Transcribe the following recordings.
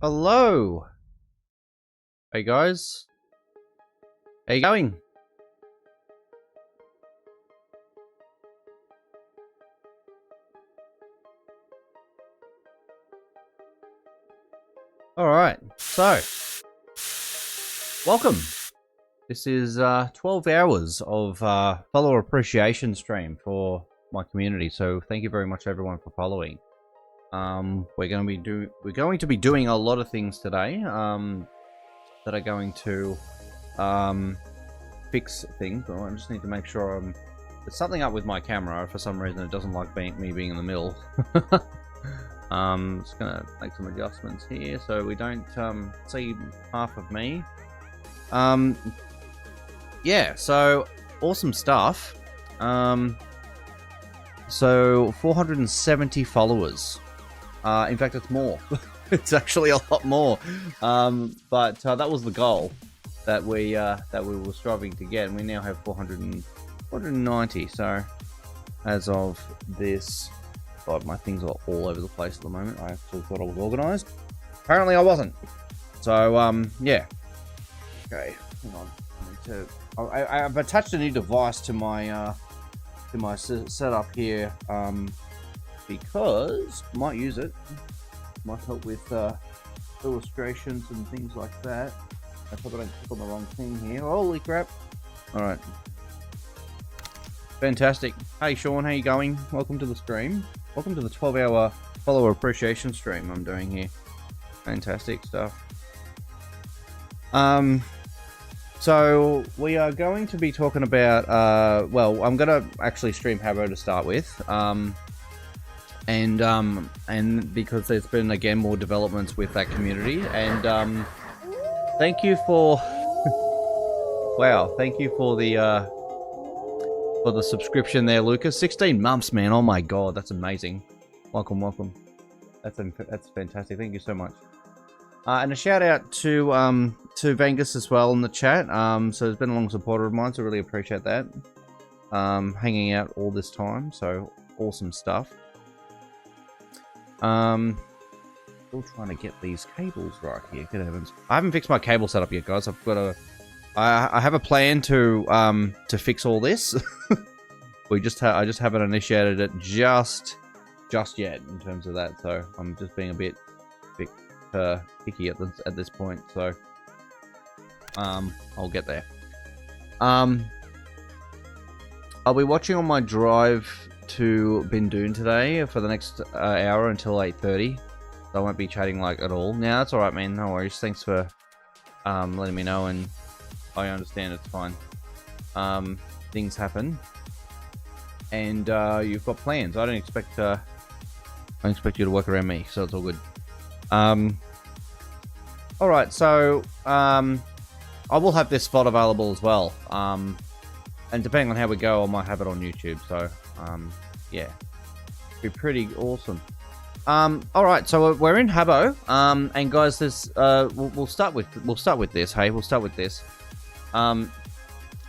Hello. Hey guys. How you going? Alright, so welcome. This is 12 hours of follower appreciation stream for my community, so thank you very much everyone for following. We're going to be doing a lot of things today that are going to fix things. But I just need to make sure there's something up with my camera. For some reason it doesn't like me being in the middle. Just gonna make some adjustments here so we don't see half of me. Yeah, so awesome stuff. So 470 followers. In fact, it's more. It's actually a lot more. But that was the goal that we were striving to get, and we now have 490. So as of this, God, my things are all over the place at the moment. I actually thought I was organized. Apparently, I wasn't. So yeah. Okay, hang on. I need to. I've attached a new device to my setup here. Because I might use it. Might help with illustrations and things like that. I hope I don't click on the wrong thing here. Holy crap. Alright. Fantastic. Hey Sean, how you going? Welcome to the stream. Welcome to the 12-hour follower appreciation stream I'm doing here. Fantastic stuff. So we are going to be talking about well, I'm gonna actually stream Habbo to start with. And because there's been again more developments with that community, and thank you for wow, thank you for the subscription there, Lucas. 16 months, man. Oh my god, that's amazing. Welcome. That's fantastic. Thank you so much. And a shout out to Vengus as well in the chat. So he's been a long supporter of mine, so really appreciate that. Hanging out all this time, so awesome stuff. Still trying to get these cables right here. Good heavens! I haven't fixed my cable setup yet, guys. I've got to. I have a plan to fix all this. I just haven't initiated it just yet in terms of that. So I'm just being a bit picky at this point. So I'll get there. I'll be watching on my drive to Bindoon today for the next hour until 8:30. So I won't be chatting like at all. Now that's alright, man. No worries. Thanks for letting me know, and I understand it's fine. Things happen, and you've got plans. I don't expect you to work around me, so it's all good. Alright, so I will have this spot available as well. And depending on how we go, I might have it on YouTube. So yeah, be pretty awesome. All right, so we're in Habbo, and guys, this we'll start with this. Hey, we'll start with this.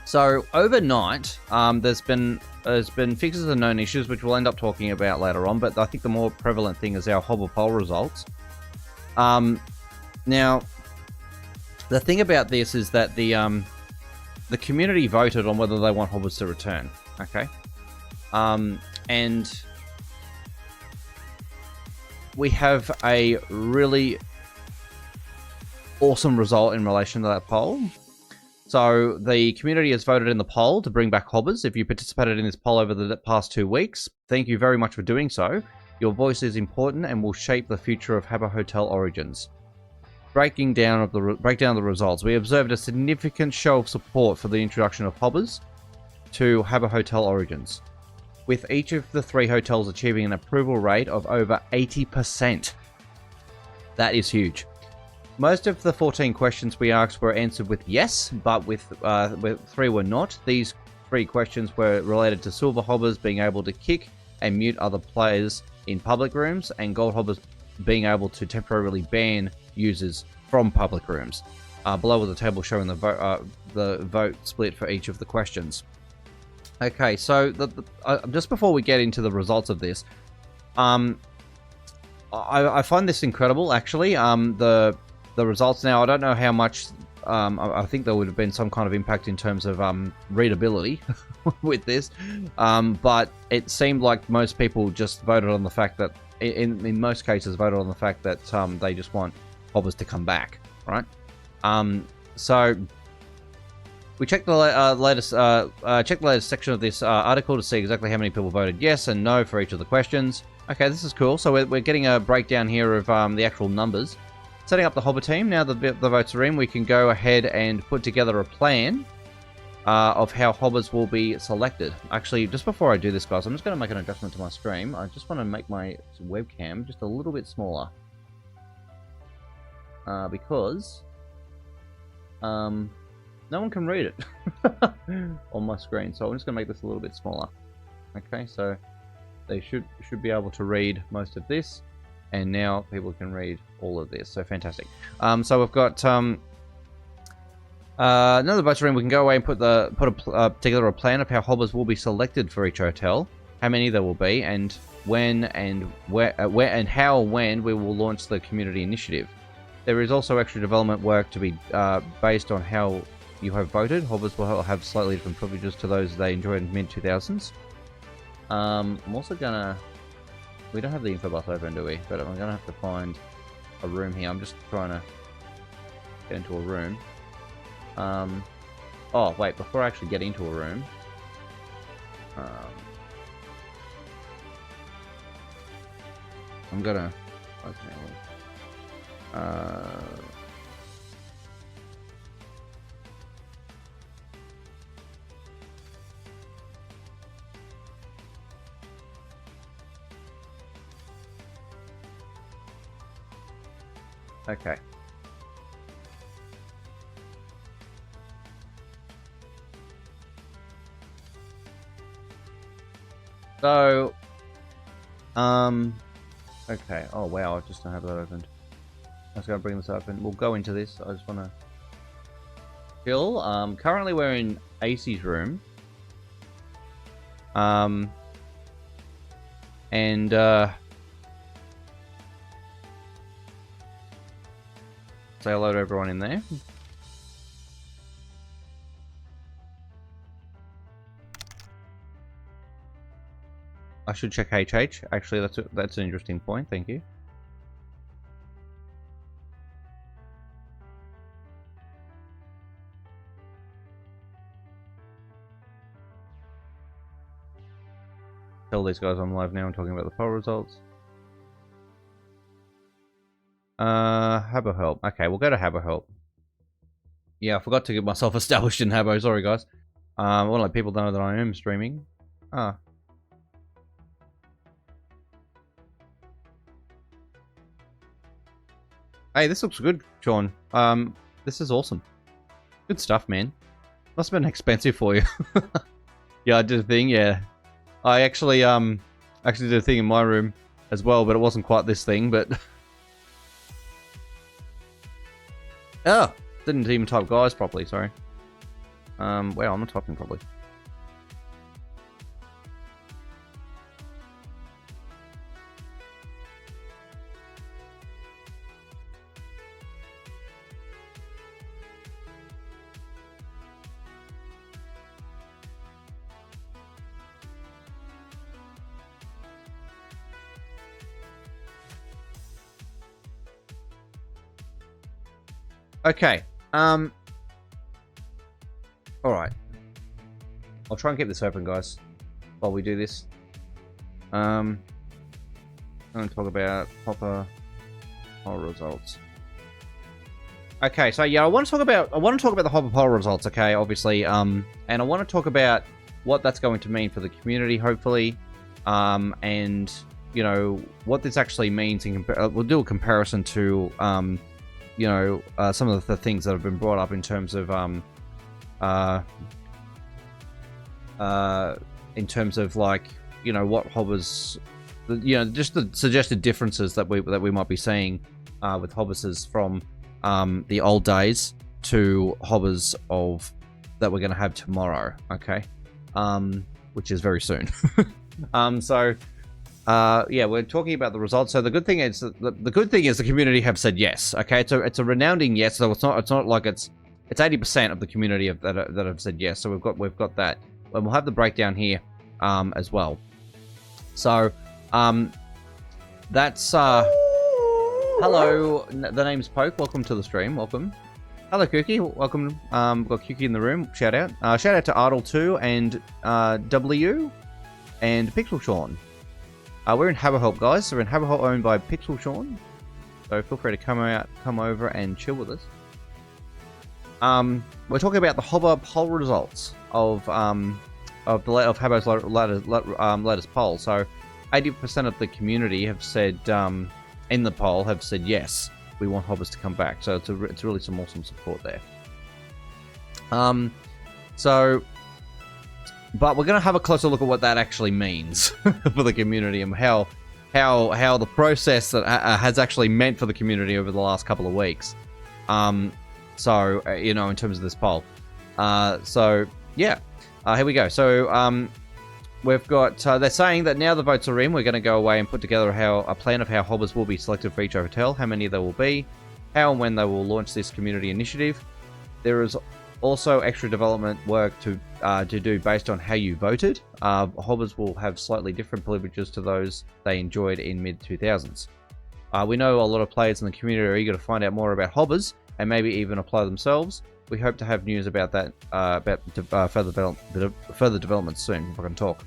So overnight, there's been fixes and known issues, which we'll end up talking about later on. But I think the more prevalent thing is our Hobbas poll results. Now, the thing about this is that the community voted on whether they want Hobbas to return. Okay. And we have a really awesome result in relation to that poll. So the community has voted in the poll to bring back Hobbas. If you participated in this poll over the past 2 weeks, thank you very much for doing so. Your voice is important and will shape the future of Habbo Hotel Origins. Breakdown of the results. We observed a significant show of support for the introduction of Hobbas to Habbo Hotel Origins, with each of the 3 hotels achieving an approval rate of over 80%. That is huge. Most of the 14 questions we asked were answered with yes, but with 3 were not. These 3 questions were related to silver Hobbas being able to kick and mute other players in public rooms, and gold Hobbas being able to temporarily ban users from public rooms. Below was a table showing the vote split for each of the questions. Okay, so just before we get into the results of this, I find this incredible, actually. The results now, I don't know how much. I think there would have been some kind of impact in terms of readability with this, but it seemed like most people just voted on the fact that, in most cases, voted on the fact that they just want Hobbas to come back, right? So we checked the latest section of this article to see exactly how many people voted yes and no for each of the questions. Okay, this is cool. So we're getting a breakdown here of the actual numbers. Setting up the Hobba team. Now that the votes are in, we can go ahead and put together a plan of how Hobbas will be selected. Actually, just before I do this, guys, I'm just going to make an adjustment to my stream. I just want to make my webcam just a little bit smaller. Because no one can read it on my screen. So I'm just going to make this a little bit smaller. Okay, so they should be able to read most of this. And now people can read all of this. So fantastic. So we've got another votes are in. We can go away and put together a plan of how Hobbas will be selected for each hotel, how many there will be, and when and where and how and when we will launch the community initiative. There is also extra development work to be based on how you have voted. Hobbas will have slightly different privileges to those they enjoyed in mid-2000s. I'm also gonna. We don't have the info bus open, do we? But I'm gonna have to find a room here. I'm just trying to get into a room. Oh wait, before I actually get into a room, I'm gonna. Okay. So, okay. Oh wow, I just don't have that opened. I was gonna bring this open. We'll go into this. I just wanna chill. Currently we're in AC's room. And say hello to everyone in there. I should check HH. Actually, that's an interesting point. Thank you. Tell these guys I'm live now and talking about the poll results. Habbo help. Okay, we'll go to Habbo help. Yeah, I forgot to get myself established in Habbo. Sorry, guys. I want to let people know that I am streaming. Ah. Hey, this looks good, Sean. This is awesome. Good stuff, man. Must have been expensive for you. Yeah, I did a thing. Yeah, I actually did a thing in my room as well, but it wasn't quite this thing. But oh, didn't even type guys properly. Sorry. Wow, I'm not typing properly. Okay. Alright. I'll try and keep this open, guys, while we do this. I'm going to talk about proper poll results. Okay, so yeah, I want to talk about the Hobbas poll results, okay, obviously. And I want to talk about what that's going to mean for the community, hopefully. And, you know, what this actually means in we'll do a comparison to you know, some of the things that have been brought up in terms of like, you know, what Hobbas, you know, just the suggested differences that we might be seeing with Hobbases from the old days to Hobbas of that we're going to have tomorrow, okay, which is very soon. So yeah, we're talking about the results. So the good thing is the good thing is the community have said yes. Okay, it's a resounding yes. So it's not like it's 80% of the community that have said yes. So we've got that, and we'll have the breakdown here as well. So that's hello. The name's Poke. Welcome to the stream. Welcome. Hello, Kooky. Welcome. We've got Kooky in the room. Shout out. Shout out to Ardle2 and W and Pixel Sean. We're in Habbo, guys. So we're in Habbo, owned by Pixel Sean. So feel free to come over and chill with us. We're talking about the Hobba poll results of Habbo's latest poll. So 80% of the community have said in the poll have said yes, we want Hobbas to come back. So it's really some awesome support there. But we're going to have a closer look at what that actually means for the community and how the process that has actually meant for the community over the last couple of weeks. So you know, in terms of this poll. So yeah, here we go. So we've got they're saying that now the votes are in, we're going to go away and put together a plan of how Hobbas will be selected for each hotel, how many there will be, how and when they will launch this community initiative. There is also extra development work to do based on how you voted. Hobbas will have slightly different privileges to those they enjoyed in mid-2000s. We know a lot of players in the community are eager to find out more about Hobbas and maybe even apply themselves. We hope to have news about that further development soon, if I can talk.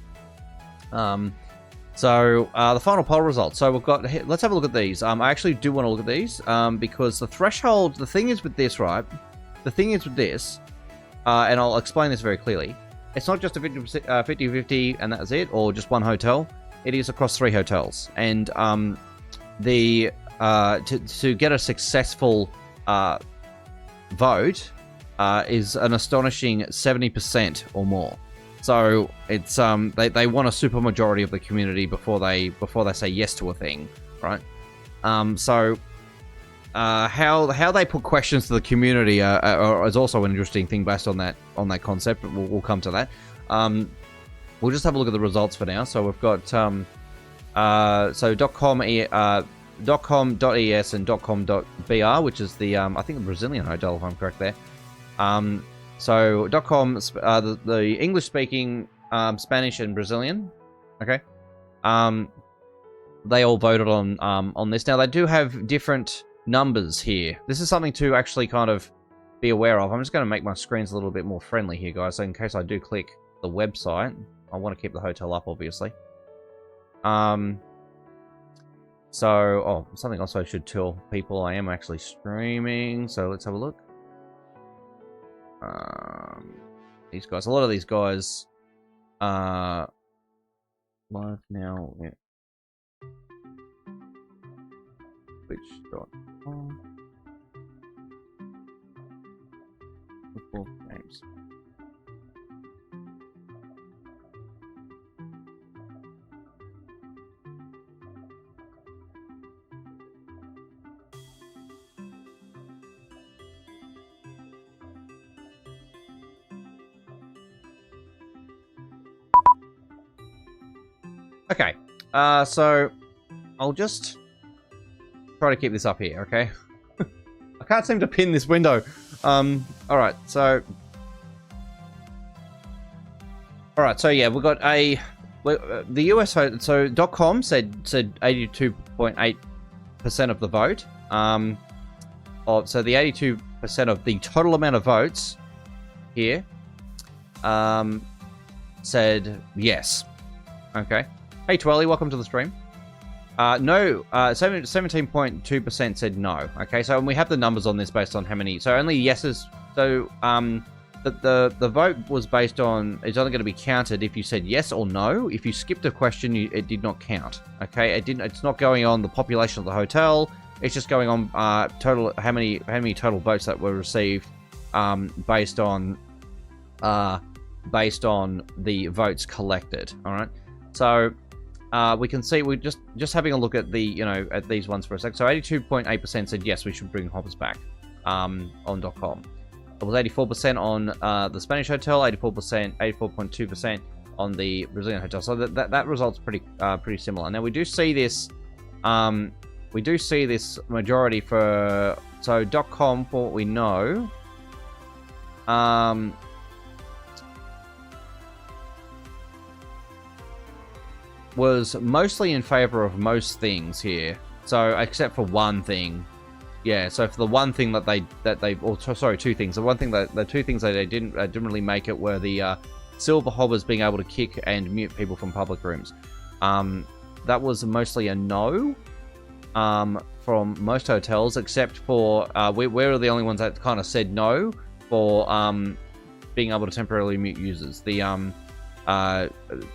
So the final poll results. So we've got. Let's have a look at these. I actually do want to look at these because the threshold. The thing is with this, right? The thing is with this, and I'll explain this very clearly. It's not just a 50-50 and that's it, or just one hotel. It is across 3 hotels, and to get a successful vote is an astonishing 70% or more. So it's they want a super majority of the community before they say yes to a thing, right? How they put questions to the community is also an interesting thing based on that concept, but we'll come to that. We'll just have a look at the results for now. So we've got .com.es and .com.br, which is the I think the Brazilian hotel, if I'm correct there. So .com, the English speaking, Spanish and Brazilian. Okay. They all voted on this. Now they do have different numbers here. This is something to actually kind of be aware of. I'm just going to make my screens a little bit more friendly here, guys. So in case I do click the website, I want to keep the hotel up, obviously. So, something else I should tell people, I am actually streaming. So let's have a look. These guys, a lot of these guys live now. Yeah. Twitch.com. Lukewolfgames. Okay, so I'll just try to keep this up here, okay? I can't seem to pin this window. Alright, so yeah, we've got the US, so .com said 82.8% of the vote. So the 82% of the total amount of votes here said yes. Okay. Hey, Twelly, welcome to the stream. No, 17.2% said no. Okay, so we have the numbers on this based on how many. So only yeses. So the vote was based on. It's only going to be counted if you said yes or no. If you skipped a question, it did not count. Okay, it didn't. It's not going on the population of the hotel. It's just going on total how many total votes that were received based on the votes collected. All right, so. We can see we're just having a look at the at these ones for a sec. So 82.8% said yes, we should bring Hobbas back on .com. It was 84% on the Spanish hotel, 84.2% on the Brazilian hotel. So that result's pretty similar. Now we do see this majority for .com for what we know. Was mostly in favor of most things here. So except for one thing. Yeah, so for the one thing that they two things. The two things that they didn't really make it were the silver hobbers being able to kick and mute people from public rooms. That was mostly a no from most hotels, except for we're the only ones that kind of said no for being able to temporarily mute users. The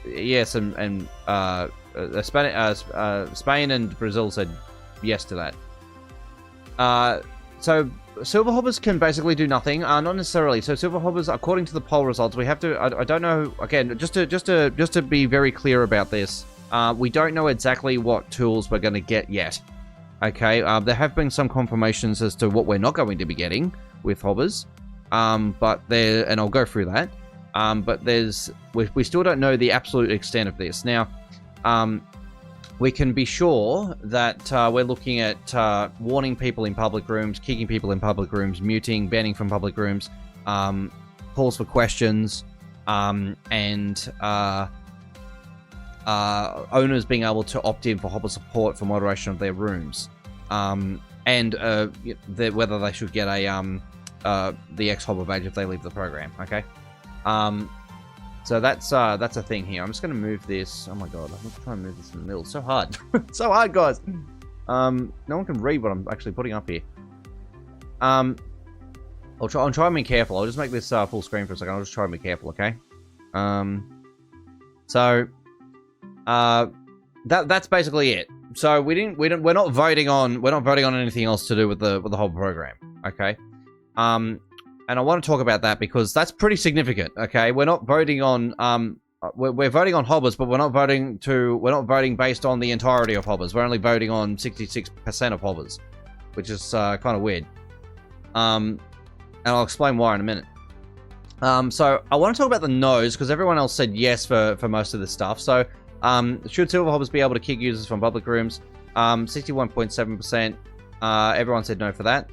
yes, and Spain and Brazil said yes to that. So silver hobbers can basically do nothing. Not necessarily. So silver hobbers, according to the poll results, we have to. I don't know. Again, just to be very clear about this, we don't know exactly what tools we're going to get yet. Okay. There have been some confirmations as to what we're not going to be getting with hobbers. But there, and I'll go through that. But we still don't know the absolute extent of this. Now, we can be sure that we're looking at warning people in public rooms, kicking people in public rooms, muting, banning from public rooms, calls for questions, and owners being able to opt in for Hobber support for moderation of their rooms, and whether they should get the ex-Hobber badge if they leave the program. Okay. So that's a thing here. I'm just going to move this. Oh my god, I'm trying to move this in the middle. It's so hard. It's so hard, guys. No one can read what I'm actually putting up here. I'll try and be careful. I'll just make this full screen for a second. I'll just try and be careful, okay? That's basically it. So we're not voting on anything else to do with the whole program, okay? And I want to talk about that because that's pretty significant. Okay, we're not voting on we're voting on Hobbers, but we're not voting based on the entirety of Hobbers. We're only voting on 66% of Hobbers, which is kind of weird. And I'll explain why in a minute. So I want to talk about the no's because everyone else said yes for most of this stuff. So should silver Hobbers be able to kick users from public rooms? 61.7%. Everyone said no for that.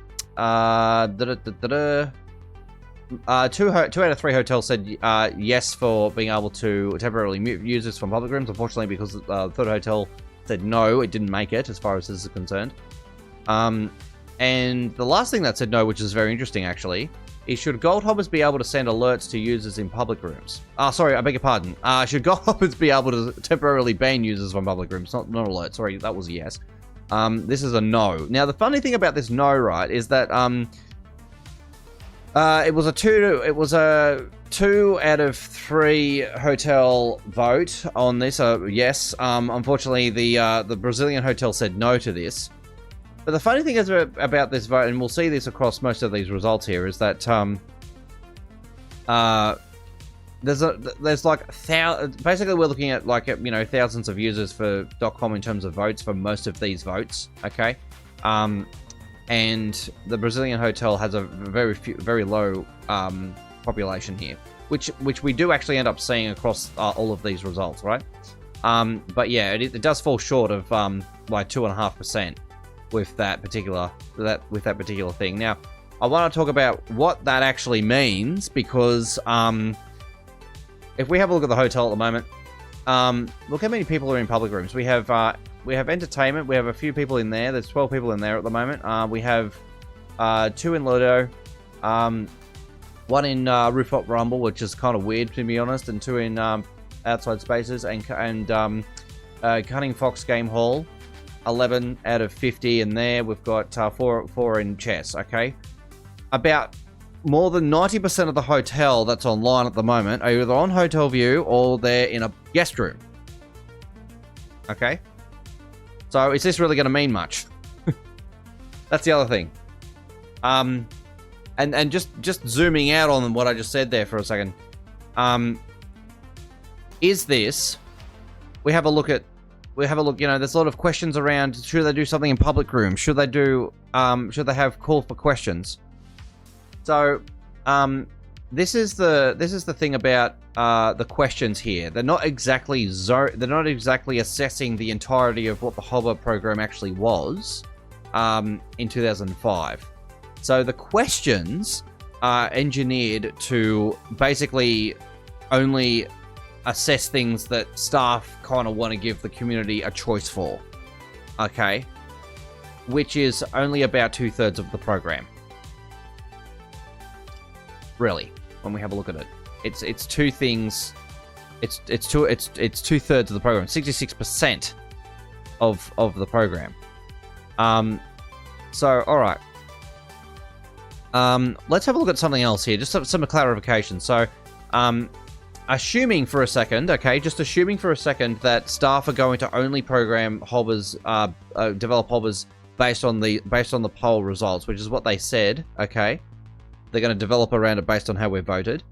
2 out of 3 hotels said yes for being able to temporarily mute users from public rooms. Unfortunately, because the third hotel said no, it didn't make it as far as this is concerned. And the last thing that said no, which is very interesting actually, is should gold hobbers be able to send alerts to users in public rooms? Sorry, I beg your pardon. Should gold hobbers be able to temporarily ban users from public rooms? Not alerts. Sorry, that was a yes. This is a no. Now, the funny thing about this no, right, is that it was a 2 out of 3 hotel vote on this. Yes. Unfortunately, the Brazilian hotel said no to this. But the funny thing is about this vote, and we'll see this across most of these results here, is that there's like basically we're looking at like thousands of users for .com in terms of votes for most of these votes. Okay. And the Brazilian hotel has a very low population here, which we do actually end up seeing across all of these results, right? But yeah, it does fall short of like 2.5% with that particular thing. Now, I want to talk about what that actually means because if we have a look at the hotel at the moment, look how many people are in public rooms. We have entertainment. We have a few people in there. There's 12 people in there at the moment. We have 2 in Ludo, 1 in Rooftop Rumble, which is kind of weird to be honest, and 2 in Outside Spaces, and Cunning Fox Game Hall. 11 out of 50 in there. We've got 4 in chess. Okay, about more than 90% of the hotel that's online at the moment are either on Hotel View or they're in a guest room. Okay. So is this really going to mean much? That's the other thing. And just zooming out on what I just said there for a second. Is this? We have a look. There's a lot of questions around. Should they do something in public rooms? Should they do? Should they have call for questions? So, this is the thing about the questions here. They're not exactly assessing the entirety of what the Hobbit program actually was in 2005. So the questions are engineered to basically only assess things that staff kind of want to give the community a choice for. Okay, which is only about 2/3 of the program. Really, when we have a look at it, it's two things. It's 2/3 of the program. 66% of the program. So all right. Let's have a look at something else here. Just some clarification. So, assuming for a second, okay, just assuming for a second that staff are going to only program Hobbas, develop Hobbas based on the poll results, which is what they said. Okay, they're going to develop around it based on how we voted,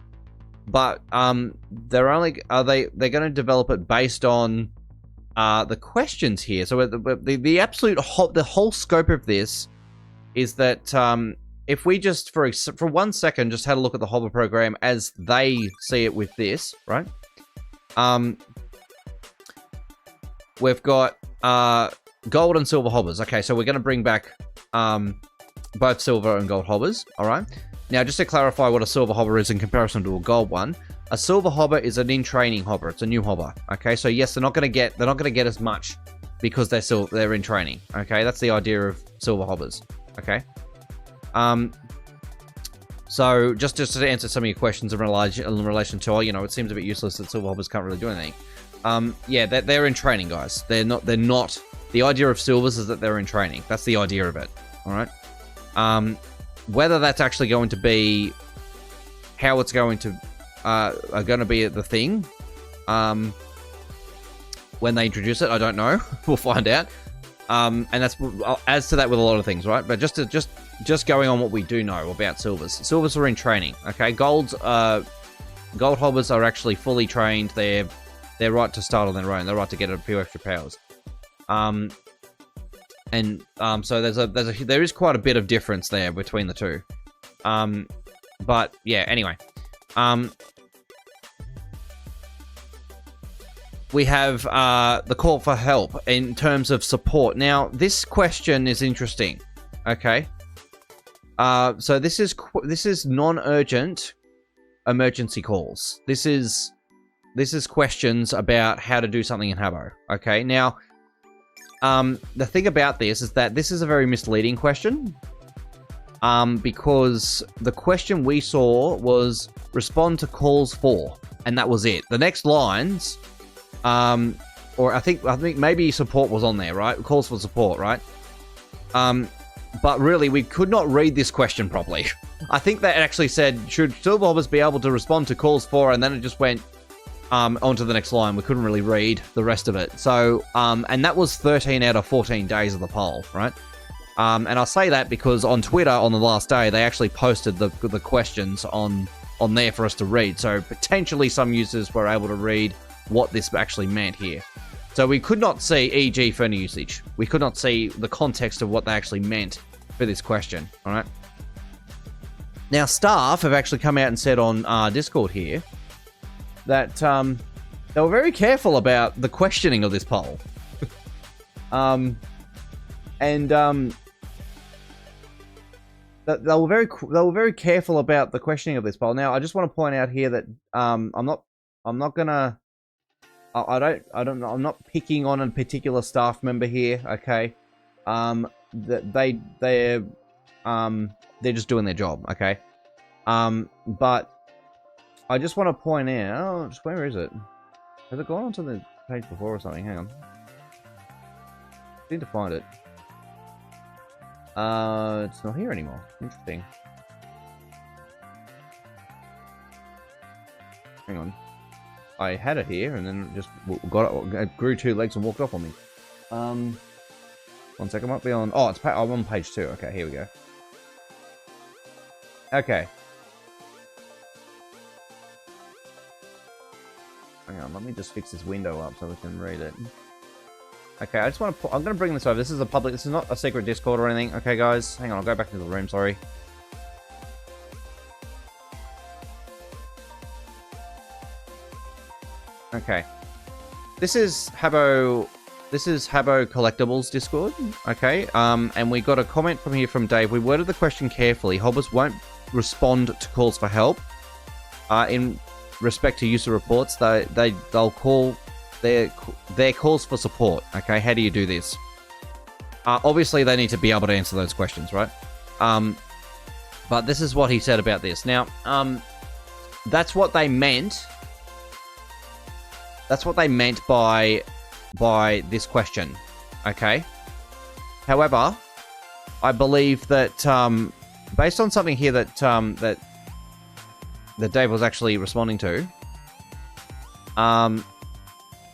but they're going to develop it based on the questions here. So the absolute the whole scope of this is that if we just for 1 second just had a look at the Hobbit program as they see it with this, right? We've got gold and silver Hobbas. Okay, so we're going to bring back both silver and gold Hobbas. All right. Now, just to clarify what a silver Hobber is in comparison to a gold one, a silver Hobber is an in-training Hobber. It's a new Hobber. Okay, so yes, they're not going to get as much because they're in training. Okay, that's the idea of silver Hobbers. Okay. So just to answer some of your questions in relation to, it seems a bit useless that silver Hobbers can't really do anything. Yeah, they're in training, guys. They're not. The idea of silvers is that they're in training. That's the idea of it. All right. Whether that's actually going to be how it's going to be the thing when they introduce it, I don't know. We'll find out. And that's as to that with a lot of things, right? But just going on what we do know about silvers. Silvers are in training. Okay, gold Hobbers are actually fully trained. They're right to start on their own. They're right to get a few extra powers. So there is quite a bit of difference there between the two. But yeah, anyway. We have the call for help in terms of support. Now, this question is interesting. Okay. So this is non-urgent emergency calls. This is questions about how to do something in Habbo. Okay. Now, the thing about this is that this is a very misleading question. Because the question we saw was respond to calls for, and that was it. The next lines, or I think maybe support was on there, right? Calls for support, right? But really, we could not read this question properly. I think that actually said, should silver Hobbers be able to respond to calls for, and then it just went onto the next line. We couldn't really read the rest of it. So, and that was 13 out of 14 days of the poll, right? And I say that because on Twitter on the last day, they actually posted the questions on there for us to read. So potentially some users were able to read what this actually meant here. So we could not see, e.g. for any usage. We could not see the context of what they actually meant for this question, all right? Now, staff have actually come out and said on Discord here that they were very careful about the questioning of this poll. They were very careful about the questioning of this poll. Now, I just want to point out here that I'm not picking on a particular staff member here. Okay, that they're just doing their job. Okay, but I just want to point out, where is it? Has it gone onto the page before or something? Hang on, I need to find it. It's not here anymore. Interesting. Hang on. I had it here, and then it just it grew 2 legs and walked off on me. 1 second, might be on. Oh, I'm on page 2. Okay, here we go. Okay. Hang on, let me just fix this window up so we can read it. Okay, I just want to. I'm going to bring this over. This is a public. This is not a secret Discord or anything. Okay, guys, hang on. I'll go back into the room. Sorry. Okay. This is Habbo Collectibles Discord. Okay. And we got a comment from here from Dave. We worded the question carefully. Hobbas won't respond to calls for help. In respect to user reports, they'll call their calls for support. Okay. How do you do this? Obviously, they need to be able to answer those questions, right? But this is what he said about this. Now, that's what they meant. That's what they meant by this question, okay? However, I believe that based on something here that that Dave was actually responding to,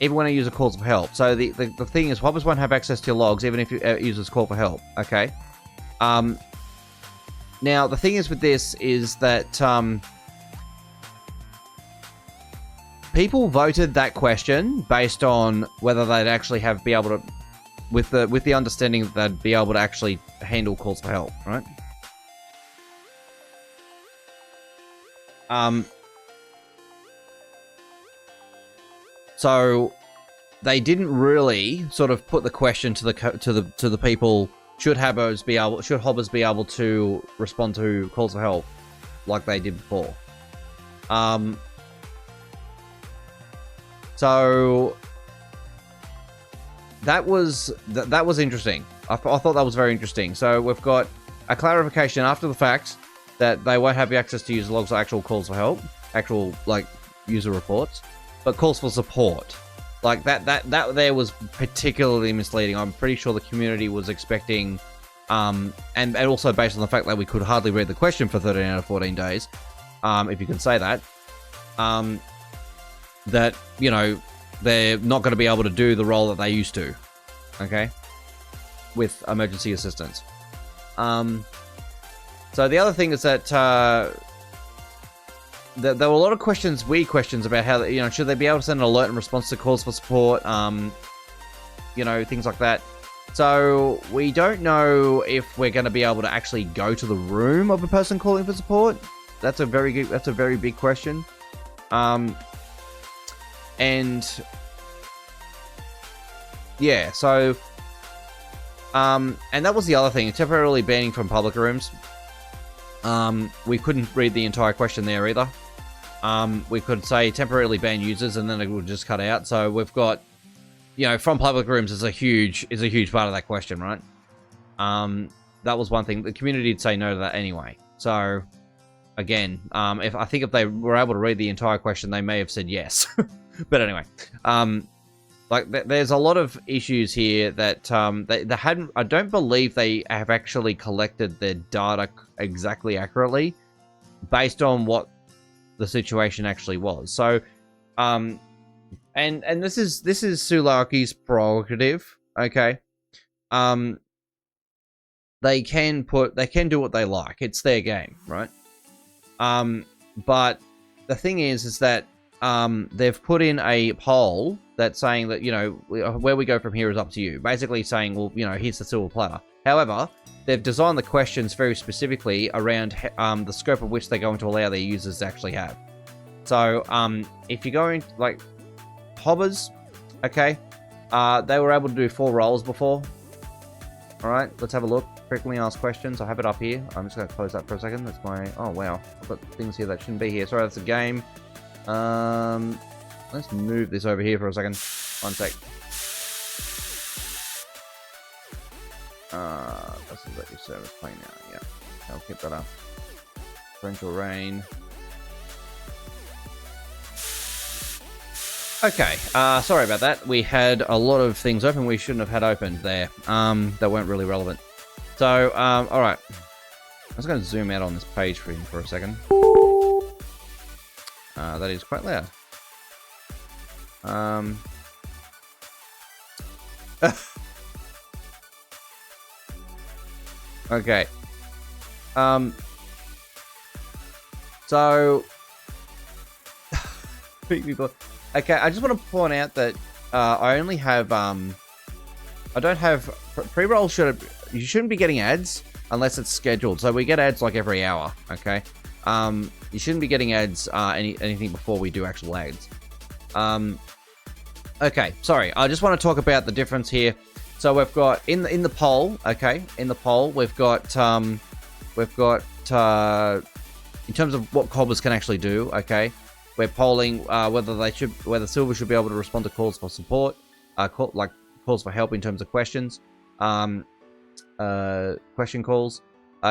even when a user calls for help. So the thing is, Hobbas won't have access to your logs even if users call for help, okay? Now, the thing is with this is that people voted that question based on whether they'd actually be able to, with the understanding that they'd be able to actually handle calls for help, right? So they didn't really sort of put the question to the people. Should Hobbas be able to respond to calls for help like they did before? So that was interesting. I thought that was very interesting. So we've got a clarification after the fact that they won't have access to user logs or actual calls for help, actual like user reports, but calls for support. Like that there was particularly misleading. I'm pretty sure the community was expecting, and also based on the fact that we could hardly read the question for 13 out of 14 days, if you can say that, that, you know, they're not going to be able to do the role that they used to, okay, with emergency assistance. So the other thing is that there were a lot of questions, weird questions about how, you know, should they be able to send an alert in response to calls for support, you know, things like that. So we don't know if we're going to be able to actually go to the room of a person calling for support. That's a very big question. And yeah, so and that was the other thing, temporarily banning from public rooms. We couldn't read the entire question there either. We could say temporarily ban users and then it would just cut out. So we've got, you know, from public rooms is a huge part of that question, right? That was one thing. The community did say no to that anyway. So again, if they were able to read the entire question, they may have said yes. But anyway, like there's a lot of issues here that they hadn't. I don't believe they have actually collected their data exactly accurately, based on what the situation actually was. So, and this is Sulaki's prerogative. Okay, they can do what they like. It's their game, right? But the thing is that they've put in a poll that's saying that, you know, where we go from here is up to you. Basically saying, well, you know, here's the silver platter. However, they've designed the questions very specifically around the scope of which they're going to allow their users to actually have. So, if you're going, like, Hobbas, okay, they were able to do 4 roles before. Alright, let's have a look. Frequently asked questions. I have it up here. I'm just going to close that for a second. That's my... Oh, wow. I've got things here that shouldn't be here. Sorry, that's a game. Let's move this over here for a second. One sec. This is let your service play now. Yeah, I'll keep that up. Torrential rain. Okay, sorry about that. We had a lot of things open we shouldn't have had opened there. That weren't really relevant. So, alright. I was going to zoom out on this page for a second. That is quite loud. Okay. So... people... Okay, I just want to point out that I only have... I don't have... Pre-roll you shouldn't be getting ads unless it's scheduled. So we get ads like every hour, okay? You shouldn't be getting ads, anything before we do actual ads. Okay, sorry. I just want to talk about the difference here. So we've got in the poll, okay, in the poll we've got in terms of what Hobbas can actually do, okay, we're polling whether Silver should be able to respond to calls for support, like calls for help in terms of questions, question calls.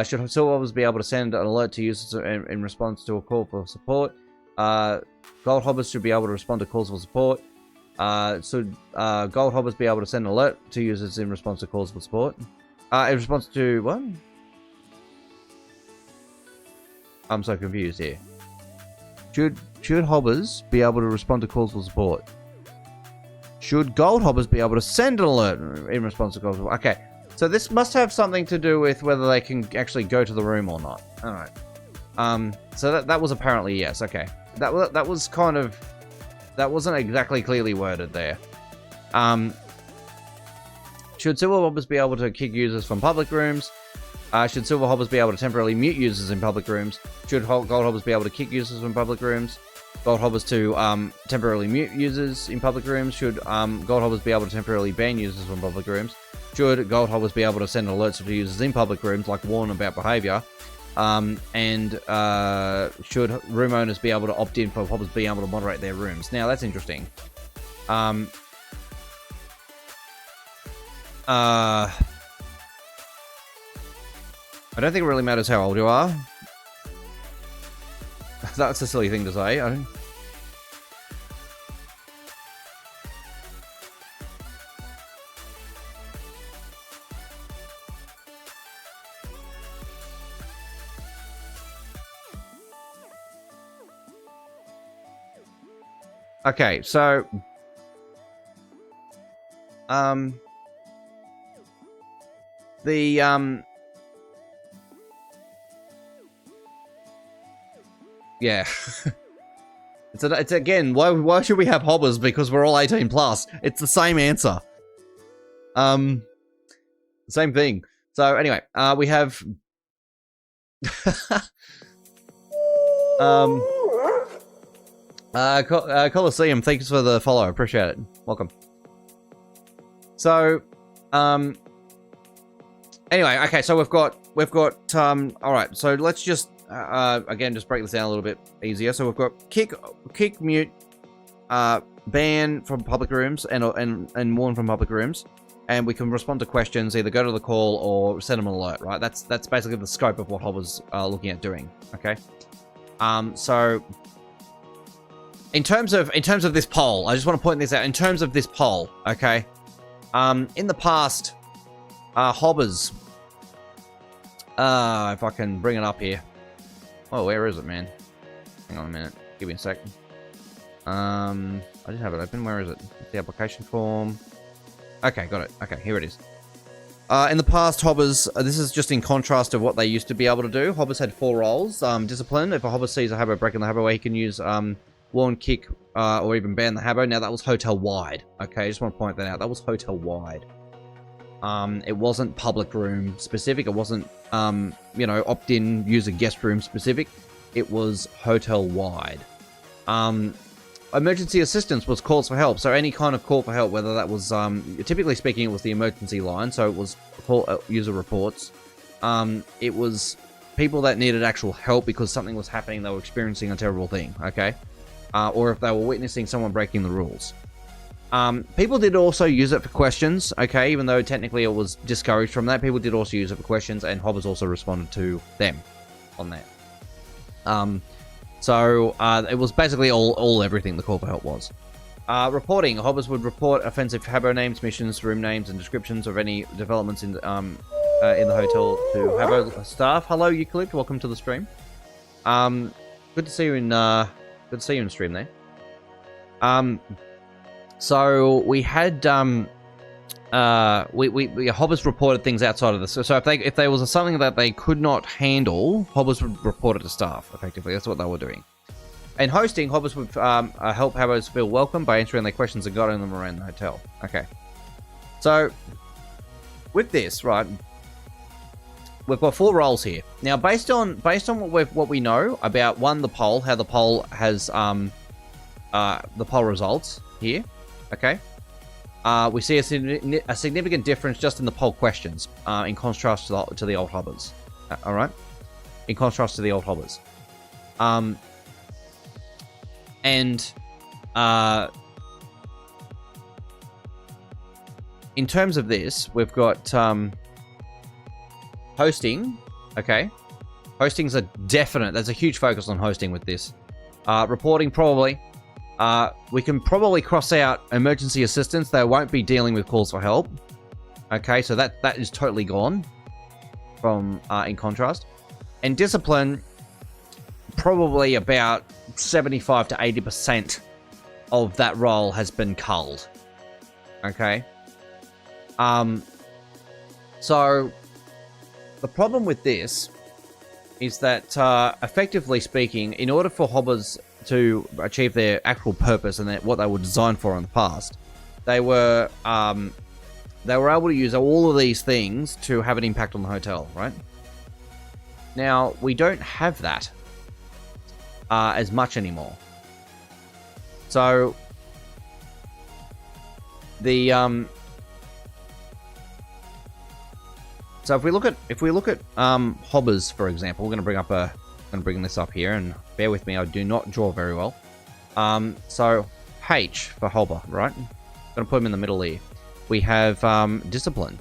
Should Silver Hobbas be able to send an alert to users in response to a call for support? Gold Hobbas should be able to respond to calls for support. Should Gold Hobbas be able to send an alert to users in response to calls for support? In response to what? I'm so confused here. Should Hobbas be able to respond to calls for support? Should Gold Hobbas be able to send an alert in response to calls for support? Okay, so this must have something to do with whether they can actually go to the room or not. All right. So that was apparently yes. Okay. That was kind of. That wasn't exactly clearly worded there. Should Silver Hobbas be able to kick users from public rooms? Should Silver Hobbas be able to temporarily mute users in public rooms? Should Gold Hobbas be able to kick users from public rooms? Gold Hobbas to temporarily mute users in public rooms? Should Gold Hobbas be able to temporarily ban users from public rooms? Should Gold Hobbas be able to send alerts to users in public rooms, like warn about behavior? And should room owners be able to opt in for Hobbas being able to moderate their rooms? Now, that's interesting. I don't think it really matters how old you are. That's a silly thing to say. Okay, so yeah. it's again, why should we have Hobbas? Because we're all 18 plus. It's the same answer. Same thing. So anyway, we have Coliseum, thanks for the follow. Appreciate it. Welcome. So, anyway, okay, so we've got, all right, so let's just, again, just break this down a little bit easier. So we've got kick, mute, ban from public rooms and warn from public rooms. And we can respond to questions, either go to the call or send them an alert, right? That's basically the scope of what Hobbas are looking at doing, okay? So in terms of this poll, I just want to point this out. In terms of this poll, okay, in the past, Hobbas, if I can bring it up here. Oh, where is it, man? Hang on a minute. Give me a sec. I didn't have it open. Where is it? The application form. Okay, got it. Okay, here it is. In the past, Hobbas, this is just in contrast to what they used to be able to do. Hobbas had 4 roles. Discipline, if a Hobbas sees a Habbo breaking the Habbo, he can use warn, kick, or even ban the Habbo. Now, that was hotel-wide. Okay, I just want to point that out. That was hotel-wide. It wasn't public room specific. It wasn't, opt-in user guest room specific. It was hotel-wide. Emergency assistance was calls for help. So any kind of call for help, whether that was, typically speaking, it was the emergency line. So it was user reports. It was people that needed actual help because something was happening. They were experiencing a terrible thing. Okay. Or if they were witnessing someone breaking the rules. People did also use it for questions. Okay. Even though technically it was discouraged from that, people did also use it for questions, and Hobbas also responded to them on that. So it was basically all everything the call for help was. Reporting. Hobbas would report offensive Habbo names, missions, room names, and descriptions of any developments in the hotel to Habbo staff. Hello, Euclid. Welcome to the stream. Good to see you in stream there. So we had Hobbas reported things outside of this. So if there was something that they could not handle, Hobbas would report it to staff. Effectively, that's what they were doing. And hosting, Hobbas would help Habbos feel welcome by answering their questions and guiding them around the hotel. Okay. So with this, right, we've got 4 roles here. Now, based on what we know about, one, the poll, how the poll has the poll results here. Okay. We see a significant difference just in the poll questions, in contrast to the old Hobbas. All right, in contrast to the old Hobbas. In terms of this, we've got hosting. Okay, hosting's a definite. There's a huge focus on hosting with this. Reporting, probably. We can probably cross out emergency assistance. They won't be dealing with calls for help. Okay, so that is totally gone from in contrast. And discipline, probably about 75 to 80% of that role has been culled. Okay. So the problem with this is that, effectively speaking, in order for Hobbas to achieve their actual purpose and what they were designed for in the past, they were able to use all of these things to have an impact on the hotel, right? Now, we don't have that as much anymore. So the so if we look at Hobbas, for example, we're going to bring this up here, and bear with me, I do not draw very well. So H for Hobba, right? I'm going to put him in the middle here. We have discipline.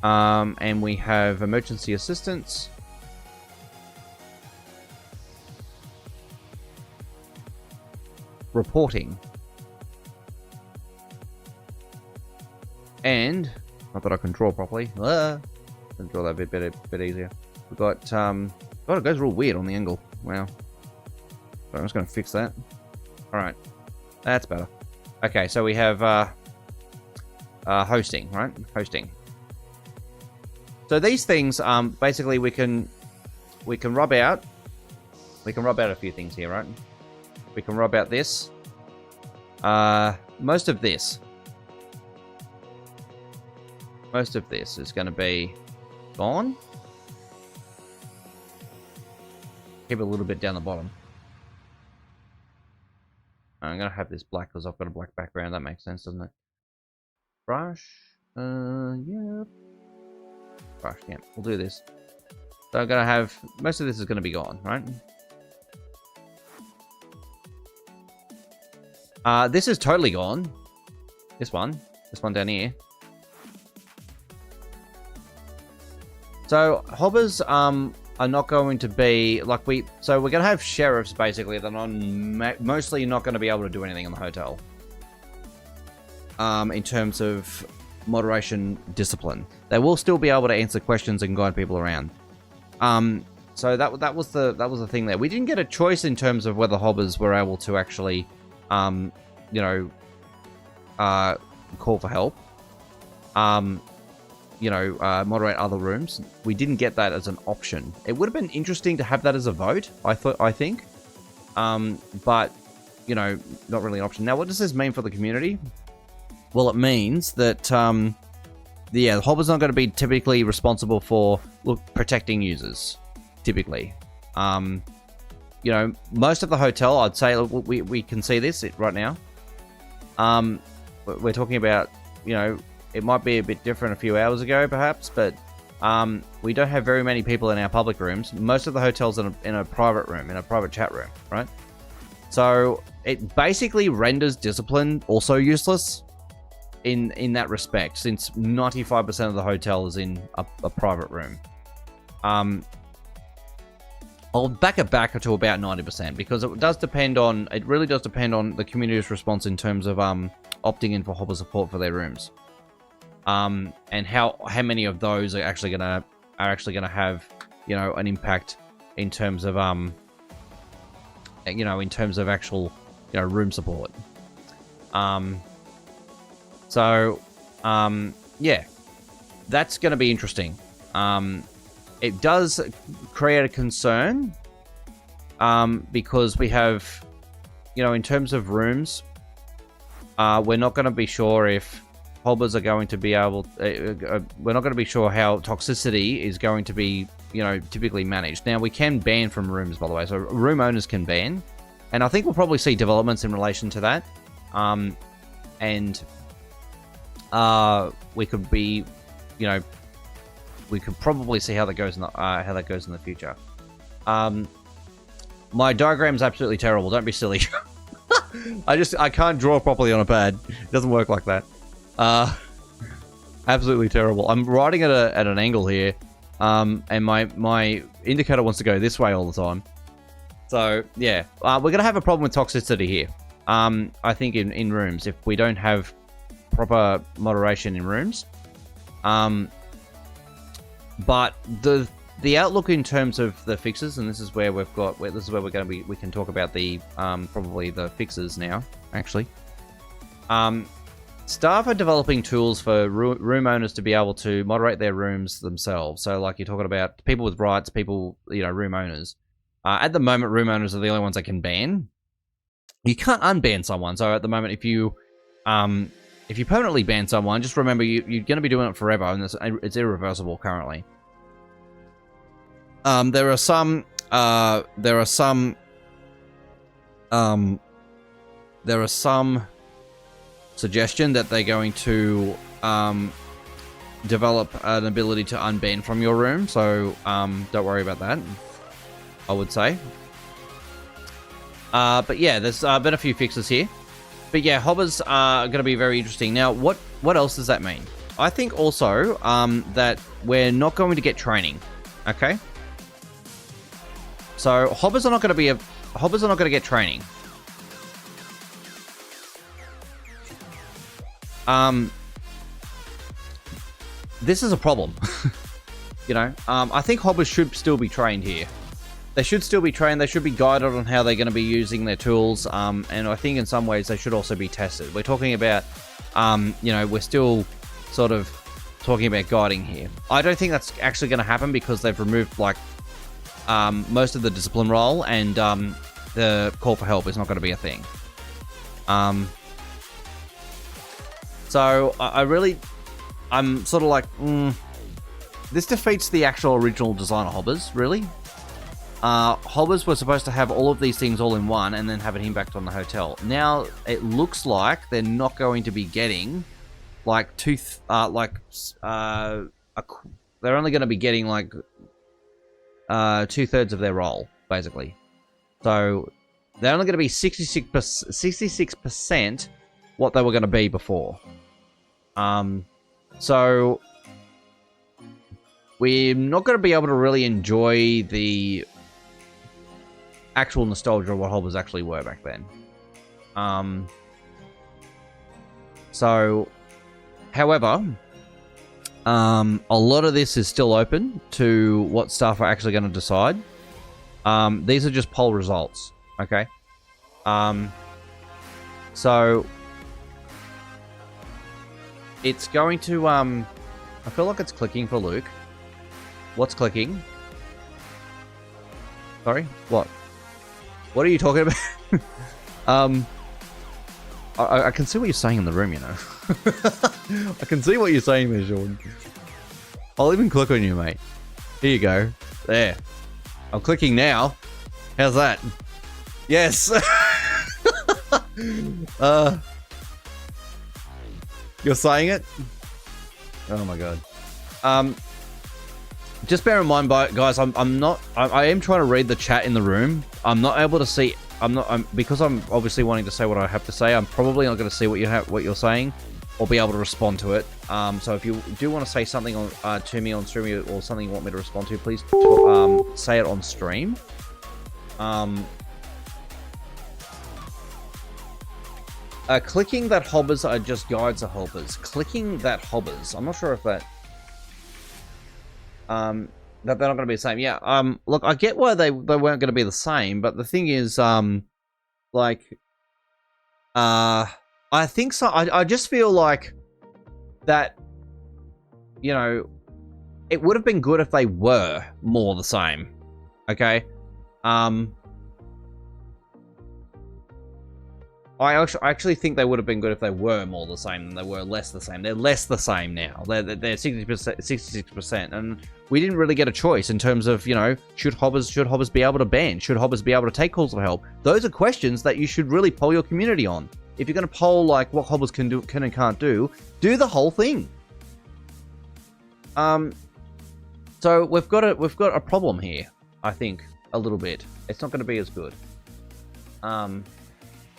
And we have emergency assistance. Reporting. And, not that I can draw properly. Can draw that a bit easier. We've got, God, it goes real weird on the angle. Wow. So I'm just going to fix that. Alright. That's better. Okay, so we have, hosting, right? Hosting. So these things, basically we can rub out. We can rub out a few things here, right? We can rub out this. Most of this is going to be gone. Keep it a little bit down the bottom. I'm going to have this black because I've got a black background. That makes sense, doesn't it? Brush. Yeah. Brush, yeah. We'll do this. So I'm going to have... Most of this is going to be gone, right? This is totally gone. This one down here. So Hobbas are not going to be like so we're going to have sheriffs basically that are mostly not going to be able to do anything in the hotel. In terms of moderation discipline, they will still be able to answer questions and guide people around. So that was the thing there. We didn't get a choice in terms of whether Hobbas were able to actually call for help. Moderate other rooms. We didn't get that as an option. It would have been interesting to have that as a vote, I think. But, not really an option. Now, what does this mean for the community? Well, it means that, the Hobbas not going to be typically responsible for protecting users, typically. Most of the hotel, I'd say, we can see this right now. We're talking about, it might be a bit different a few hours ago, perhaps, but we don't have very many people in our public rooms. Most of the hotels in a private room, in a private chat room, right? So it basically renders discipline also useless in that respect, since 95% of the hotel is in a private room. I'll back it back to about 90% because it really does depend on the community's response in terms of opting in for Hobba support for their rooms. And how many of those are actually gonna have an impact in terms of actual room support. Yeah, that's going to be interesting. It does create a concern because we have, in terms of rooms, we're not going to be sure if Hobbas are going to be able... we're not going to be sure how toxicity is going to be, you know, typically managed. Now, we can ban from rooms, by the way. So room owners can ban. And I think we'll probably see developments in relation to that. And we could be, you know, we could probably see how that goes in the future. My diagram's absolutely terrible. Don't be silly. I can't draw properly on a pad. It doesn't work like that. Absolutely terrible. I'm writing at an angle here, and my indicator wants to go this way all the time. So yeah, we're gonna have a problem with toxicity here. I think in rooms, if we don't have proper moderation in rooms. But the outlook in terms of the fixes, and this is where we're going to be. We can talk about the probably the fixes now. Actually, staff are developing tools for room owners to be able to moderate their rooms themselves. So, like you're talking about people with rights, people, you know, room owners. At the moment, room owners are the only ones that can ban. You can't unban someone. So at the moment, if you permanently ban someone, just remember you're going to be doing it forever, and it's irreversible currently. There are some suggestion that they're going to develop an ability to unban from your room. So don't worry about that, I would say. But yeah, there's been a few fixes here. But yeah, Hobbas are going to be very interesting. Now, what else does that mean? I think also that we're not going to get training. Okay. So Hobbas are not going to get training. This is a problem. You know, I think Hobbas should still be trained here. They should still be trained. They should be guided on how they're going to be using their tools. And I think in some ways they should also be tested. We're talking about, you know, we're still sort of talking about guiding here. I don't think that's actually going to happen because they've removed, like, most of the discipline role, and the call for help is not going to be a thing. So I'm sort of like, this defeats the actual original design of Hobbas, really. Hobbas were supposed to have all of these things all in one and then have it impact on the hotel. Now it looks like they're not going to be getting like they're only going to be getting like 2/3 of their role, basically. So they're only going to be 66% what they were going to be before. So we're not going to be able to really enjoy the actual nostalgia of what Hobbas actually were back then. So, however, a lot of this is still open to what staff are actually going to decide. These are just poll results, okay? So it's going to, I feel like it's clicking for Luke. What's clicking? Sorry? What? What are you talking about? I can see what you're saying in the room, you know. I can see what you're saying there, Sean. I'll even click on you, mate. Here you go. There. I'm clicking now. How's that? Yes. You're saying it? Oh my god. Just bear in mind, guys, I am trying to read the chat in the room. I'm not able to see. Because I'm obviously wanting to say what I have to say. I'm probably not going to see what you're saying, or be able to respond to it. So if you do want to say something to me on stream, or something you want me to respond to, please say it on stream. Clicking that Hobbas are just guides of helpers. Clicking that Hobbas. I'm not sure if that. That they're not going to be the same. Yeah. Look, I get why they weren't going to be the same, but the thing is, like, I think so. I just feel like that, you know, it would have been good if they were more the same. Okay. I actually think they would have been good if they were more the same than they were less the same. They're less the same now. They're 60%, 66%, and we didn't really get a choice in terms of, you know, should Hobbas be able to ban? Should Hobbas be able to take calls for help? Those are questions that you should really poll your community on. If you're going to poll like what Hobbas can and can't do the whole thing. So we've got a problem here. I think a little bit. It's not going to be as good.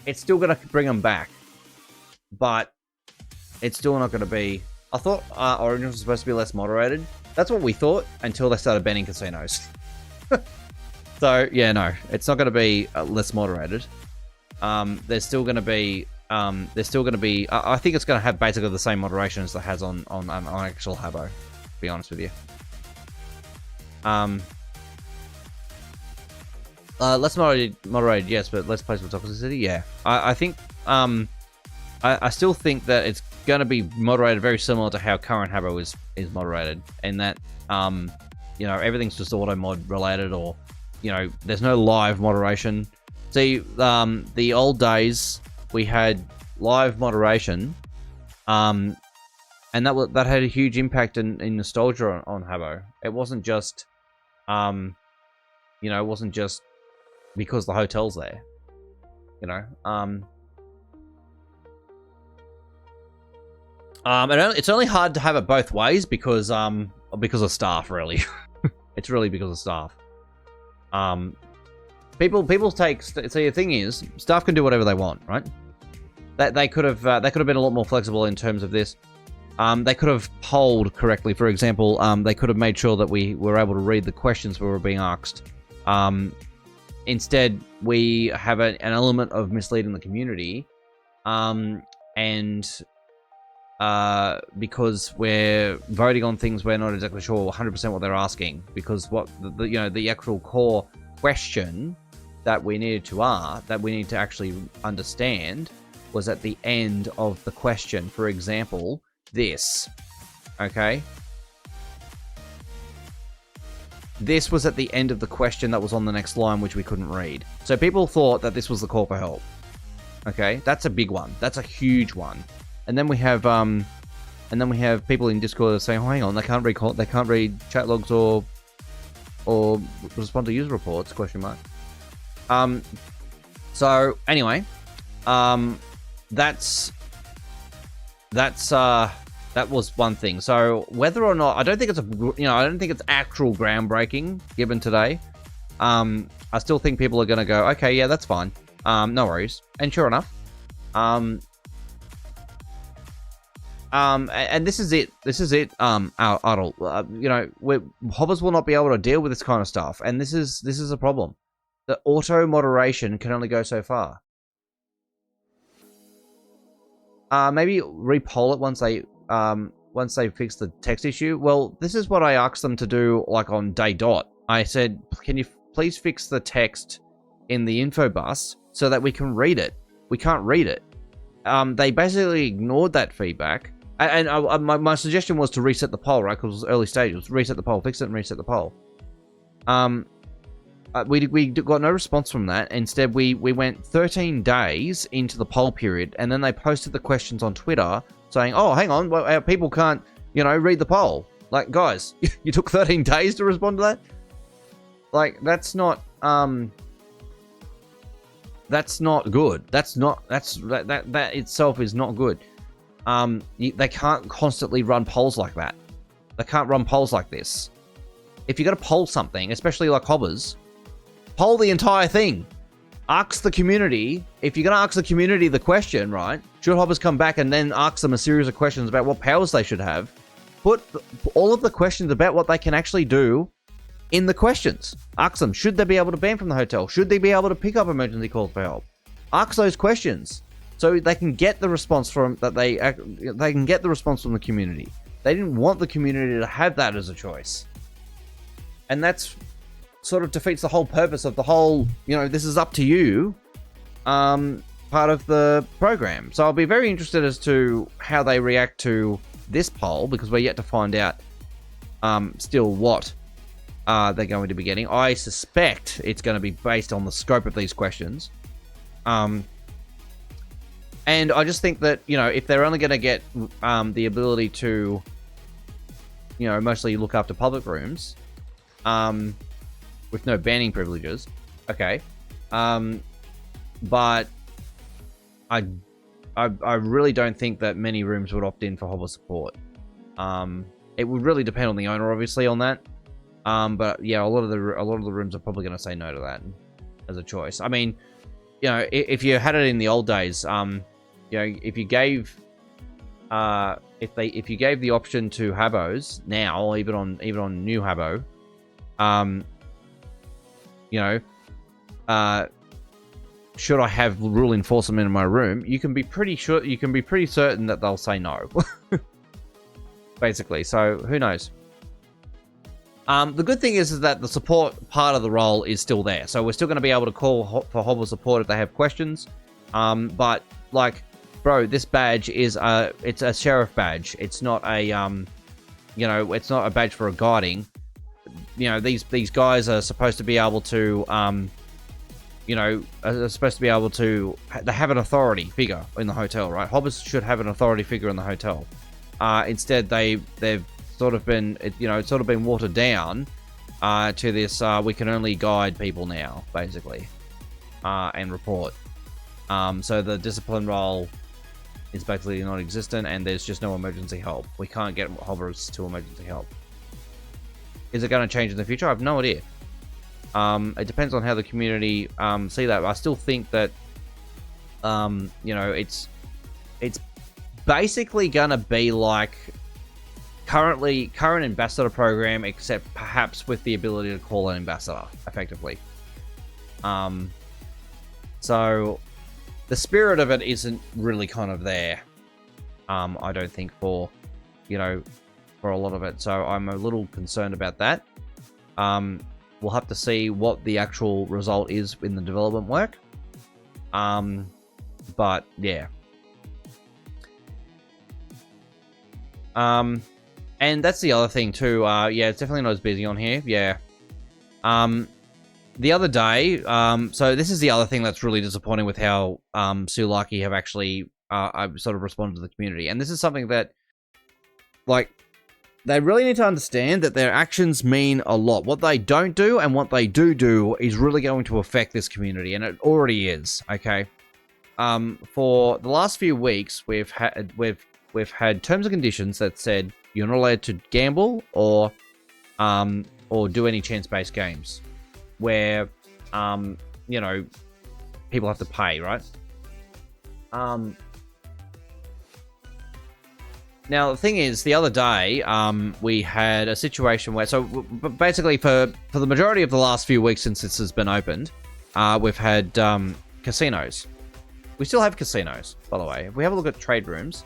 It's still going to bring them back, but it's still not going to be... I thought Origins was supposed to be less moderated. That's what we thought until they started banning casinos. So, yeah, no. It's not going to be less moderated. There's still going to be... I think it's going to have basically the same moderation as it has on actual Habbo, to be honest with you. Less moderated, yes, but less place for toxicity, yeah. I think, I still think that it's going to be moderated very similar to how current Habbo is moderated, in that, you know, everything's just auto-mod related, or, you know, there's no live moderation. See, the old days, we had live moderation, and that had a huge impact in nostalgia on Habbo. It wasn't just, you know, it wasn't just because the hotel's there, you know. It's only hard to have it both ways because of staff, really. It's really because of staff. People take. So the thing is, staff can do whatever they want, right? They could have been a lot more flexible in terms of this. They could have polled correctly. For example, they could have made sure that we were able to read the questions we were being asked. Instead, we have an element of misleading the community, because we're voting on things we're not exactly sure 100% what they're asking, because what the actual core question that we needed to actually understand was at the end of the question. For example, this, okay? This was at the end of the question that was on the next line, which we couldn't read. So people thought that this was the call for help. Okay, that's a big one. That's a huge one. And then we have people in Discord saying, "Oh, hang on, they can't read chat logs or respond to user reports?" Question mark. So anyway, that was one thing. So whether or not, I don't think it's actual groundbreaking given today. I still think people are going to go, okay, yeah, that's fine. No worries. And sure enough, and this is it. Idle. Hobbas will not be able to deal with this kind of stuff, and this is a problem. The auto moderation can only go so far. Maybe re-poll it once they fix the text issue. Well, this is what I asked them to do, like on day dot. I said, can you please fix the text in the info bus so that we can read it? We can't read it. They basically ignored that feedback. And my suggestion was to reset the poll, right? Because it was early stages. Reset the poll, fix it and reset the poll. We got no response from that. Instead, we went 13 days into the poll period, and then they posted the questions on Twitter saying, "Oh, hang on, well, people can't, read the poll." Like, guys, you took 13 days to respond to that? Like, that's not good. That itself is not good. They can't constantly run polls like that. They can't run polls like this. If you're going to poll something, especially like Hobbas, poll the entire thing. Ask the community. If you're going to ask the community the question, right, should Hobbas come back and then ask them a series of questions about what powers they should have, put all of the questions about what they can actually do in the questions. Ask them, should they be able to ban from the hotel? Should they be able to pick up emergency calls for help? Ask those questions so they can get the response from they can get the response from the community. They didn't want the community to have that as a choice. And that's sort of defeats the whole purpose of the whole, this is up to you, part of the program. So I'll be very interested as to how they react to this poll, because we're yet to find out still what they're going to be getting. I suspect it's going to be based on the scope of these questions. And I just think that, you know, if they're only going to get the ability to, you know, mostly look after public rooms, with no banning privileges, okay, but I really don't think that many rooms would opt in for Hobbas support. It would really depend on the owner, obviously, on that. But yeah, a lot of the rooms are probably going to say no to that as a choice. I mean, you know, if you had it in the old days, you know, if you gave if you gave the option to Habbos now, even on new Habbo, you know, should I have rule enforcement in my room? You can be pretty certain that they'll say no. Basically, so who knows? The good thing is that the support part of the role is still there, so we're still going to be able to call for Hobbs support if they have questions. But like, bro, this badge is it's a sheriff badge. It's not a you know, it's not a badge for a guarding. You know, these guys are supposed to be able to you know, are supposed to be able to. They have an authority figure in the hotel, right? Hobbs should have an authority figure in the hotel. Instead, they've sort of been, you know, it's sort of been watered down to this. We can only guide people now, basically, and report. So the discipline role is basically non-existent, and there's just no emergency help. We can't get Hobbers to emergency help. Is it going to change in the future? I have no idea. It depends on how the community see that. I still think that, you know, it's basically gonna be like current ambassador program, except perhaps with the ability to call an ambassador effectively. So the spirit of it isn't really kind of there. I don't think for, you know, for a lot of it. So I'm a little concerned about that. We'll have to see what the actual result is in the development work. But yeah. And that's the other thing too. Yeah, it's definitely not as busy on here. Yeah. The other day, so this is the other thing that's really disappointing with how Sulaki have actually sort of responded to the community. And this is something that, like, they really need to understand that their actions mean a lot. What they don't do and what they do is really going to affect this community, and it already is. Okay. For the last few weeks, we've had terms and conditions that said you're not allowed to gamble or do any chance-based games, where you know, people have to pay, right? Now, the thing is, the other day, we had a situation where, so basically for the majority of the last few weeks since this has been opened, we've had casinos. We still have casinos, by the way. If we have a look at trade rooms,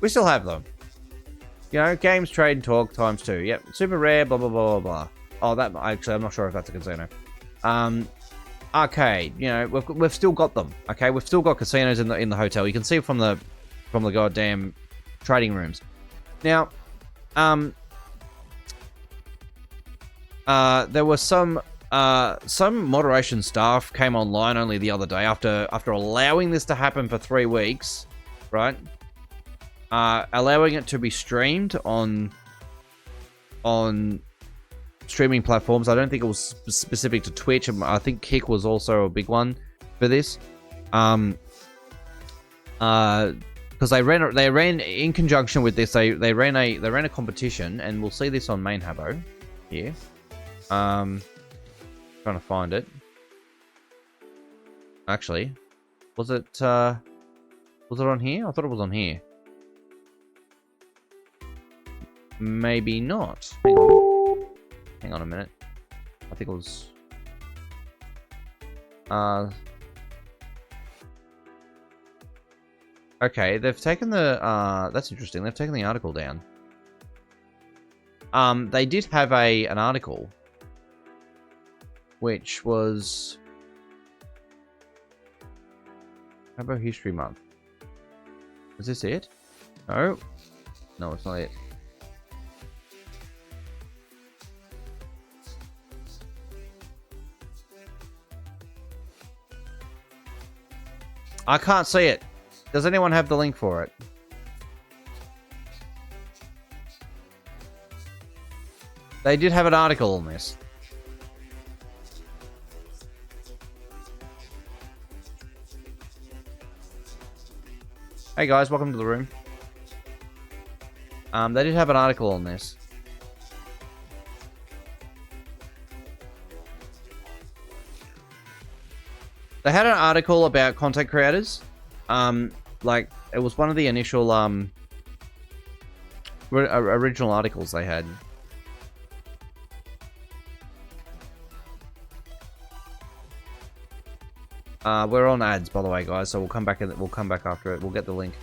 we still have them. You know, games, trade, and talk times 2. Yep, super rare, blah, blah, blah, blah, blah. Oh, that, actually, I'm not sure if that's a casino. Arcade, you know, we've still got them, okay? We've still got casinos in the hotel. You can see from the goddamn trading rooms. Now, there was some moderation staff came online only the other day after allowing this to happen for 3 weeks, right? Allowing it to be streamed on streaming platforms. I don't think it was specific to Twitch. I think Kick was also a big one for this. Because they ran in conjunction with this. They ran a competition, and we'll see this on main Habbo here. Trying to find it. Actually, was it on here? I thought it was on here. Maybe not. Hang on a minute. I think it was. Okay, they've taken the, that's interesting. They've taken the article down. They did have an article, which was Habbo History Month. Is this it? No. No, it's not it. I can't see it. Does anyone have the link for it? They did have an article on this. Hey guys, welcome to the room. They did have an article on this. They had an article about content creators. Like, it was one of the initial, original articles they had. We're on ads, by the way, guys, so we'll come back after it. We'll get the link.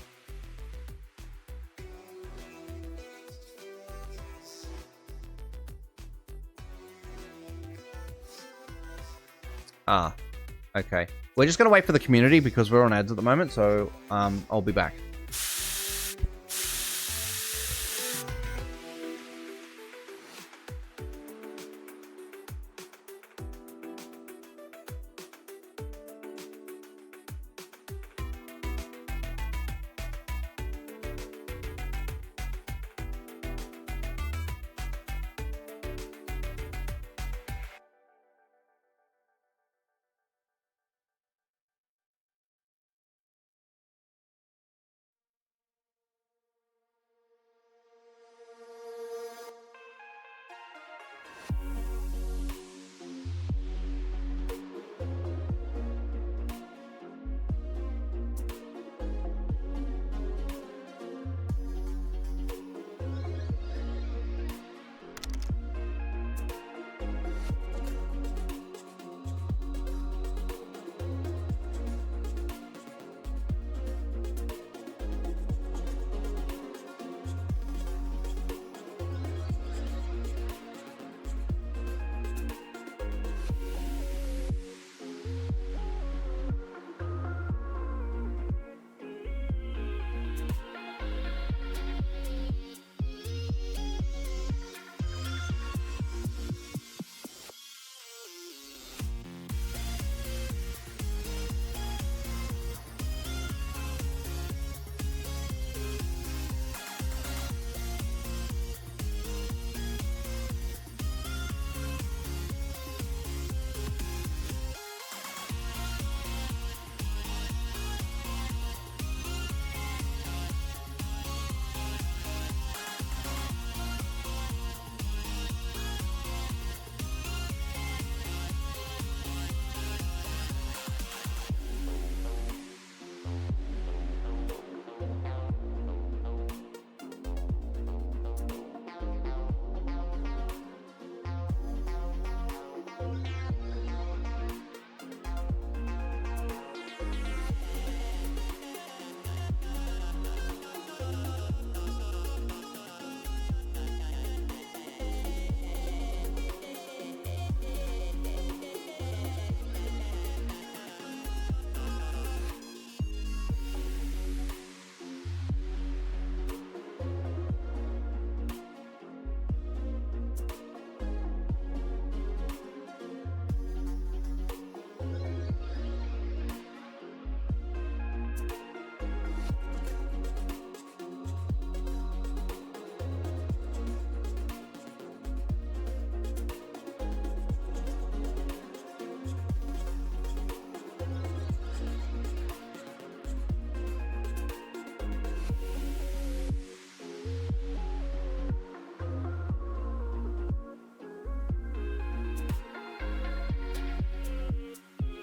Okay. We're just gonna wait for the community because we're on ads at the moment, so I'll be back.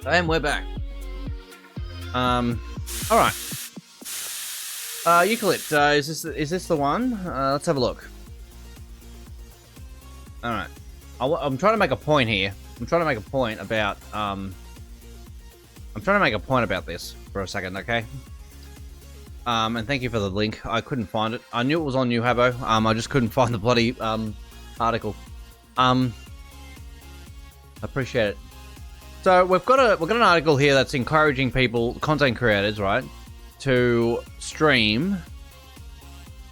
And we're back. Alright. Eucalypt, is this the one? Let's have a look. Alright. I'm trying to make a point here. I'm trying to make a point about, this for a second, okay? And thank you for the link. I couldn't find it. I knew it was on you, Habbo. I just couldn't find the bloody, article. I appreciate it. So we've got an article here that's encouraging people, content creators, right, to stream.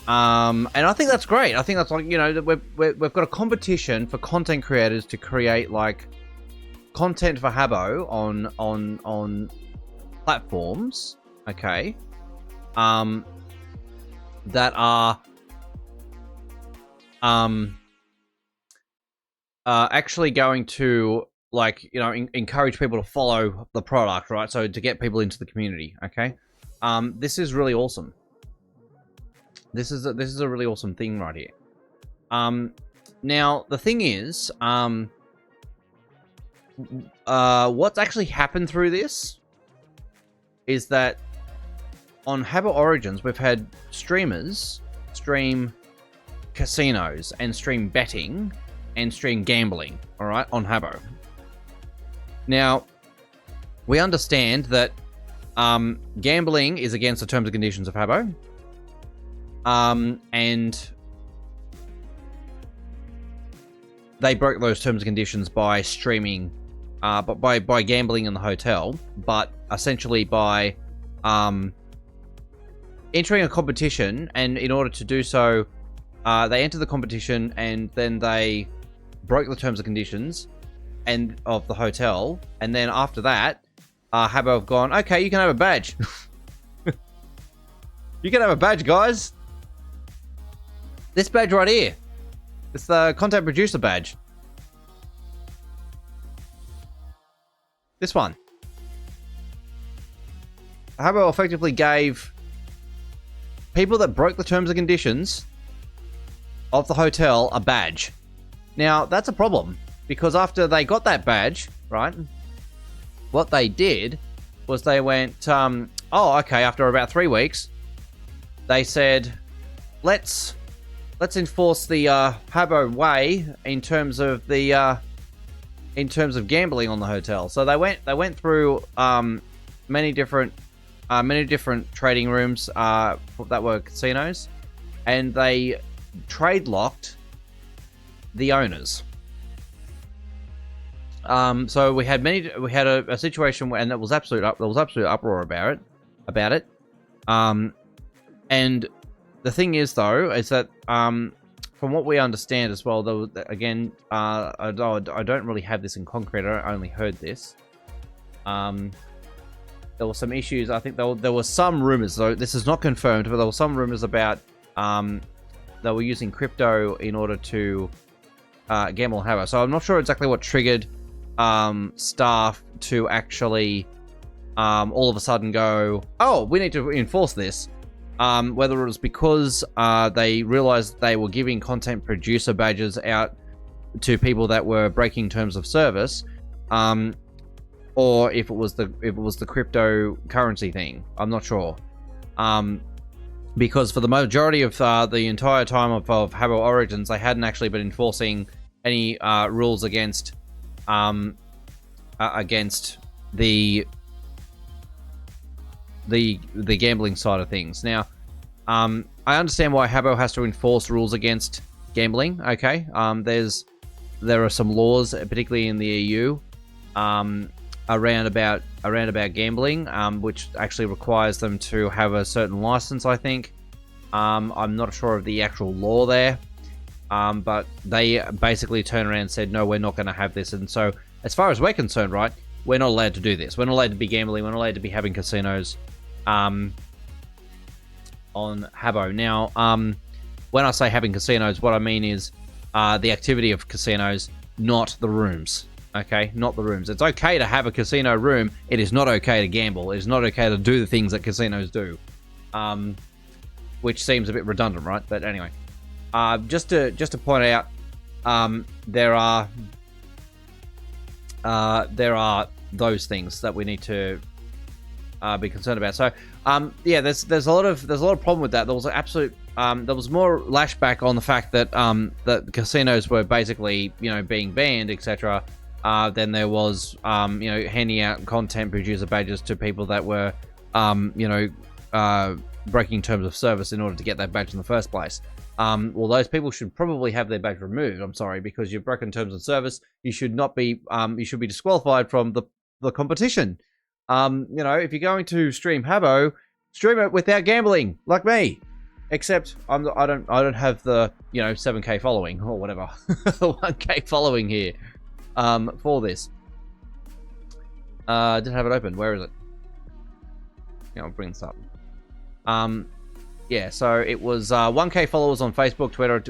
And I think that's great. I think that's like, you know, we've got a competition for content creators to create like content for Habbo on platforms, okay? that are actually going to, like, you know, encourage people to follow the product, right? So to get people into the community, okay? This is really awesome. This is a really awesome thing right here. Now the thing is, what's actually happened through this is that on Habbo Origins, we've had streamers stream casinos and stream betting and stream gambling, all right, on Habbo. Now, we understand that gambling is against the terms and conditions of Habbo, and they broke those terms and conditions by streaming, but by gambling in the hotel, but essentially by entering a competition, and in order to do so, they entered the competition and then they broke the terms and conditions and of the hotel, and then after that, Habbo have gone, okay, you can have a badge. You can have a badge, guys. This badge right here. It's the content producer badge. This one. Habbo effectively gave people that broke the terms and conditions of the hotel a badge. Now, that's a problem, because after they got that badge, right, what they did was they went, oh, okay, after about 3 weeks, they said, let's enforce the Habbo way in terms of the gambling on the hotel. So they went through many different trading rooms that were casinos, and they trade locked the owners. So we had a situation where, and there was absolute uproar about it. And the thing is, though, is that from what we understand as well, though, again, I don't really have this in concrete. I only heard this. There were some issues. I think there were some rumors, though this is not confirmed, but there were some rumors about they were using crypto in order to gamble on Habbo. So I'm not sure exactly what triggered staff to actually all of a sudden go, oh, we need to enforce this. Whether it was because they realized they were giving content producer badges out to people that were breaking terms of service, or if it was the cryptocurrency thing. I'm not sure. Because for the majority of the entire time of Habbo Origins, they hadn't actually been enforcing any rules against the gambling side of things. Now, I understand why Habbo has to enforce rules against gambling. Okay, there are some laws, particularly in the EU, around about gambling, which actually requires them to have a certain license, I think. I'm not sure of the actual law there, but they basically turned around and said, no, we're not going to have this. And so, as far as we're concerned, right, we're not allowed to do this. We're not allowed to be gambling. We're not allowed to be having casinos on Habbo. Now, when I say having casinos, what I mean is the activity of casinos, not the rooms. Okay, not the rooms. It's okay to have a casino room. It is not okay to gamble. It is not okay to do the things that casinos do, which seems a bit redundant, right? But anyway, just to point out, there are those things that we need to be concerned about. So, yeah, there's a lot of problem with that. There was an absolute there was more lashback on the fact that that casinos were basically, you know, being banned, etc. Then there was, you know, handing out content producer badges to people that were, you know, breaking terms of service in order to get that badge in the first place. Well, those people should probably have their badge removed. I'm sorry, because you've broken terms of service. You should not be. You should be disqualified from the competition. You know, if you're going to stream Habbo, stream it without gambling, like me. Except I don't have the, you know, 7K following or whatever, 1K following here. For this. Didn't have it open. Where is it? Yeah, I'll bring this up. Yeah, so it was 1K followers on Facebook, Twitter,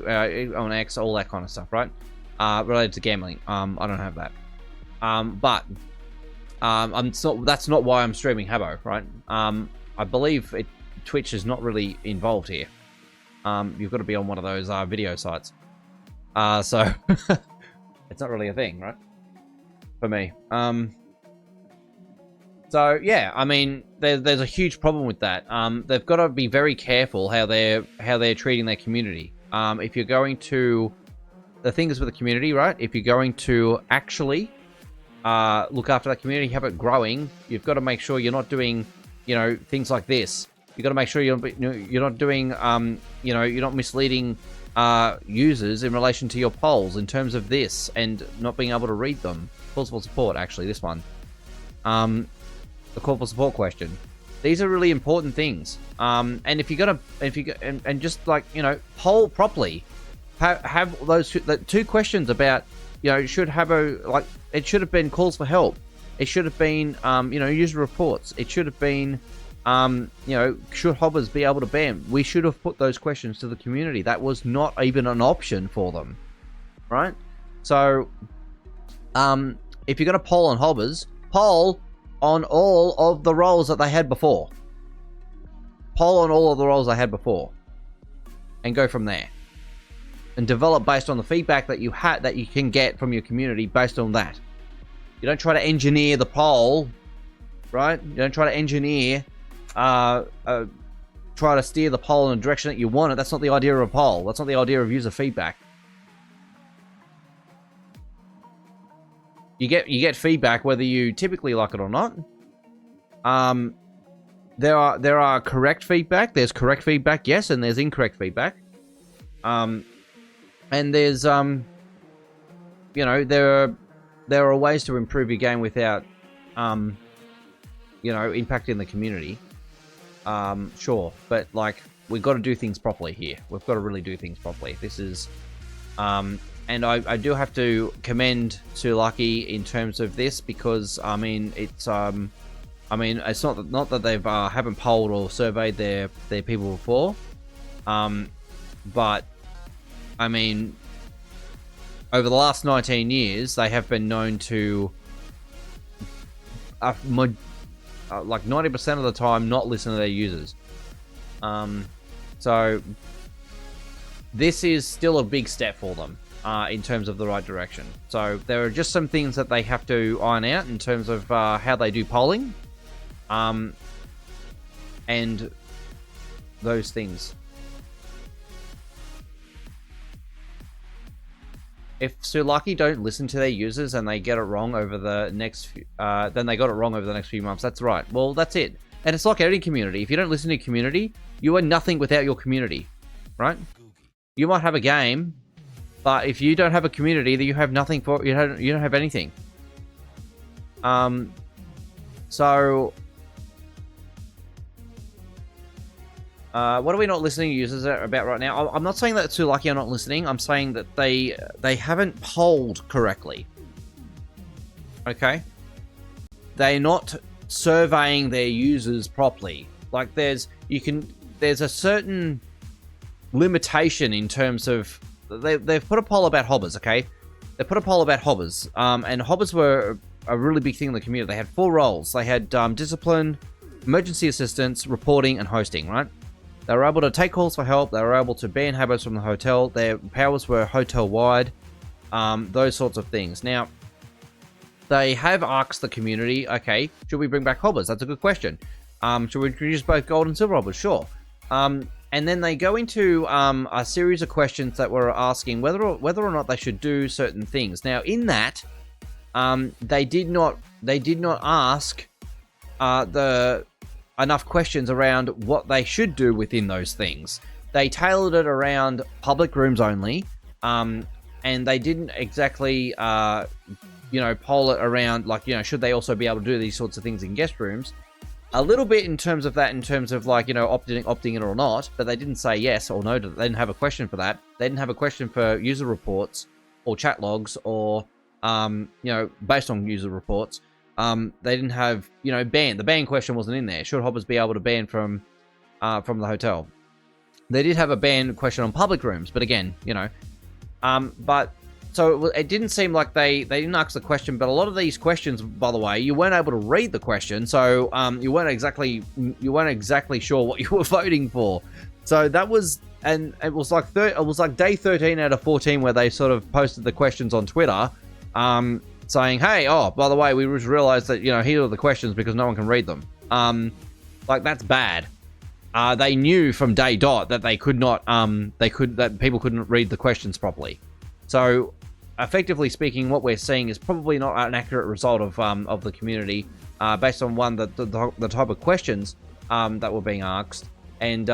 on X, all that kind of stuff, right? Related to gambling. I don't have that. But that's not why I'm streaming Habbo, right? I believe Twitch is not really involved here. You've got to be on one of those video sites. So it's not really a thing, right? For me. So yeah, I mean, there's a huge problem with that. They've got to be very careful how they're treating their community. If you're going to, the thing is with the community, right? If you're going to actually look after that community, have it growing, you've got to make sure you're not doing, things like this. You've got to make sure you're not doing, you're not misleading users in relation to your polls in terms of this and not being able to read them. Calls for support, actually, this one. The call for support question. These are really important things. And if you're gonna, and just like, poll properly. Have those two questions about, should Habbo, like, it should have been calls for help. It should have been, user reports. It should have been, should Hobbas be able to ban? We should have put those questions to the community. That was not even an option for them, right? So, if you're going to poll on Hobbas, poll on all of the roles that they had before. Poll on all of the roles they had before. And go from there. And develop based on the feedback that you can get from your community based on that. You don't try to engineer the poll, right? You don't try to engineer, try to steer the poll in a direction that you want it. That's not the idea of a poll. That's not the idea of user feedback. You get feedback whether you typically like it or not. There are correct feedback. There's correct feedback, yes, and there's incorrect feedback. And there's there are ways to improve your game without impacting the community. Sure, but like, we've got to do things properly here. We've got to really do things properly. This is and I do have to commend Sulaki in terms of this, because I mean it's not that they've haven't polled or surveyed their people before, but I mean, over the last 19 years they have been known to like 90% of the time not listen to their users. So this is still a big step for them. In terms of the right direction. So there are just some things that they have to iron out in terms of how they do polling. And those things. If Sulaki don't listen to their users and they get it wrong over the next then they got it wrong over the next few months, that's right. Well, that's it. And it's like any community. If you don't listen to your community, you are nothing without your community. Right? You might have a game, but if you don't have a community, then you have nothing for you don't have anything. So what are we not listening to users about right now? I'm not saying that Sulaki are not listening. I'm saying that they haven't polled correctly. Okay? They're not surveying their users properly. Like there's a certain limitation in terms of they've put a poll about Hobbas, okay? They put a poll about Hobbas, and Hobbas were a really big thing in the community. They had 4 roles. They had discipline, emergency assistance, reporting, and hosting, right? They were able to take calls for help. They were able to ban Habbos from the hotel. Their powers were hotel-wide, those sorts of things. Now, they have asked the community, okay, should we bring back Hobbas? That's a good question. Should we introduce both gold and silver Hobbas? Sure. And then they go into a series of questions that were asking whether or not they should do certain things. Now, in that, they did not ask enough questions around what they should do within those things. They tailored it around public rooms only, and they didn't exactly poll it around like, should they also be able to do these sorts of things in guest rooms. A little bit in terms of that, in terms of like, opting in or not, but they didn't say yes or no. They didn't have a question for that. They didn't have a question for user reports or chat logs or, based on user reports. They didn't have, ban. The ban question wasn't in there. Should Hobbas be able to ban from from the hotel. They did have a ban question on public rooms, but again, you know, but so it didn't seem like they didn't ask the question. But a lot of these questions, by the way, you weren't able to read the question, so you weren't exactly sure what you were voting for. So that was, and it was like day 13 out of 14 where they sort of posted the questions on Twitter, saying, "Hey, oh, by the way, we just realized that, you know, here are the questions because no one can read them." Like, that's bad. They knew from day dot that they could not, that people couldn't read the questions properly. So, effectively speaking, what we're seeing is probably not an accurate result of the community, based on the type of questions that were being asked, and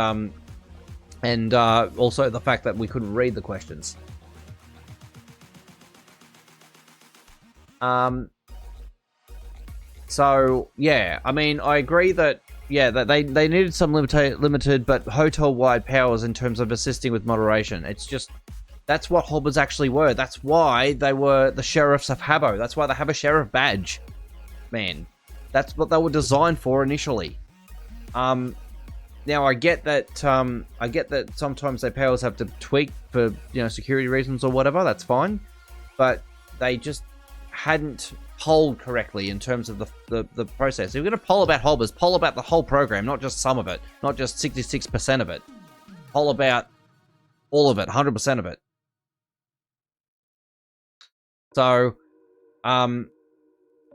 also the fact that we couldn't read the questions. So yeah, I mean, I agree that, yeah, that they needed some limited but hotel-wide powers in terms of assisting with moderation. It's just, that's what Hobbas actually were. That's why they were the sheriffs of Habbo. That's why they have a sheriff badge. Man, that's what they were designed for initially. Now I get that sometimes their powers have to tweak for, you know, security reasons or whatever. That's fine, but they just hadn't polled correctly in terms of the process. If you're going to poll about Hobbas, poll about the whole program, not just some of it, not just 66% of it. Poll about all of it, 100% of it. So,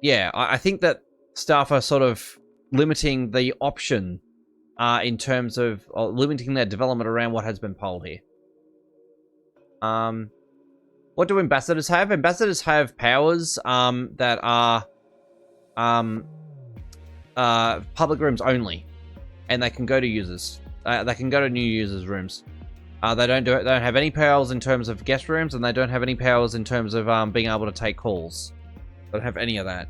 yeah, I think that staff are sort of limiting the option in terms of limiting their development around what has been polled here. What do ambassadors have? Ambassadors have powers that are public rooms only, and they can go to users. They can go to new users' rooms. They don't have any powers in terms of guest rooms, and they don't have any powers in terms of being able to take calls. They don't have any of that.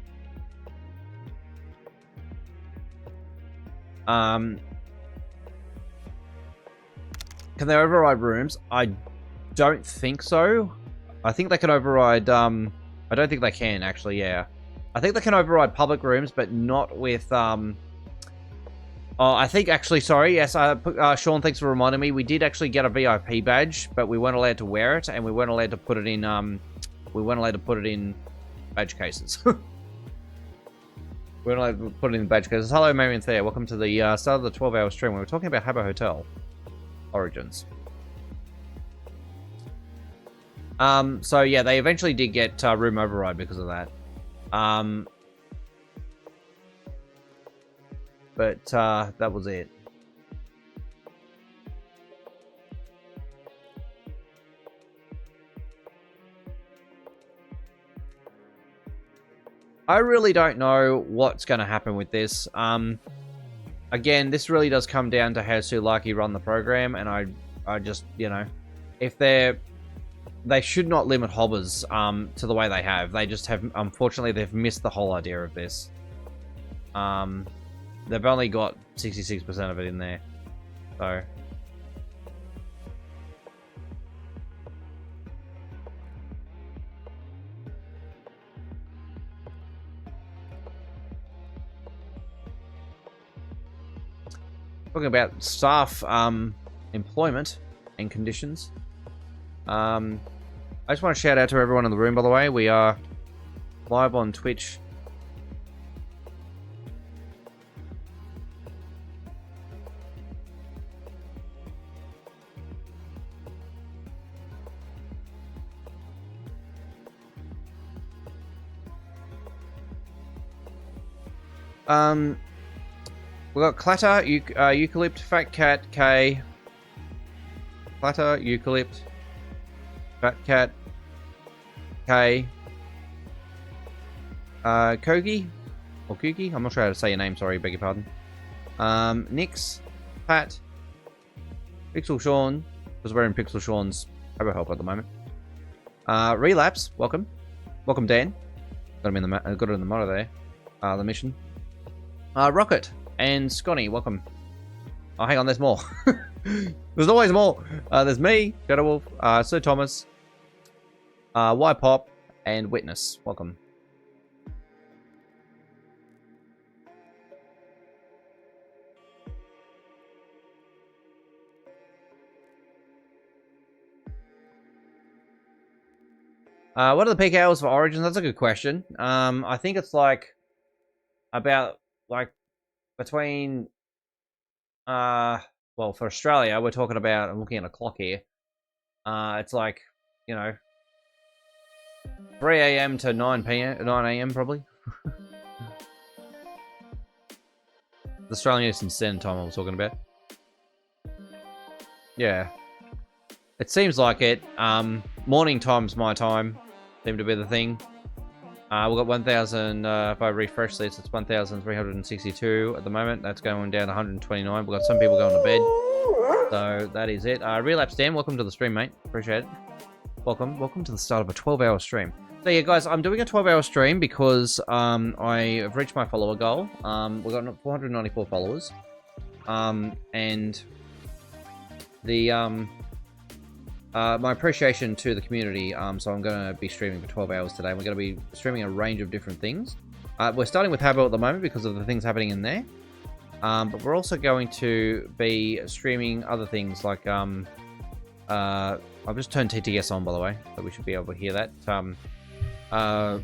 Can they override rooms? I don't think so. I think they can override, I don't think they can, actually, yeah. I think they can override public rooms, but not with, oh, I think, actually, sorry, yes, Sean, thanks for reminding me. We did actually get a VIP badge, but we weren't allowed to wear it, and we weren't allowed to put it in, badge cases. We weren't allowed to put it in badge cases. Hello, Marion Thayer. Welcome to the start of the 12-hour stream. We were talking about Habbo Hotel Origins. So yeah, they eventually did get room override because of that. But that was it. I really don't know what's going to happen with this. Again, this really does come down to how Sulaki run the program, and I just, you know, if they should not limit Hobbas to the way they have. They just have, unfortunately, they've missed the whole idea of this. They've only got 66% of it in there. So. Talking about staff employment and conditions. I just want to shout out to everyone in the room, by the way. We are live on Twitch. We got Clatter, Eucalypt, Fat Cat, K. Clatter, Eucalypt, Fat Cat, K. Kogi? Or Kuki? I'm not sure how to say your name, sorry, beg your pardon. Nix, Pat, Pixel Sean, because we're in Pixel Sean's Habbo help at the moment. Relapse, welcome. Welcome, Dan. Got him in the got it in the motto there. The mission. Rocket and Scotty, welcome. Oh, hang on, there's more. There's always more. There's me, Shadow Wolf, Sir Thomas, Y Pop, and Witness. Welcome. What are the peak hours for Origins? That's a good question. I think it's like about like between well, for Australia, we're talking about, I'm looking at a clock here. It's like, you know, 3 a.m. to 9 p.m. 9 a.m. probably. The Australian Eastern Standard Time I was talking about. Yeah. It seems like it. Morning time's my time. Seem to be the thing. We've got 1,000, if I refresh this, it's 1,362 at the moment. That's going down to 129. We've got some people going to bed. So that is it. Relapse Dan, welcome to the stream, mate. Appreciate it. Welcome to the start of a 12-hour stream. So yeah, guys, I'm doing a 12-hour stream because I have reached my follower goal. We've got 494 followers. And the my appreciation to the community, so I'm going to be streaming for 12 hours today. We're going to be streaming a range of different things. We're starting with Habbo at the moment because of the things happening in there. But we're also going to be streaming other things like... I've just turned TTS on, by the way, so we should be able to hear that. We're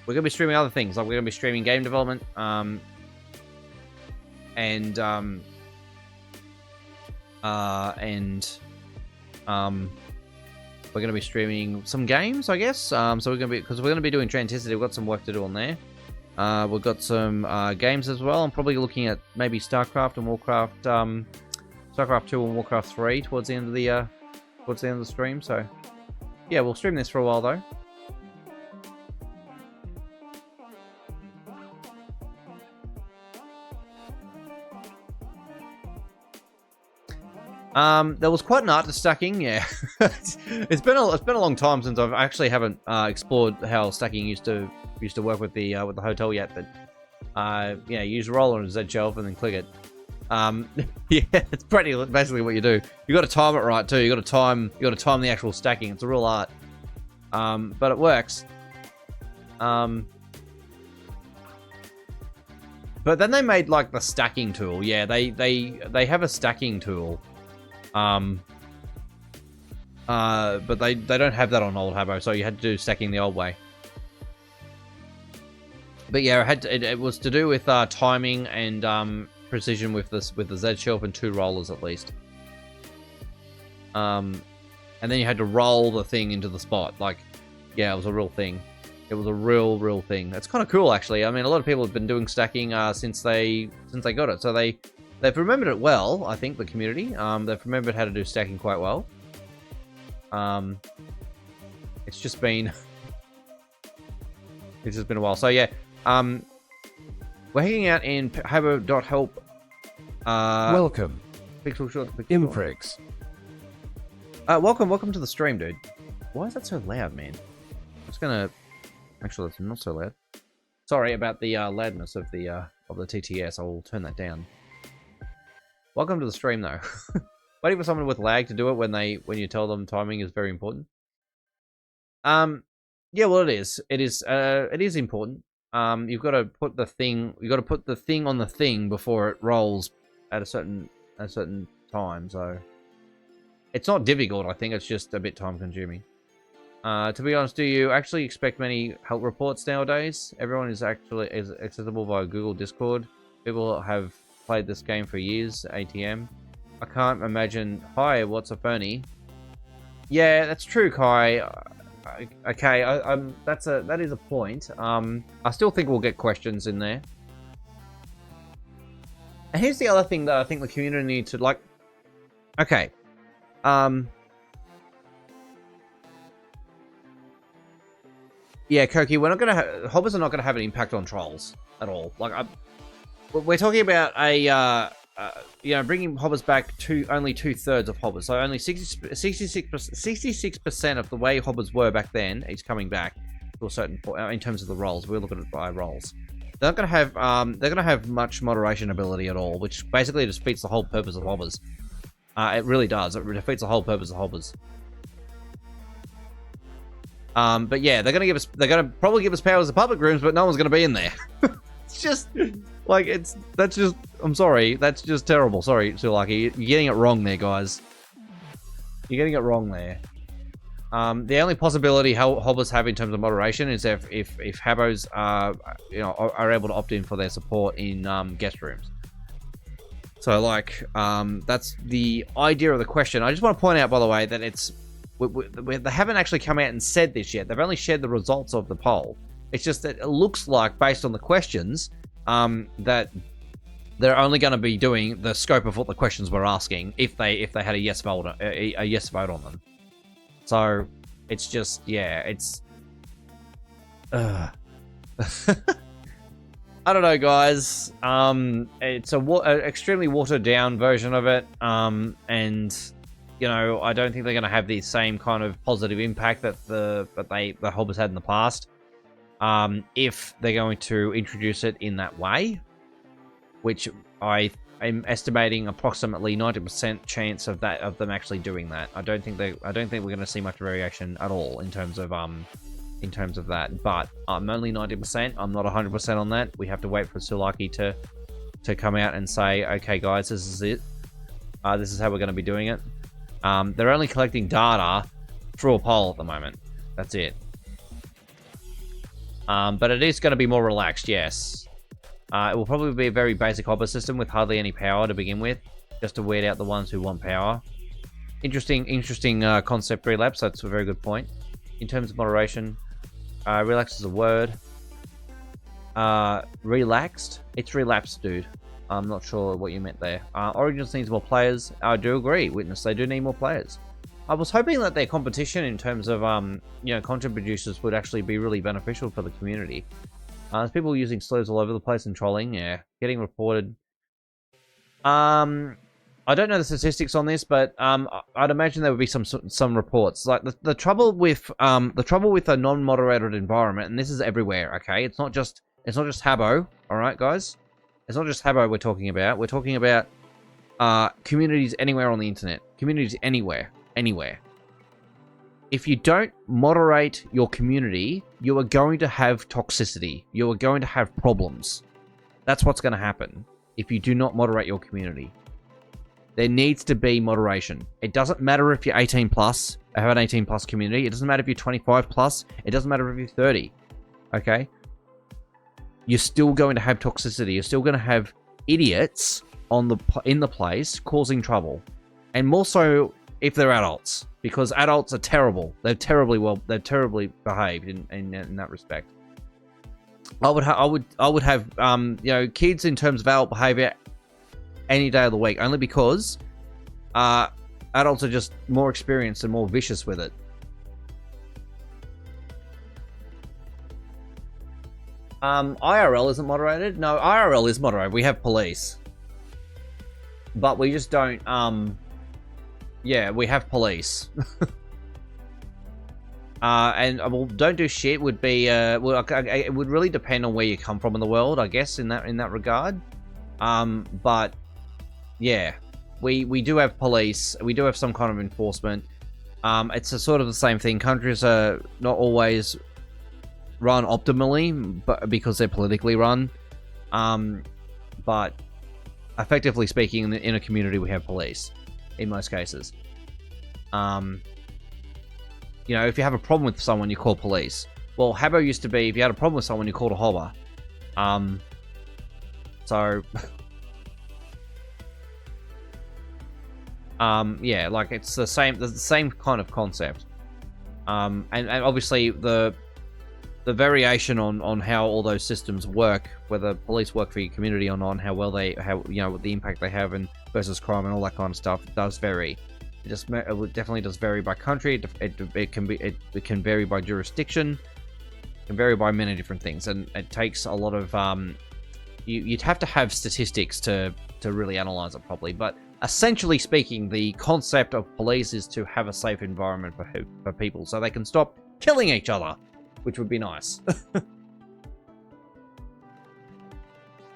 going to be streaming other things, like we're going to be streaming game development, and we're going to be streaming some games, I guess. So we're going to be, because we're going to be doing Tranticity, we've got some work to do on there. We've got some games as well. I'm probably looking at maybe StarCraft and Warcraft, StarCraft 2 and Warcraft 3 towards the end of the stream. So yeah, we'll stream this for a while though. There was quite an art to stacking, yeah. it's been a long time since I've actually haven't explored how stacking used to work with the hotel yet, but yeah, use roll on a Z shelf and then click it. Yeah, it's basically what you do. You got to time it right too. You got to time the actual stacking. It's a real art, but it works. But then they made like the stacking tool. Yeah, they have a stacking tool. But they don't have that on old Habbo, so you had to do stacking the old way. But yeah, it was to do with timing and precision with the Z shelf and 2 rollers at least. And then you had to roll the thing into the spot. Like, yeah, it was a real thing. It was a real thing. That's kind of cool, actually. I mean, a lot of people have been doing stacking since they got it, so they've remembered it well. I think the community, they've remembered how to do stacking quite well. It's just been a while. So yeah, we're hanging out in Habbo.help. Welcome, Pixel Short. Imprix. Welcome to the stream, dude. Why is that so loud, man? I'm just gonna. Actually, it's not so loud. Sorry about the loudness of the TTS. I will turn that down. Welcome to the stream, though. Waiting for someone with lag to do it when you tell them timing is very important. Yeah, well, it is. It is important. You've got to put the thing. You've got to put the thing on the thing before it rolls at a certain time. So it's not difficult. I think it's just a bit time consuming. To be honest, do you actually expect many help reports nowadays? Everyone is accessible via Google Discord. People have played this game for years. ATM. I can't imagine. Hi, what's a phony? Yeah, that's true, Kai. Okay, that is a point. I still think we'll get questions in there. And here's the other thing that I think the community needs to like. Okay. Yeah, Koki, we're not gonna Hobbas are not gonna have an impact on trolls at all. Like, we're talking about a you know, bringing Hobbas back to only 2/3 of Hobbas, so only 66% of the way Hobbas were back then is coming back to a certain point in terms of the roles. We're looking at it by roles. They're not gonna have much moderation ability at all, which basically defeats the whole purpose of Hobbas. It really does. It defeats the whole purpose of Hobbas. But yeah, they're gonna probably give us powers of public rooms, but no one's gonna be in there. It's just like that's just. I'm sorry, that's just terrible. Sorry, Sulaki, you're getting it wrong there, guys. You're getting it wrong there. The only possibility Hobbas have in terms of moderation is if Habbos are able to opt in for their support in guest rooms. So like that's the idea of the question. I just want to point out, by the way, that they haven't actually come out and said this yet. They've only shared the results of the poll. It's just that it looks like, based on the questions, that they're only going to be doing the scope of what the questions were asking if they had a yes vote on them. So it's just, yeah, it's I don't know, guys. It's a extremely watered down version of it, and you know, I don't think they're going to have the same kind of positive impact that the Hobbas had in the past. If they're going to introduce it in that way, which I am estimating approximately 90% chance of them actually doing that. I don't think we're going to see much variation at all in terms of that. But I'm only 90%. I'm not 100% on that. We have to wait for Sulaki to come out and say, okay, guys, this is it. This is how we're going to be doing it. They're only collecting data through a poll at the moment. That's it. But it is going to be more relaxed, yes. It will probably be a very basic Hobbas system with hardly any power to begin with, just to weed out the ones who want power. Interesting concept, relapse. That's a very good point. In terms of moderation, relax is a word. Relaxed? It's relapsed, dude. I'm not sure what you meant there. Origins needs more players. I do agree, Witness. They do need more players. I was hoping that their competition in terms of content producers would actually be really beneficial for the community. There's people using slurs all over the place and trolling. Yeah, getting reported. I don't know the statistics on this, but I'd imagine there would be some reports. Like the trouble with a non-moderated environment, and this is everywhere. Okay, it's not just Habbo. All right, guys, it's not just Habbo we're talking about. We're talking about communities anywhere on the internet. Communities anywhere. If you don't moderate your community, you are going to have toxicity. You are going to have problems. That's what's going to happen if you do not moderate your community. There needs to be moderation. It doesn't matter if you're 18 plus, have an 18 plus community. It doesn't matter if you're 25 plus. It doesn't matter if you're 30. Okay? You're still going to have toxicity. You're still going to have idiots in the place causing trouble. And more so if they're adults, because adults are terrible. They're terribly behaved in that respect. I would have kids in terms of adult behavior any day of the week, only because adults are just more experienced and more vicious with it. IRL isn't moderated. No, IRL is moderated. We have police, but we just don't. Yeah, we have police. And well, don't do shit would be it would really depend on where you come from in the world, I guess, in that regard. But yeah, we do have police. We do have some kind of enforcement. It's a sort of the same thing. Countries are not always run optimally, but because they're politically run. But effectively speaking, in a community, we have police in most cases. If you have a problem with someone, you call police. Well, Habbo used to be, if you had a problem with someone, you called a Hobba. Yeah, like it's the same kind of concept. And obviously the variation on how all those systems work, whether police work for your community or not, how the impact they have and versus crime and all that kind of stuff, it does vary. It definitely does vary by country. It can vary by jurisdiction. It can vary by many different things, and it takes a lot of you'd have to have statistics to really analyze it properly. But essentially speaking, the concept of police is to have a safe environment for people, so they can stop killing each other, which would be nice.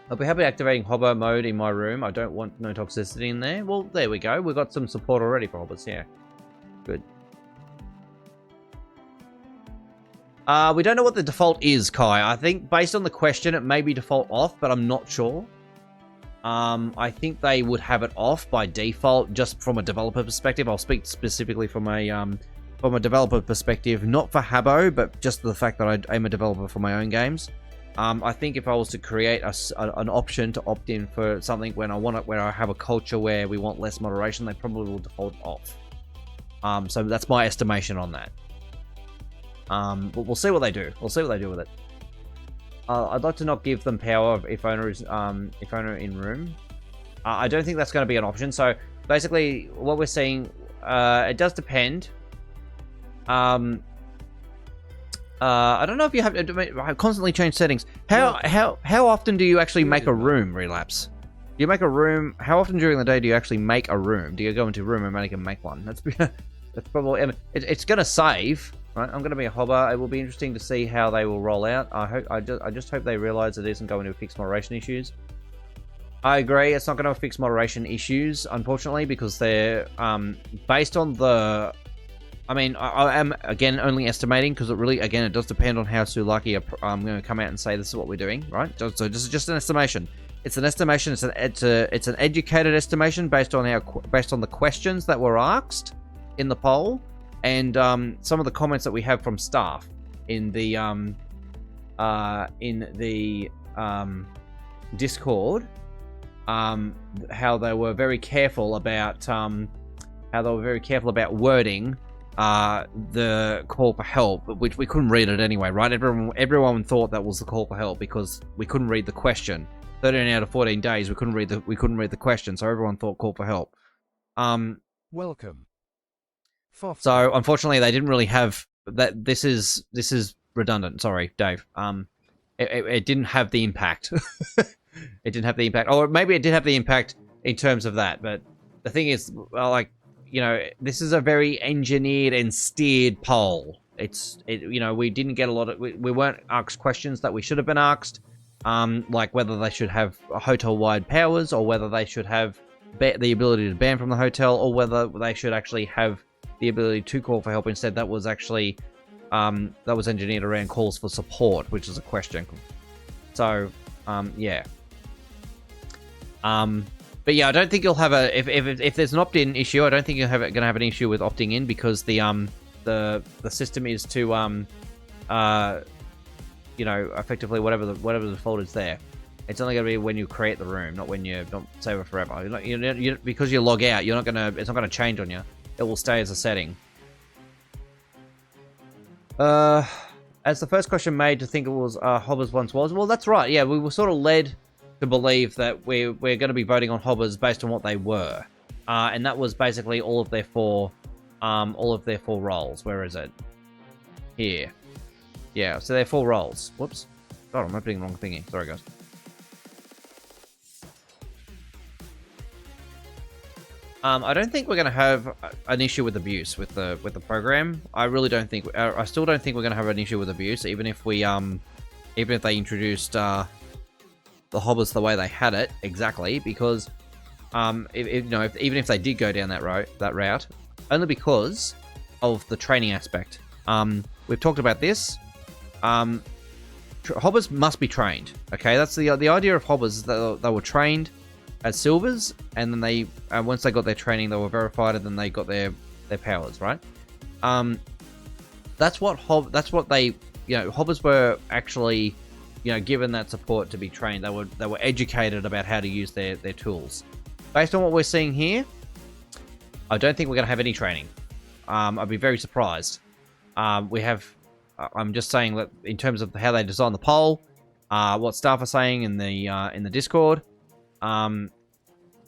I'll be happy activating Hobbo mode in my room. I don't want no toxicity in there. Well, there we go. We've got some support already for Hobbas, yeah. Good. We don't know what the default is, Kai. I think based on the question, it may be default off, but I'm not sure. I think they would have it off by default, just from a developer perspective. I'll speak specifically from a from a developer perspective, not for Habbo, but just the fact that I'm a developer for my own games. I think if I was to create an option to opt in for something when where I have a culture where we want less moderation, they probably will default off. So that's my estimation on that. But we'll see what they do. We'll see what they do with it. I'd like to not give them power if owner in room. I don't think that's going to be an option. So basically, what we're seeing, it does depend. I don't know if you have to constantly change settings. How often do you actually make a room, Relapse? Do you make a room? How often during the day do you actually make a room? Do you go into a room and make one? That's probably. I mean, it's going to save. Right, I'm going to be a Hobba. It will be interesting to see how they will roll out. I just hope they realize it isn't going to fix moderation issues. I agree, it's not going to fix moderation issues, unfortunately, because they're based on the. I mean, I am again only estimating because it really, again, it does depend on how Sulaki are going to come out and say this is what we're doing, right? So this is just an estimation. It's an estimation. It's an educated estimation based on the questions that were asked in the poll. And some of the comments that we have from staff in the Discord, how they were very careful about wording the call for help, which we couldn't read it anyway, right? Everyone thought that was the call for help because we couldn't read the question. 13 out of 14 days we couldn't read the question, so everyone thought call for help. Welcome. So unfortunately, they didn't really have that. This is redundant. Sorry, Dave. It didn't have the impact. It didn't have the impact, or maybe it did have the impact in terms of that. But the thing is, well, like, you know, this is a very engineered and steered poll. We didn't get a lot of. We weren't asked questions that we should have been asked, like whether they should have hotel-wide powers, or whether they should have the ability to ban from the hotel, or whether they should actually have the ability to call for help. Instead, that was actually that was engineered around calls for support, which is a question. So yeah. But yeah, I don't think you'll have if there's an opt-in issue. I don't think you're going to have an issue with opting in, because the system is to effectively whatever the default is there. It's only going to be when you create the room, not when you don't save it forever. Because you log out, it's not going to change on you. It will stay as a setting. As the first question made to think it was Hobbas once was. Well, that's right. Yeah, we were sort of led to believe that we're going to be voting on Hobbas based on what they were, and that was basically all of their four roles. Where is it? Here. Yeah. So they're 4 roles. Whoops. God, I'm opening the wrong thingy. Sorry, guys. I don't think we're going to have an issue with abuse with the program. I really don't think. I still don't think we're going to have an issue with abuse, even if they introduced the Hobbas the way they had it exactly. Because even if they did go down that route, only because of the training aspect. We've talked about this. Hobbas must be trained. Okay, that's the idea of Hobbas is that they were trained as silvers, and then once they got their training, they were verified, and then they got their powers, right? That's what they, Hobbas were actually, given that support to be trained. They were educated about how to use their tools. Based on what we're seeing here, I don't think we're going to have any training. I'd be very surprised. I'm just saying that in terms of how they designed the poll, what staff are saying in the Discord.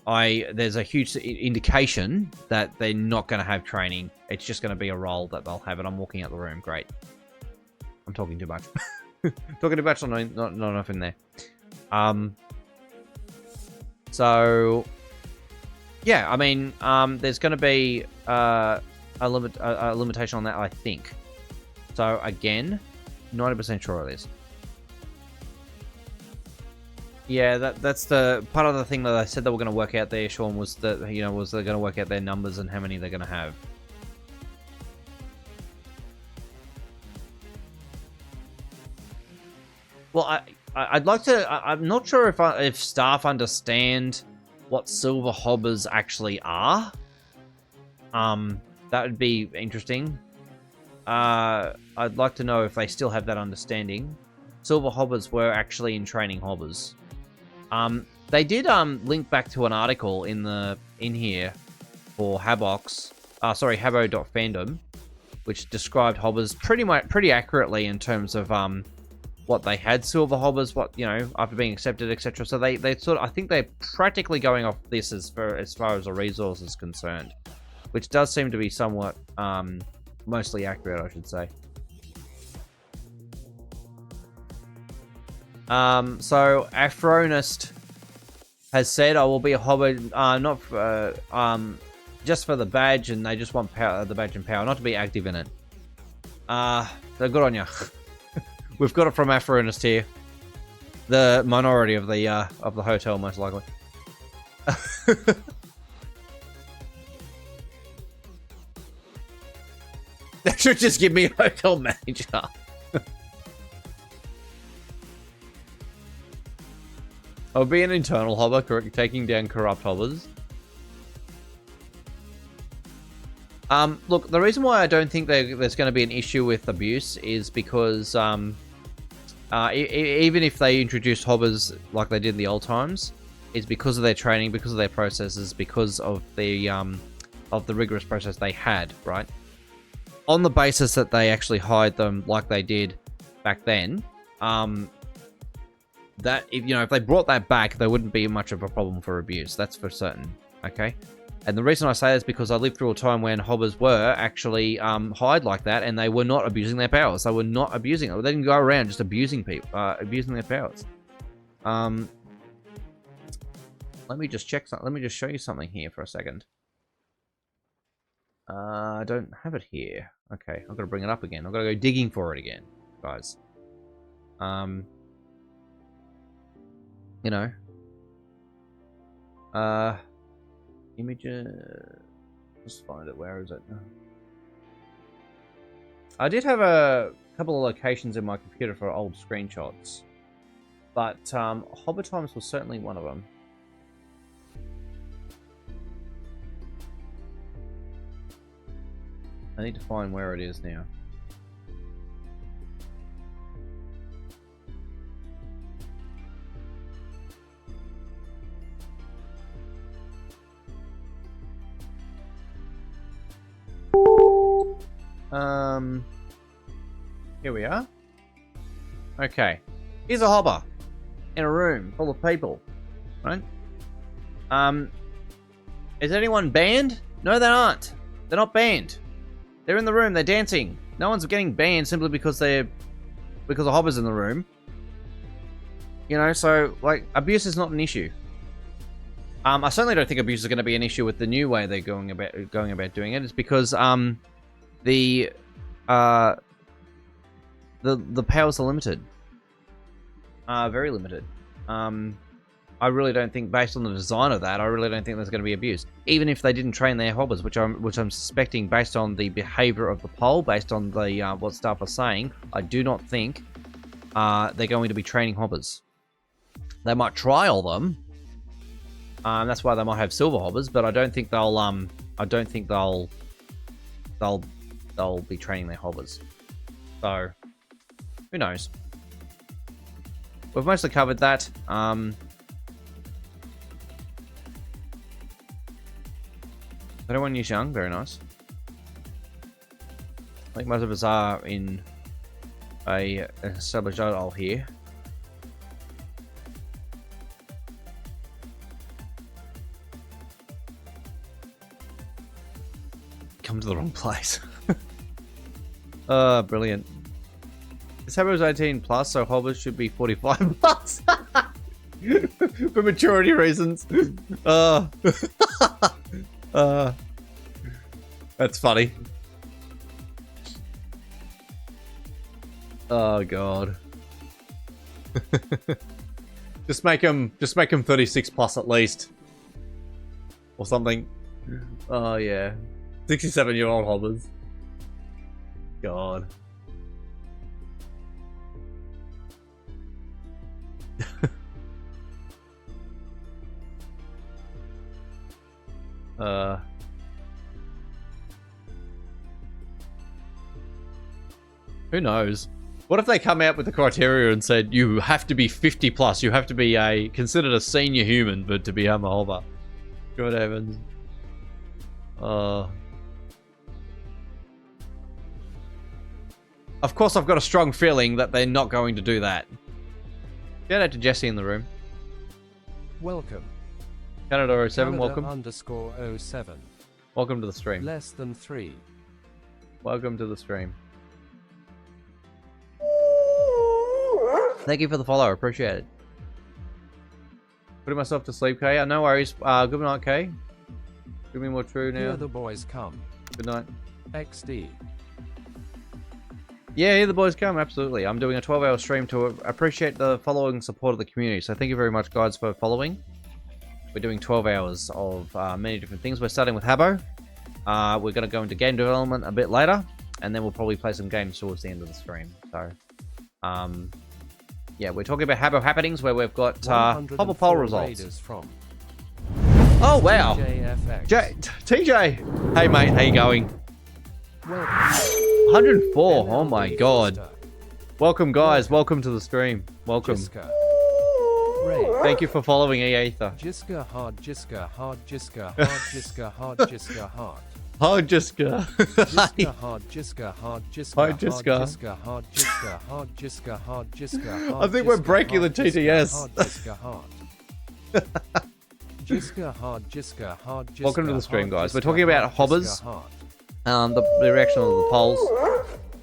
There's a huge indication that they're not going to have training. It's just going to be a role that they'll have, and I'm walking out the room. Great. I'm talking too much. Talking too much, not enough in there. So, yeah, I mean, there's going to be a limitation on that, I think. So, again, 90% sure of this. Yeah, that's the part of the thing that I said that we're going to work out there, Sean, was that, they're going to work out their numbers and how many they're going to have. Well, I'd like to. I'm not sure if staff understand what silver Hobbas actually are. That would be interesting. I'd like to know if they still have that understanding. Silver Hobbas were actually in training Hobbas. They did link back to an article in here for Habbox. Habbo.fandom, which described Hobbas pretty accurately in terms of what they had silver Hobbas, what after being accepted, etc. So they I think they're practically going off this as far as a resource is concerned, which does seem to be somewhat mostly accurate, I should say. So Aphronist has said, "I will be a Hobbit, not for, just for the badge, and they just want power, the badge and power, not to be active in it." So good on you. We've got it from Aphronist here, the minority of the hotel, most likely. They should just give me a hotel manager. I'll be an internal Hobba, taking down corrupt Hobbas. Look, the reason why I don't think there's going to be an issue with abuse is because even if they introduced Hobbas like they did in the old times, it's because of their training, because of their processes, because of the rigorous process they had, right? On the basis that they actually hired them like they did back then, that if they brought that back, there wouldn't be much of a problem for abuse. That's for certain. Okay. And the reason I say that is because I lived through a time when Hobbas were actually hired like that, and they were not abusing their powers. They were not abusing it. They didn't go around just abusing people, abusing their powers. Let me just check something. Let me just show you something here for a second. I don't have it here. Okay, I've got to bring it up again. I've got to go digging for it again, guys. Images. Let's find it. Where is it? I did have a couple of locations in my computer for old screenshots, but Hobbit Times was certainly one of them. I need to find where it is now. Here we are. Okay. Here's a Hobba in a room full of people, right? Is anyone banned? No, they aren't. They're not banned. They're in the room. They're dancing. No one's getting banned simply because of Hobba's in the room. So like abuse is not an issue. I certainly don't think abuse is going to be an issue with the new way they're going about doing it. It's because the powers are limited. Very limited. I really don't think, based on the design of that, I really don't think there's going to be abuse. Even if they didn't train their Hobbas, which I'm suspecting based on the behavior of the poll, based on the what staff are saying, I do not think they're going to be training Hobbas. They might trial them. That's why they might have silver Hobbas, but I don't think they'll be training their Hobbas. So who knows? We've mostly covered that. Everyone is young, very nice. I think most of us are in an established adult here. Come to the wrong place. Brilliant. This Habbo's 18 plus, so Hobbas should be 45 plus. For maturity reasons. That's funny. Oh god. just make him 36 plus at least. Or something. Oh yeah. 67-year-old Hobbas. God. Who knows? What if they come out with the criteria and said you have to be 50 plus, you have to be considered a senior human, but to become a Hobba? Good heavens. Of course, I've got a strong feeling that they're not going to do that. Shout out to Jesse in the room. Welcome. Canada 07, welcome. _07. Welcome to the stream. Less than 3. Welcome to the stream. Thank you for the follow, appreciate it. Putting myself to sleep, Kay. No worries. Good night, Kay. Give me more true now. Here the boys come. Good night. XD. Yeah, here the boys come, absolutely. I'm doing a 12-hour stream to appreciate the following support of the community. So thank you very much, guys, for following. We're doing 12 hours of many different things. We're starting with Habbo. We're going to go into game development a bit later, and then we'll probably play some games towards the end of the stream. So, yeah, we're talking about Habbo happenings, where we've got Hobba poll results. Oh, wow. TJ. Hey, mate, how you going? 104. Oh, my God. Welcome, guys. Welcome to the stream. Welcome. Thank you for following Aether. Jiska hard, Jiska hard, Jiska hard, Jiska hard, Jiska hard. Hard Jiska. Jiska hard, Jiska hard, Jiska hard, Jiska. Jiska hard, Jiska hard, Jiska hard, Jiska hard. I think we're breaking the TTS. Jiska hard. Jiska hard, Jiska hard, Jiska. Welcome to the stream, guys. We're talking about Hobbas, the reaction of the polls,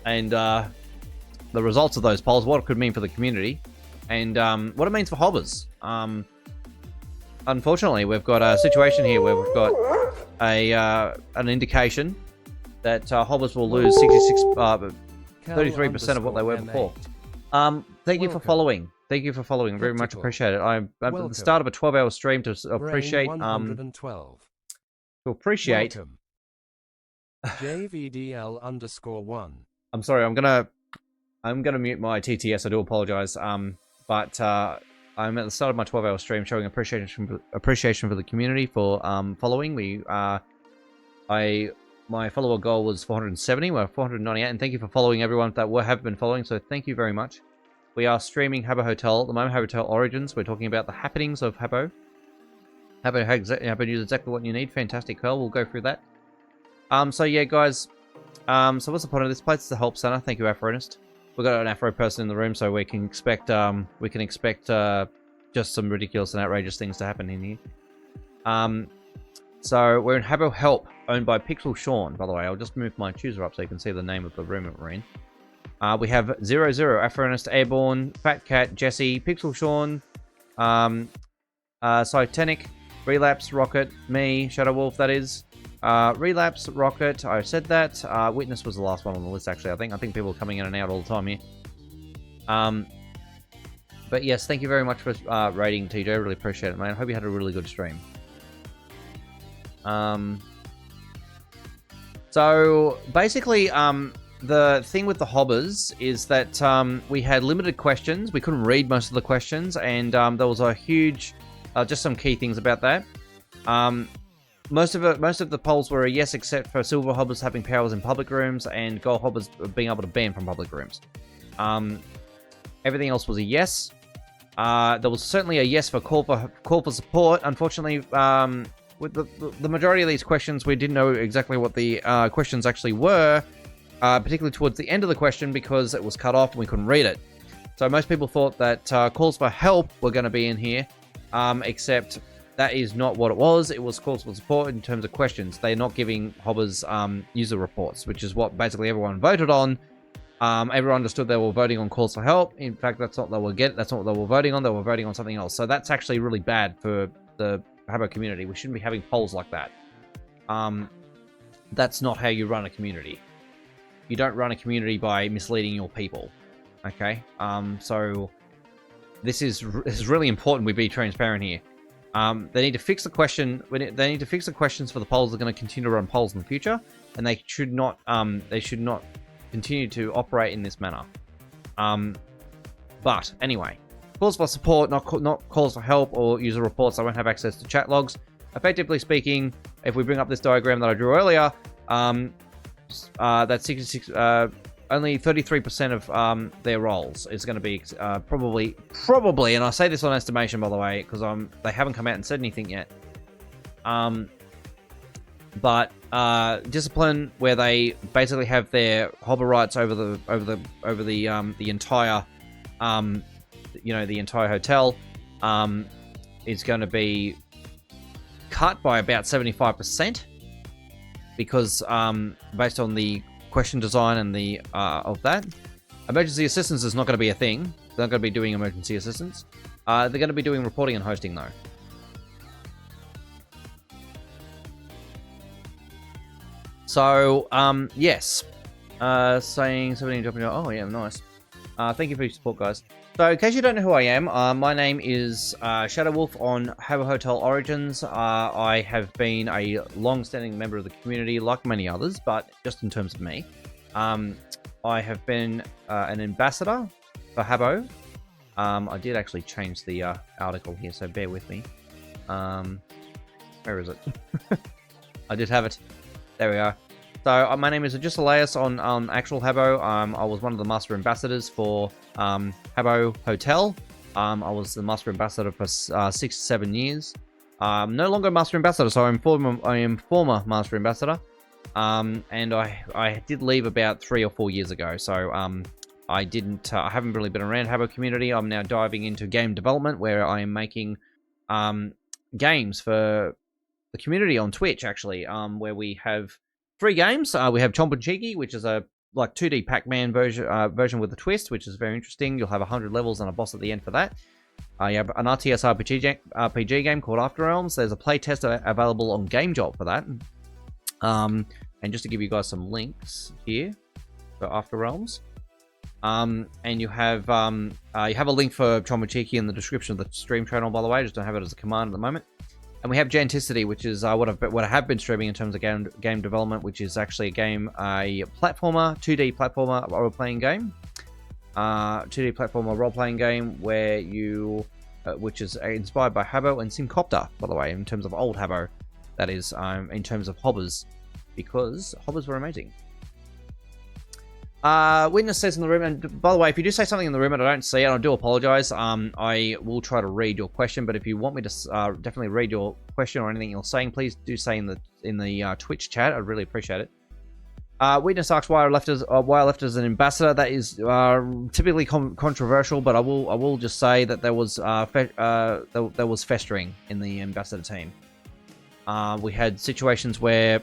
and the results of those polls, what it could mean for the community, and what it means for Hobbas. Unfortunately, we've got a situation here where we've got an indication that Hobbas will lose 33% of what they were before. Thank you for following. Thank you for following. Very much appreciate it. I'm at the start of a 12-hour stream to appreciate. To appreciate. JVDL_1. I'm sorry. I'm gonna mute my TTS. I do apologize. But I'm at the start of my 12-hour stream showing appreciation for the community for following. My follower goal was 470. We're 498, and thank you for following everyone that have been following. So thank you very much. We are streaming Habbo Hotel at the moment. Habbo Hotel Origins. We're talking about the happenings of Habbo. Habbo is exactly what you need. Fantastic, Curl. We'll go through that. So yeah, guys. So what's the point of this place? It's a help center. Thank you, Afro-nist. We've got an Afro person in the room, so we can expect just some ridiculous and outrageous things to happen in here. So we're in Habbo Help, owned by Pixel Sean. By the way, I'll just move my chooser up so you can see the name of the room that we're in. We have 00, Afro-nist, Airborne, Fat Cat, Jesse, Pixel Sean, Cytenic, Relapse, Rocket, me, Shadow Wolf, that is. Relapse, Rocket, I said that. Witness was the last one on the list, actually. I think people are coming in and out all the time here. But yes, thank you very much for rating, TJ. Really appreciate it, man. I hope you had a really good stream. So basically, the thing with the Hobbas is that we had limited questions. We couldn't read most of the questions, and there was a huge, just some key things about that. Most of the polls were a yes, except for silver Hobbas having powers in public rooms and gold Hobbas being able to ban from public rooms. Everything else was a yes. There was certainly a yes for call for support. Unfortunately, with the majority of these questions, we didn't know exactly what the questions actually were, particularly towards the end of the question, because it was cut off and we couldn't read it. So most people thought that calls for help were going to be in here, except that is not what it was. It was calls for support in terms of questions. They're not giving Hobbas user reports, which is what basically everyone voted on. Everyone understood they were voting on calls for help. In fact, that's not what that's not what they were voting on. They were voting on something else. So that's actually really bad for the Habbo community. We shouldn't be having polls like that. That's not how you run a community. You don't run a community by misleading your people. Okay? So this is really important we be transparent here. They need to fix the question. They need to fix the questions for the polls. They're going to continue to run polls in the future, and they should not. They should not continue to operate in this manner. But anyway, calls for support, not calls for help or user reports. I won't have access to chat logs. Effectively speaking, if we bring up this diagram that I drew earlier, that's 66. only 33% of their roles is going to be probably, and I say this on estimation, by the way, because they haven't come out and said anything yet. But discipline, where they basically have their hobber rights over the entire, the entire hotel, is going to be cut by about 75%, because based on the question design and the of that, emergency assistance is not going to be a thing. They're not going to be doing emergency assistance. They're going to be doing reporting and hosting though. So, yes. Saying 17 dropping. Oh, yeah, nice. Thank you for your support, guys. So, in case you don't know who I am, my name is Shadow Wolf on Habbo Hotel Origins. I have been a long-standing member of the community, like many others, but just in terms of me. I have been an ambassador for Habbo. I did actually change the article here, so bear with me. Where is it? I did have it. There we are. So my name is Aegis on actual Habbo. I was one of the Master Ambassadors for Habbo Hotel. I was the Master Ambassador for 6 to 7 years. No longer Master Ambassador, so I am former Master Ambassador. And I did leave about 3 or 4 years ago. So I haven't really been around Habbo community. I'm now diving into game development, where I am making games for the community on Twitch, actually, where we have 3 games. We have Chomp and Cheeky, which is a 2D Pac-Man version with a twist, which is very interesting. You'll have 100 levels and a boss at the end for that. You have an RTS RPG game called After Realms. There's a playtest available on GameJolt for that. And just to give you guys some links here for After Realms. And you have a link for Chomp and Cheeky in the description of the stream channel, by the way. I just don't have it as a command at the moment. And we have Janticity, which is what I have been streaming in terms of game development, which is actually a 2D platformer role-playing game. 2D platformer role-playing game where which is inspired by Habbo and Simcopter, by the way, in terms of old Habbo. That is, in terms of Hobbas, because Hobbas were amazing. Witness says in the room, and by the way, if you do say something in the room and I don't see it, I do apologize. I will try to read your question, but if you want me to definitely read your question or anything you're saying, please do say in the Twitch chat. I'd really appreciate it. Witness asks why I left as an ambassador. That is typically controversial, but I will just say that there was festering in the ambassador team. We had situations where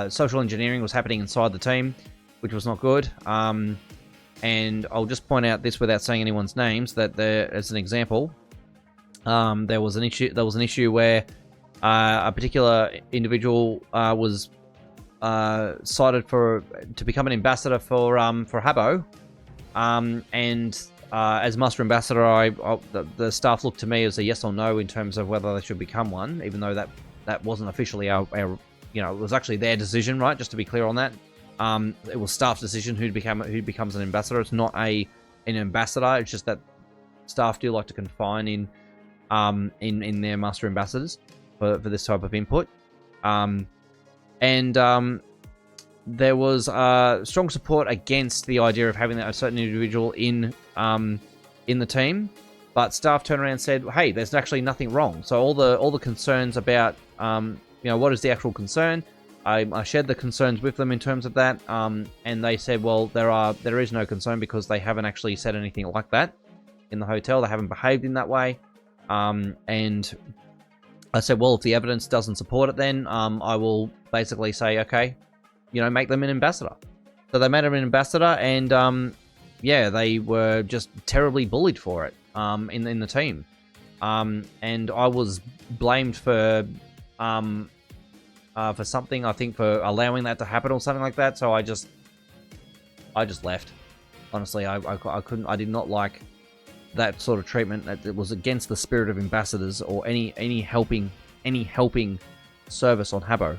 social engineering was happening inside the team, which was not good. And I'll just point out this without saying anyone's names, that as an example, there was an issue where a particular individual was cited to become an ambassador for Habbo, and as Master Ambassador, the staff looked to me as a yes or no in terms of whether they should become one, even though that wasn't officially our it was actually their decision, right? Just to be clear on that, it was staff's decision who becomes an ambassador. It's not an ambassador. It's just that staff do like to confine in their Master Ambassadors for this type of input. There was strong support against the idea of having a certain individual in the team, but staff turned around and said, "Hey, there's actually nothing wrong." So all the concerns about what is the actual concern? I shared the concerns with them in terms of that, and they said, well, there is no concern because they haven't actually said anything like that in the hotel. They haven't behaved in that way, and I said, well, if the evidence doesn't support it, then I will basically say, okay, make them an ambassador. So they made him an ambassador, and they were just terribly bullied for it in the team, and I was blamed for something, I think, for allowing that to happen or something like that. So I just left. Honestly, I couldn't. I did not like that sort of treatment. It was against the spirit of ambassadors or any helping service on Habbo.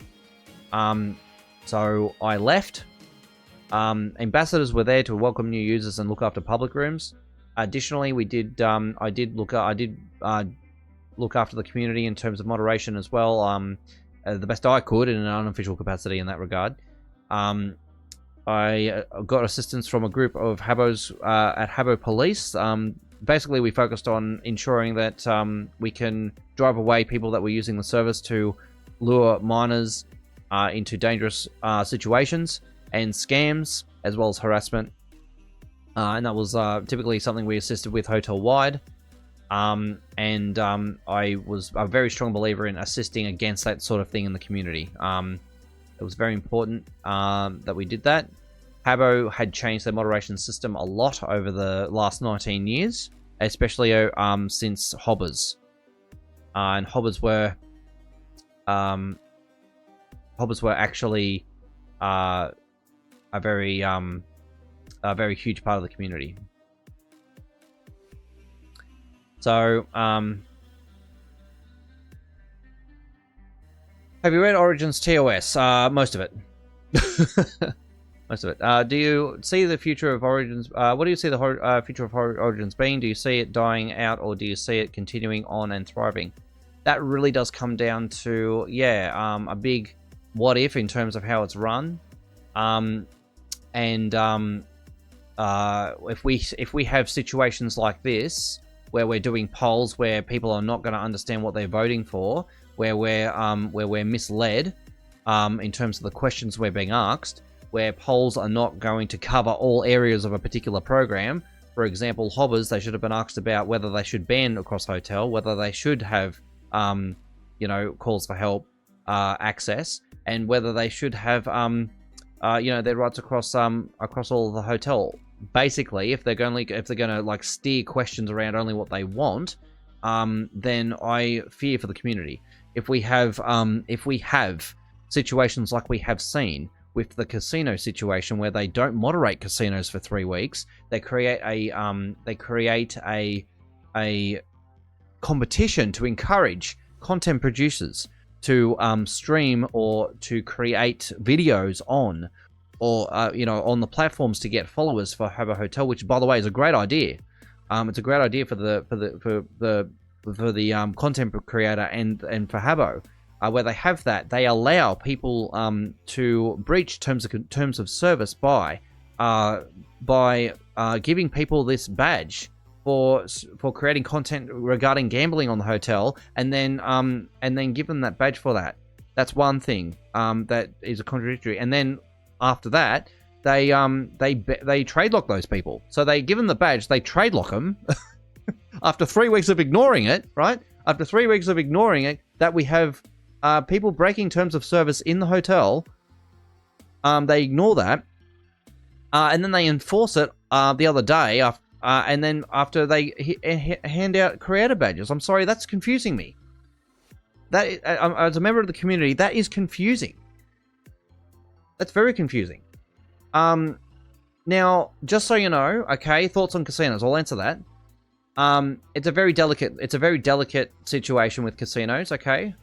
So I left. Ambassadors were there to welcome new users and look after public rooms. Additionally, I did look after the community in terms of moderation as well, the best I could in an unofficial capacity in that regard. got assistance from a group of Habbos at Habbo Police. Basically, we focused on ensuring that we can drive away people that were using the service to lure minors into dangerous situations and scams, as well as harassment. And that was typically something we assisted with hotel-wide. I was a very strong believer in assisting against that sort of thing in the community. It was very important that we did that. Habbo had changed their moderation system a lot over the last 19 years, especially since Hobbas. And Hobbas were actually a very huge part of the community. So, have you read Origins TOS? Most of it. Most of it. Do you see the future of Origins? What do you see the future of Origins being? Do you see it dying out, or do you see it continuing on and thriving? That really does come down to, a big what if in terms of how it's run. If we have situations like this, where we're doing polls where people are not going to understand what they're voting for, where we're misled in terms of the questions we're being asked, where polls are not going to cover all areas of a particular program. For example, Hobbas, they should have been asked about whether they should ban across hotel, whether they should have, calls for help access, and whether they should have, their rights across all of the hotel. Basically, if they're going to like steer questions around only what they want, then I fear for the community. If we have situations like we have seen with the casino situation, where they don't moderate casinos for 3 weeks, they create a competition to encourage content producers to stream or to create videos on, or on the platforms to get followers for Habbo Hotel, which, by the way, is a great idea. It's a great idea for the content creator and for Habbo, where they have that. They allow people to breach terms of service by giving people this badge for creating content regarding gambling on the hotel, and then give them that badge for that. That's one thing that is a contradictory. And then after that, they trade lock those people. So they give them the badge, they trade lock them after 3 weeks of ignoring it, right? After 3 weeks of ignoring it, that we have people breaking terms of service in the hotel. They ignore that, and then they enforce it the other day. And then after they hand out creator badges. I'm sorry, that's confusing me. That, as a member of the community, that is confusing. That's very confusing. Now, just so you know, okay, thoughts on casinos. I'll answer that. It's a very delicate situation with casinos. Okay,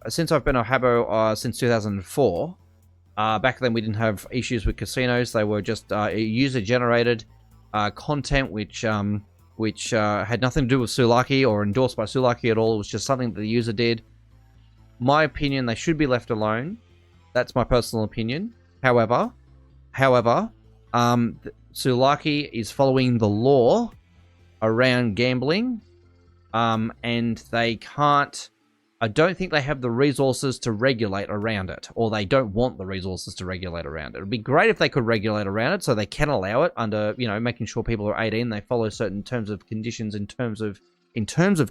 since I've been a Habbo since 2004. Back then we didn't have issues with casinos. They were just user-generated content, which had nothing to do with Sulaki or endorsed by Sulaki at all. It was just something that the user did. My opinion, they should be left alone. That's my personal opinion. However, Sulaki is following the law around gambling, and they can't. I don't think they have the resources to regulate around it, or they don't want the resources to regulate around it. It'd be great if they could regulate around it, so they can allow it under, making sure people are 18, they follow certain terms of conditions in terms of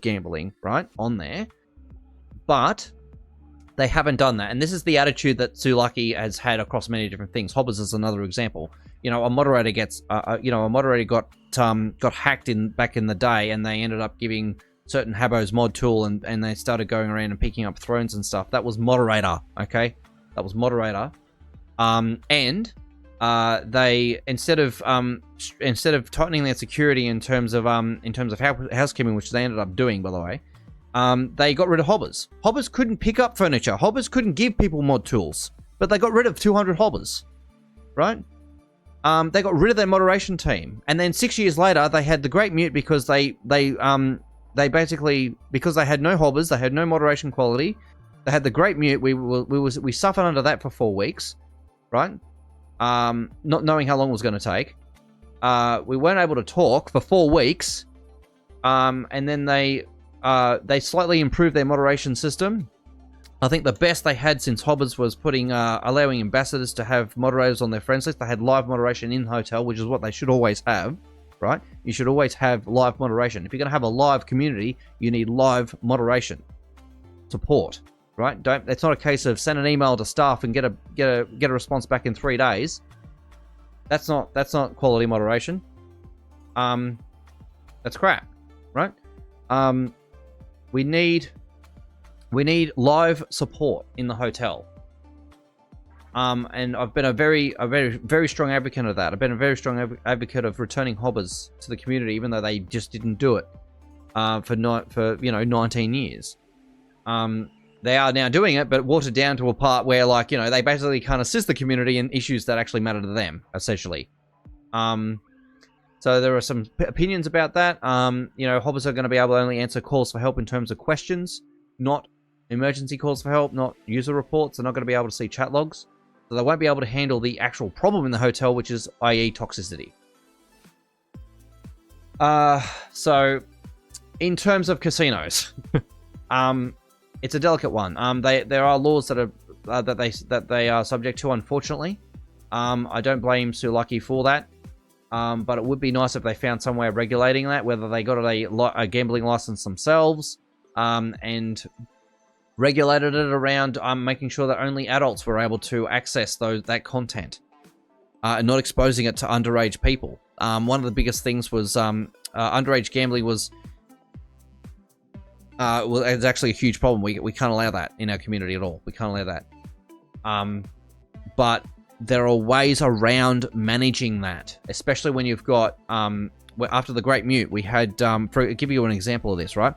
gambling, right, on there. But they haven't done that, and this is the attitude that Sulaki has had across many different things. Hobbas is another example. A moderator got hacked back in the day, and they ended up giving certain Habbo's mod tool, and they started going around and picking up thrones and stuff. That was moderator, okay? That was moderator. They instead of tightening their security in terms of housekeeping, which they ended up doing, by the way, they got rid of Hobbas. Hobbas couldn't pick up furniture. Hobbas couldn't give people mod tools, but they got rid of 200 Hobbas, right? They got rid of their moderation team, and then 6 years later, they had the Great Mute because they basically, because they had no Hobbas, they had no moderation quality, they had the Great Mute. We suffered under that for 4 weeks, right? Not knowing how long it was going to take. We weren't able to talk for 4 weeks, and then they slightly improved their moderation system. I think the best they had since Hobbas was allowing ambassadors to have moderators on their friends list. They had live moderation in the hotel, which is what they should always have, right? You should always have live moderation. If you're going to have a live community, you need live moderation support, right? It's not a case of send an email to staff and get a response back in 3 days. That's not quality moderation. That's crap, right? We need live support in the hotel. And I've been a very strong advocate of that. I've been a very strong advocate of returning Hobbas to the community, even though they just didn't do it for 19 years. They are now doing it, but watered down to a part where, like, they basically can't assist the community in issues that actually matter to them, essentially. So there are some opinions about that. Hobbas are going to be able to only answer calls for help in terms of questions, not emergency calls for help, not user reports. They're not going to be able to see chat logs. So they won't be able to handle the actual problem in the hotel, which is, i.e., toxicity. So, in terms of casinos, it's a delicate one. There are laws that they are subject to, unfortunately. I don't blame Sulaki for that. But it would be nice if they found some way of regulating that, whether they got a gambling license themselves, and regulated it around making sure that only adults were able to access that content, and not exposing it to underage people. One of the biggest things was underage gambling was it's actually a huge problem. We can't allow that in our community at all. We can't allow that. But there are ways around managing that, especially when you've got after the Great Mute, we had I'll give you an example of this, right?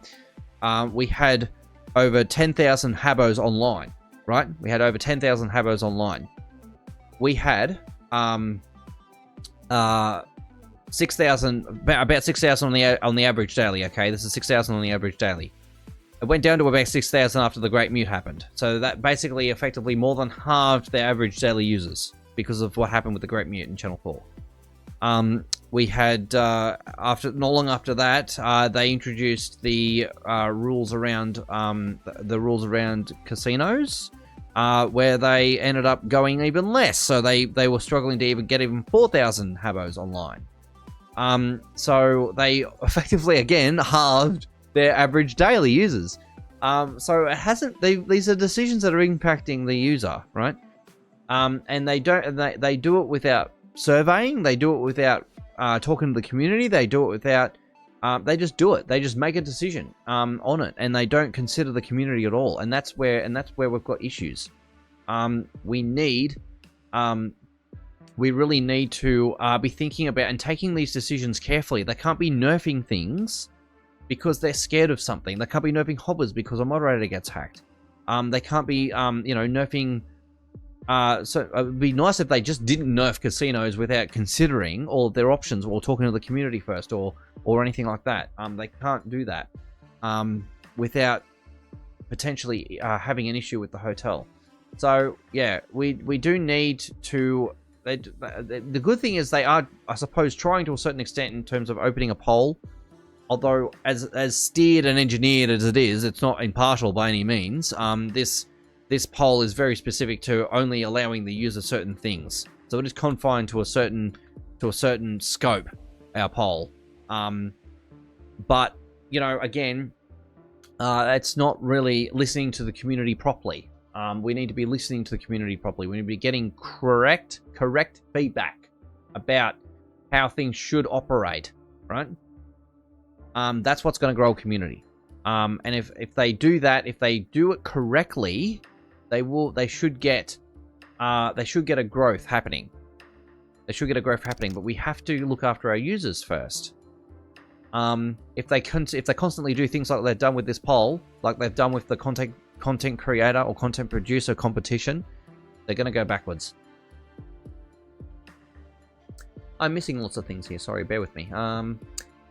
We had over 10,000 Habbos online, right? We had over 10,000 Habbos online. We had 6,000, about 6,000 on the average daily. Okay, this is 6,000 on the average daily. It went down to about 6,000 after the Great Mute happened. So that basically effectively more than halved their average daily users because of what happened with the Great Mute in Channel 4. We had, not long after that, they introduced the rules around casinos, where they ended up going even less. So they were struggling to get even 4,000 Habbos online. So they effectively, again, halved their average daily users. So it hasn't. These are decisions that are impacting the user, right? And they do it without surveying. They do it without talking to the community. They do it without. They just do it. They just make a decision on it, and they don't consider the community at all. And that's where we've got issues. We really need to be thinking about and taking these decisions carefully. They can't be nerfing things because they're scared of something. They can't be nerfing Hobbas because a moderator gets hacked. They can't be, nerfing. So it would be nice if they just didn't nerf casinos without considering all of their options or talking to the community first or anything like that. They can't do that without potentially having an issue with the hotel. So yeah, we do need to. The good thing is they are, I suppose, trying to a certain extent in terms of opening a poll. Although, as steered and engineered as it is, it's not impartial by any means. This poll is very specific to only allowing the user certain things, so it is confined to a certain scope. Our poll, but again, it's not really listening to the community properly. We need to be listening to the community properly. We need to be getting correct feedback about how things should operate, right? That's what's going to grow a community. And if they do that, if they do it correctly, they should get a growth happening. They should get a growth happening, but we have to look after our users first. If they constantly do things like they've done with this poll, like they've done with the content creator or content producer competition, they're going to go backwards. I'm missing lots of things here. Sorry, bear with me.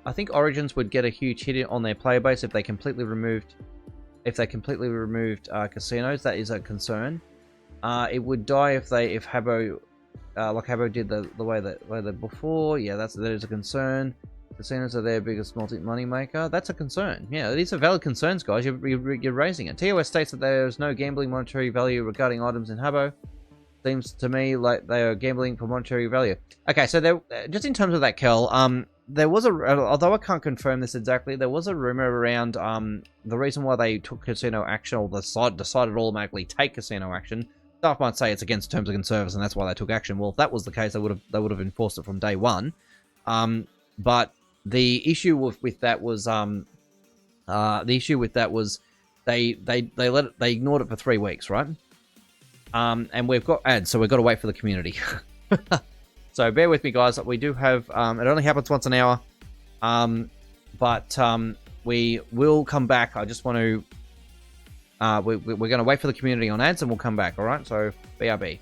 I think Origins would get a huge hit on their player base if they completely removed casinos. That is a concern. It would die if Habbo, like Habbo did the way that before. Yeah, that is a concern. Casinos are their biggest money maker. That's a concern. Yeah, these are valid concerns, guys. You're raising it. TOS states that there is no gambling monetary value regarding items in Habbo. Seems to me like they are gambling for monetary value. Okay, so there, just in terms of that, Kel, there was although I can't confirm this exactly, there was a rumor around the reason why they took casino action, or decided to automatically take casino action. Staff might say it's against terms of service, and that's why they took action. Well, if that was the case, they would have enforced it from day one. But the issue with that was they ignored it for 3 weeks, right? And we've got ads, so we've got to wait for the community. So bear with me, guys. We do have it only happens once an hour, but we will come back. I just want to we're going to wait for the community on ads, and we'll come back. All right, so BRB.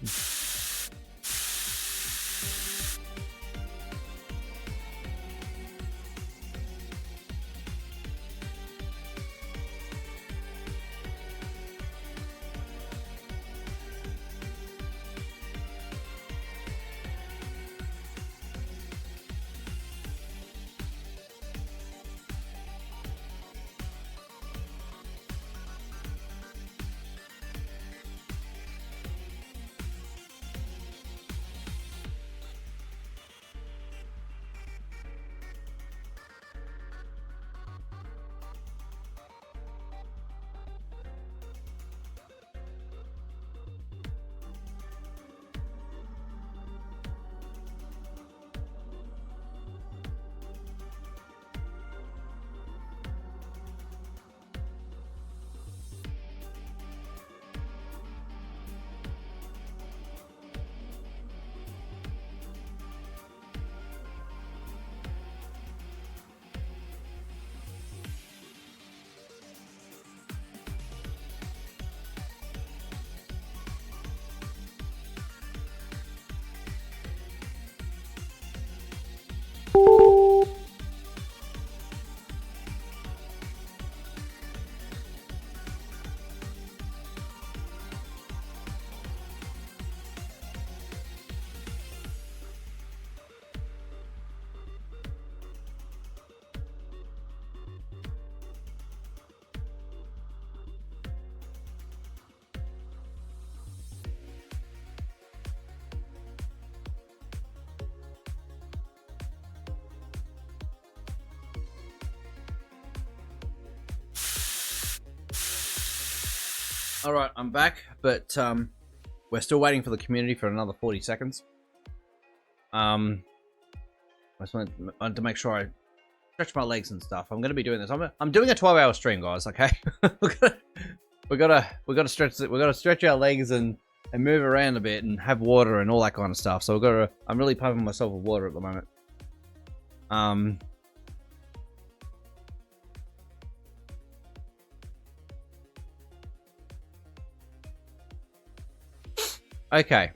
All right, I'm back, but we're still waiting for the community for another 40 seconds. I just wanted to make sure I stretch my legs and stuff. I'm going to be doing this. I'm doing a 12-hour stream, guys. Okay, we gotta stretch it. We gotta stretch our legs and move around a bit and have water and all that kind of stuff. So I'm really pumping myself with water at the moment. Okay.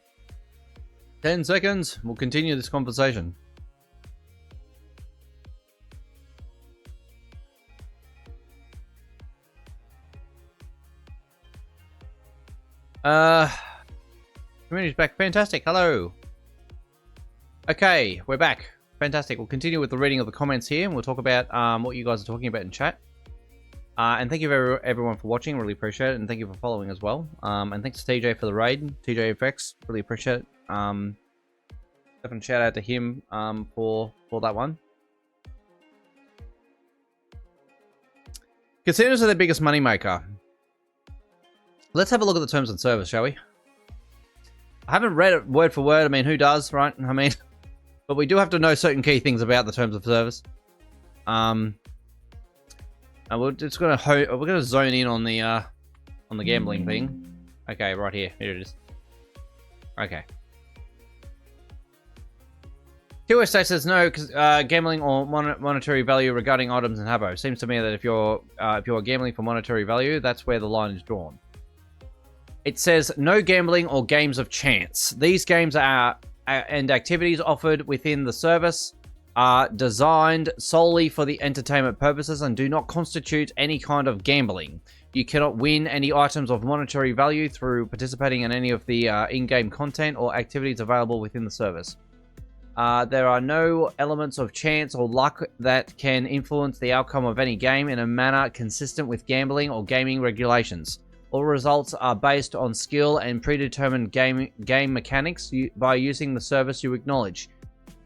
10 seconds. We'll continue this conversation. Community's back. Fantastic. Hello. Okay, we're back. Fantastic. We'll continue with the reading of the comments here, and we'll talk about what you guys are talking about in chat. And thank you everyone for watching. Really appreciate it. And thank you for following as well. And thanks to TJ for the raid. TJFX. Really appreciate it. Definitely shout out to him for that one. Casinos are their biggest moneymaker. Let's have a look at the terms of service, shall we? I haven't read it word for word. I mean, who does, right? I mean, but we do have to know certain key things about the terms of service. And we're gonna zone in on the gambling thing. Okay, right here. Here it is. Okay. TOS says no gambling or monetary value regarding items in Habbo. Seems to me that if you're gambling for monetary value, that's where the line is drawn. It says no gambling or games of chance. These games are and activities offered within the service are designed solely for the entertainment purposes and do not constitute any kind of gambling. You cannot win any items of monetary value through participating in any of the in-game content or activities available within the service. There are no elements of chance or luck that can influence the outcome of any game in a manner consistent with gambling or gaming regulations. All results are based on skill and predetermined game mechanics by using the service you acknowledge,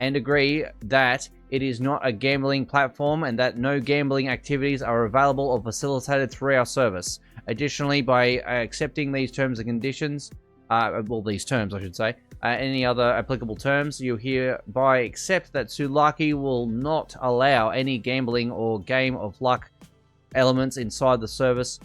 and agree that it is not a gambling platform and that no gambling activities are available or facilitated through our service. Additionally, by accepting these terms and conditions, these terms, I should say, any other applicable terms, you hereby accept that Sulaki will not allow any gambling or game of luck elements inside the service.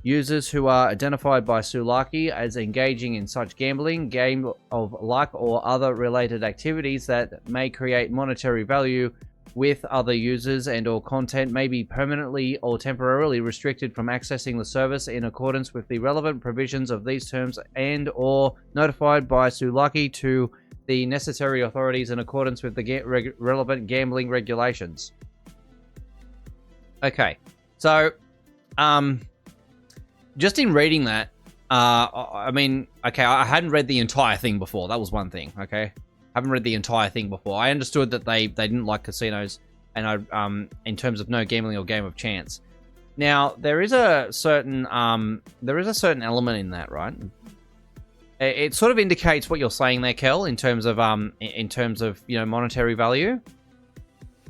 Users who are identified by Sulaki as engaging in such gambling, game of luck, or other related activities that may create monetary value with other users and or content may be permanently or temporarily restricted from accessing the service in accordance with the relevant provisions of these terms and or notified by Sulaki to the necessary authorities in accordance with the relevant gambling regulations. Okay, so, just in reading that, I mean, okay, I hadn't read the entire thing before. That was one thing, okay? I haven't read the entire thing before. I understood that they didn't like casinos, and in terms of no gambling or game of chance. Now, there is a certain element in that, right? It sort of indicates what you're saying there, Kel, in terms of monetary value.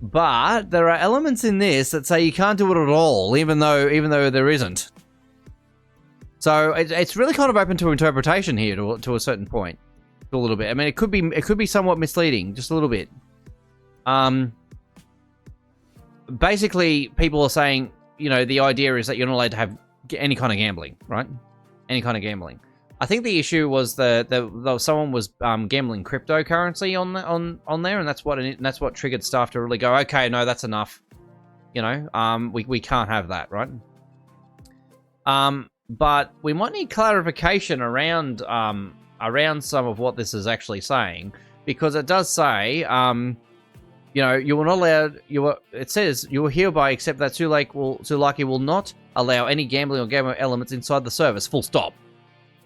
But there are elements in this that say you can't do it at all, even though there isn't. So it's really kind of open to interpretation here to a certain point, a little bit. I mean, it could be somewhat misleading, just a little bit. Basically, people are saying, the idea is that you're not allowed to have any kind of gambling, right? Any kind of gambling. I think the issue was that someone was gambling cryptocurrency on there, and that's what triggered staff to really go, okay, no, that's enough. We can't have that, right? But we might need clarification around some of what this is actually saying, because it does say, you were not allowed. It says you will hereby accept that Sulaki will not allow any gambling or game elements inside the service. Full stop.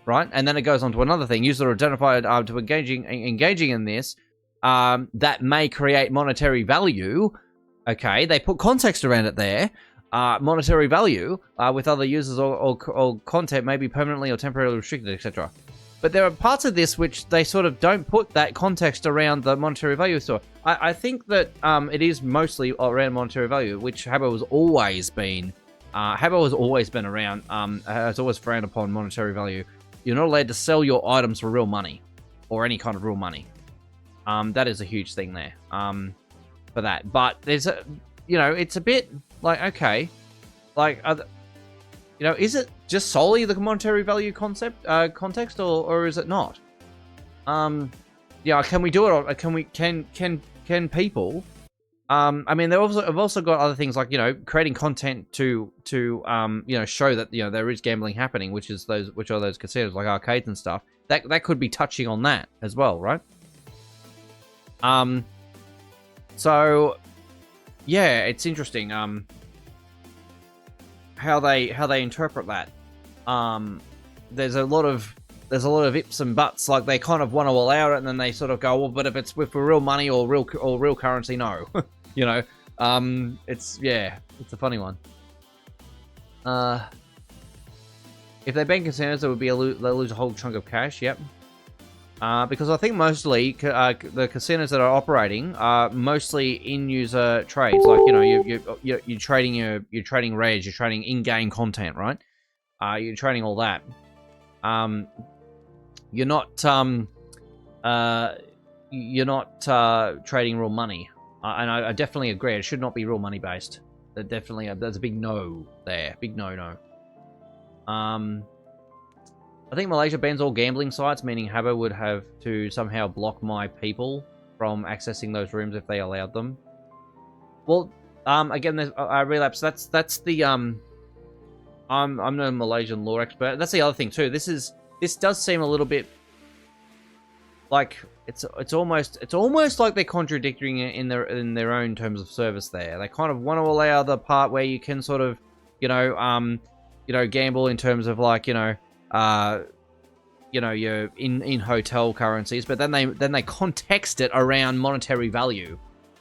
Right, and then it goes on to another thing. User identified to engaging in this that may create monetary value. Okay, they put context around it there. Monetary value with other users or content may be permanently or temporarily restricted, etc. But there are parts of this which they sort of don't put that context around the monetary value. So I think that it is mostly around monetary value, which Habbo has always been. Habbo has always been around. Has always frowned upon monetary value. You're not allowed to sell your items for real money, or any kind of real money. That is a huge thing there. For that, but there's it's a bit like, okay, like, is it just solely the monetary value context, or is it not? Can we do it? Or can people? I mean, I've also got other things like, creating content to show that, there is gambling happening, which are those casinos like arcades and stuff. That could be touching on that as well, right? So yeah, it's interesting how they interpret that. There's a lot of ifs and buts. Like, they kind of want to allow it, and then they sort of go, well, but if it's with real money or real currency, no. It's a funny one. If they ban casinos, they'll lose a whole chunk of cash. Yep. Because I think mostly the casinos that are operating are mostly in-user trades. Like, you're trading you're trading rares, you're trading in-game content, right? You're trading all that. You're not trading real money. And I definitely agree. It should not be real money based. That's a big no there. Big no. I think Malaysia bans all gambling sites, meaning Habbo would have to somehow block my people from accessing those rooms if they allowed them. Well, again, there's relapse. That's the I'm no Malaysian law expert. That's the other thing too. This does seem a little bit like it's almost like they're contradicting it in their own terms of service. There, they kind of want to allow the part where you can sort of gamble in terms of like, your in hotel currencies, but then they context it around monetary value.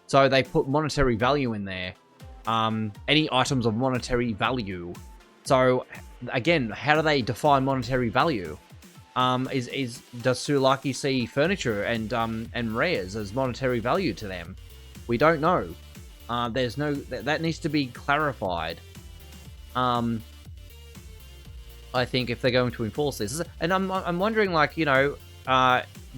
So they put monetary value in there. Any items of monetary value. So again, how do they define monetary value? Does Sulaki see furniture and rares as monetary value to them? We don't know. There's no that needs to be clarified. I think if they're going to enforce this, and I'm wondering, like, the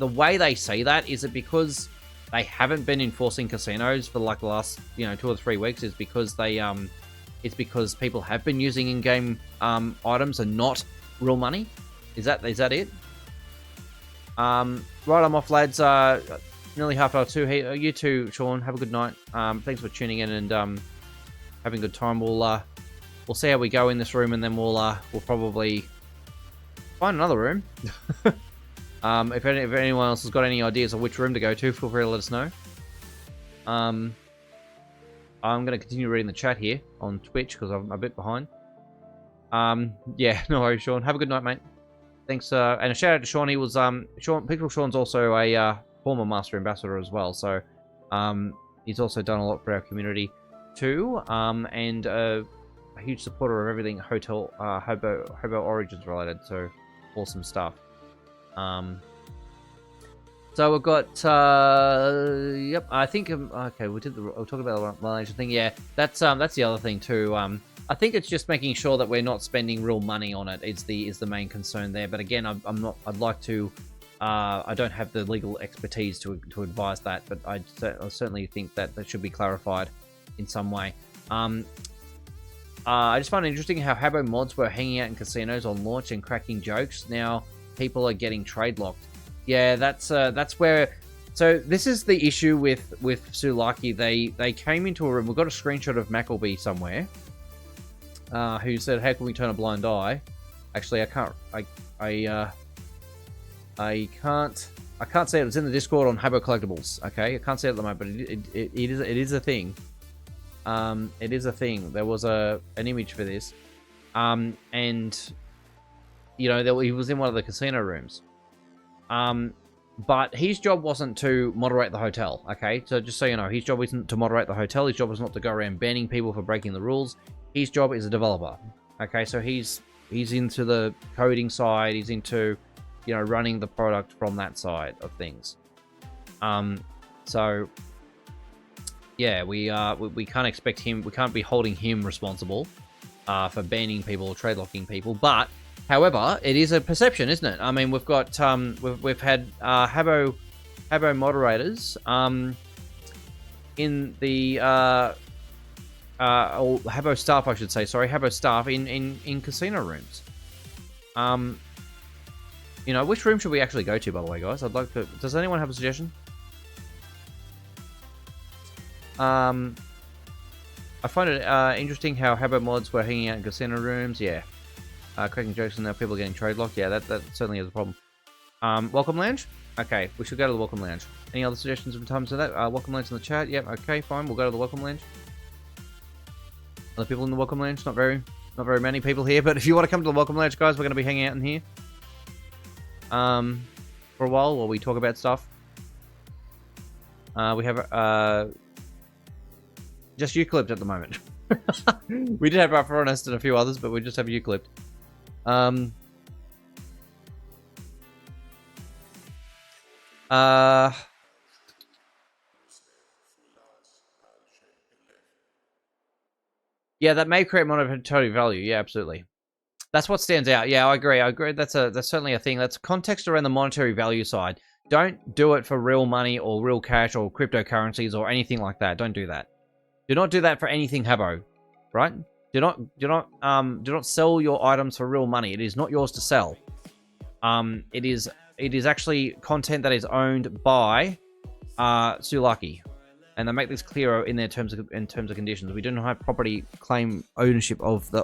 way they say that, is it because they haven't been enforcing casinos for like the last 2 or 3 weeks? Is because it's because people have been using in-game items and not real money? Is that it? Right, I'm off, lads. Nearly half hour 2. Hey, you too, Sean. Have a good night. Thanks for tuning in and having a good time. We'll see how we go in this room, and then we'll probably find another room. If anyone else has got any ideas of which room to go to, feel free to let us know. I'm going to continue reading the chat here on Twitch because I'm a bit behind. Yeah, no worries, Sean. Have a good night, mate. Thanks, and a shout out to Sean. He was Sean's also a former Master Ambassador as well, so he's also done a lot for our community too, and a huge supporter of everything Hotel Habbo Origins related. So awesome stuff. So we've got yep. I think okay. We'll talk about the Malaysian thing. Yeah, that's the other thing too. I think it's just making sure that we're not spending real money on it is the main concern there. But again, I'm not. I'd like to. I don't have the legal expertise to advise that, but I certainly think that should be clarified in some way. I just find it interesting how Habbo mods were hanging out in casinos on launch and cracking jokes. Now people are getting trade locked. Yeah, that's where. So this is the issue with Sulaki. They came into a room. We've got a screenshot of Mackleby somewhere. Who said, "How can we turn a blind eye?" Actually, I can't. I can't say it. It's in the Discord on Habbo Collectibles. Okay, I can't say it at the moment, but it is a thing. It is a thing. There was an image for this, and he was in one of the casino rooms. But his job wasn't to moderate the hotel. Okay, so just so you know, his job isn't to moderate the hotel. His job is not to go around banning people for breaking the rules. His job is a developer. Okay, so he's into the coding side. He's into running the product from that side of things. So yeah, we can't expect him. We can't be holding him responsible for banning people or trade locking people. But however, it is a perception, isn't it? I mean, we've got we've had Habbo moderators in the or Habbo staff, I should say. Sorry, Habbo staff in casino rooms. Which room should we actually go to, by the way, guys? I'd like to. Does anyone have a suggestion? I find it interesting how Habbo mods were hanging out in casino rooms. Yeah. Cracking jokes and now people are getting trade locked. Yeah, that certainly is a problem. Welcome Lounge? Okay, we should go to the Welcome Lounge. Any other suggestions in terms of that? Welcome Lounge in the chat. Yep, okay, fine. We'll go to the Welcome Lounge. Other people in the Welcome Lounge? Not very many people here, but if you want to come to the Welcome Lounge, guys, we're going to be hanging out in here. For a while we talk about stuff. We have just Euclid at the moment. We did have Alpharonest and a few others, but we just have Euclid. Yeah, that may create monetary value. Yeah, absolutely. That's what stands out. Yeah, I agree. That's certainly a thing. That's context around the monetary value side. Don't do it for real money or real cash or cryptocurrencies or anything like that. Don't do that. Do not do that for anything Habbo, right? Do not sell your items for real money. It is not yours to sell. It is actually content that is owned by Sulaki, and they make this clearer in their terms and conditions. We do not have property claim ownership of the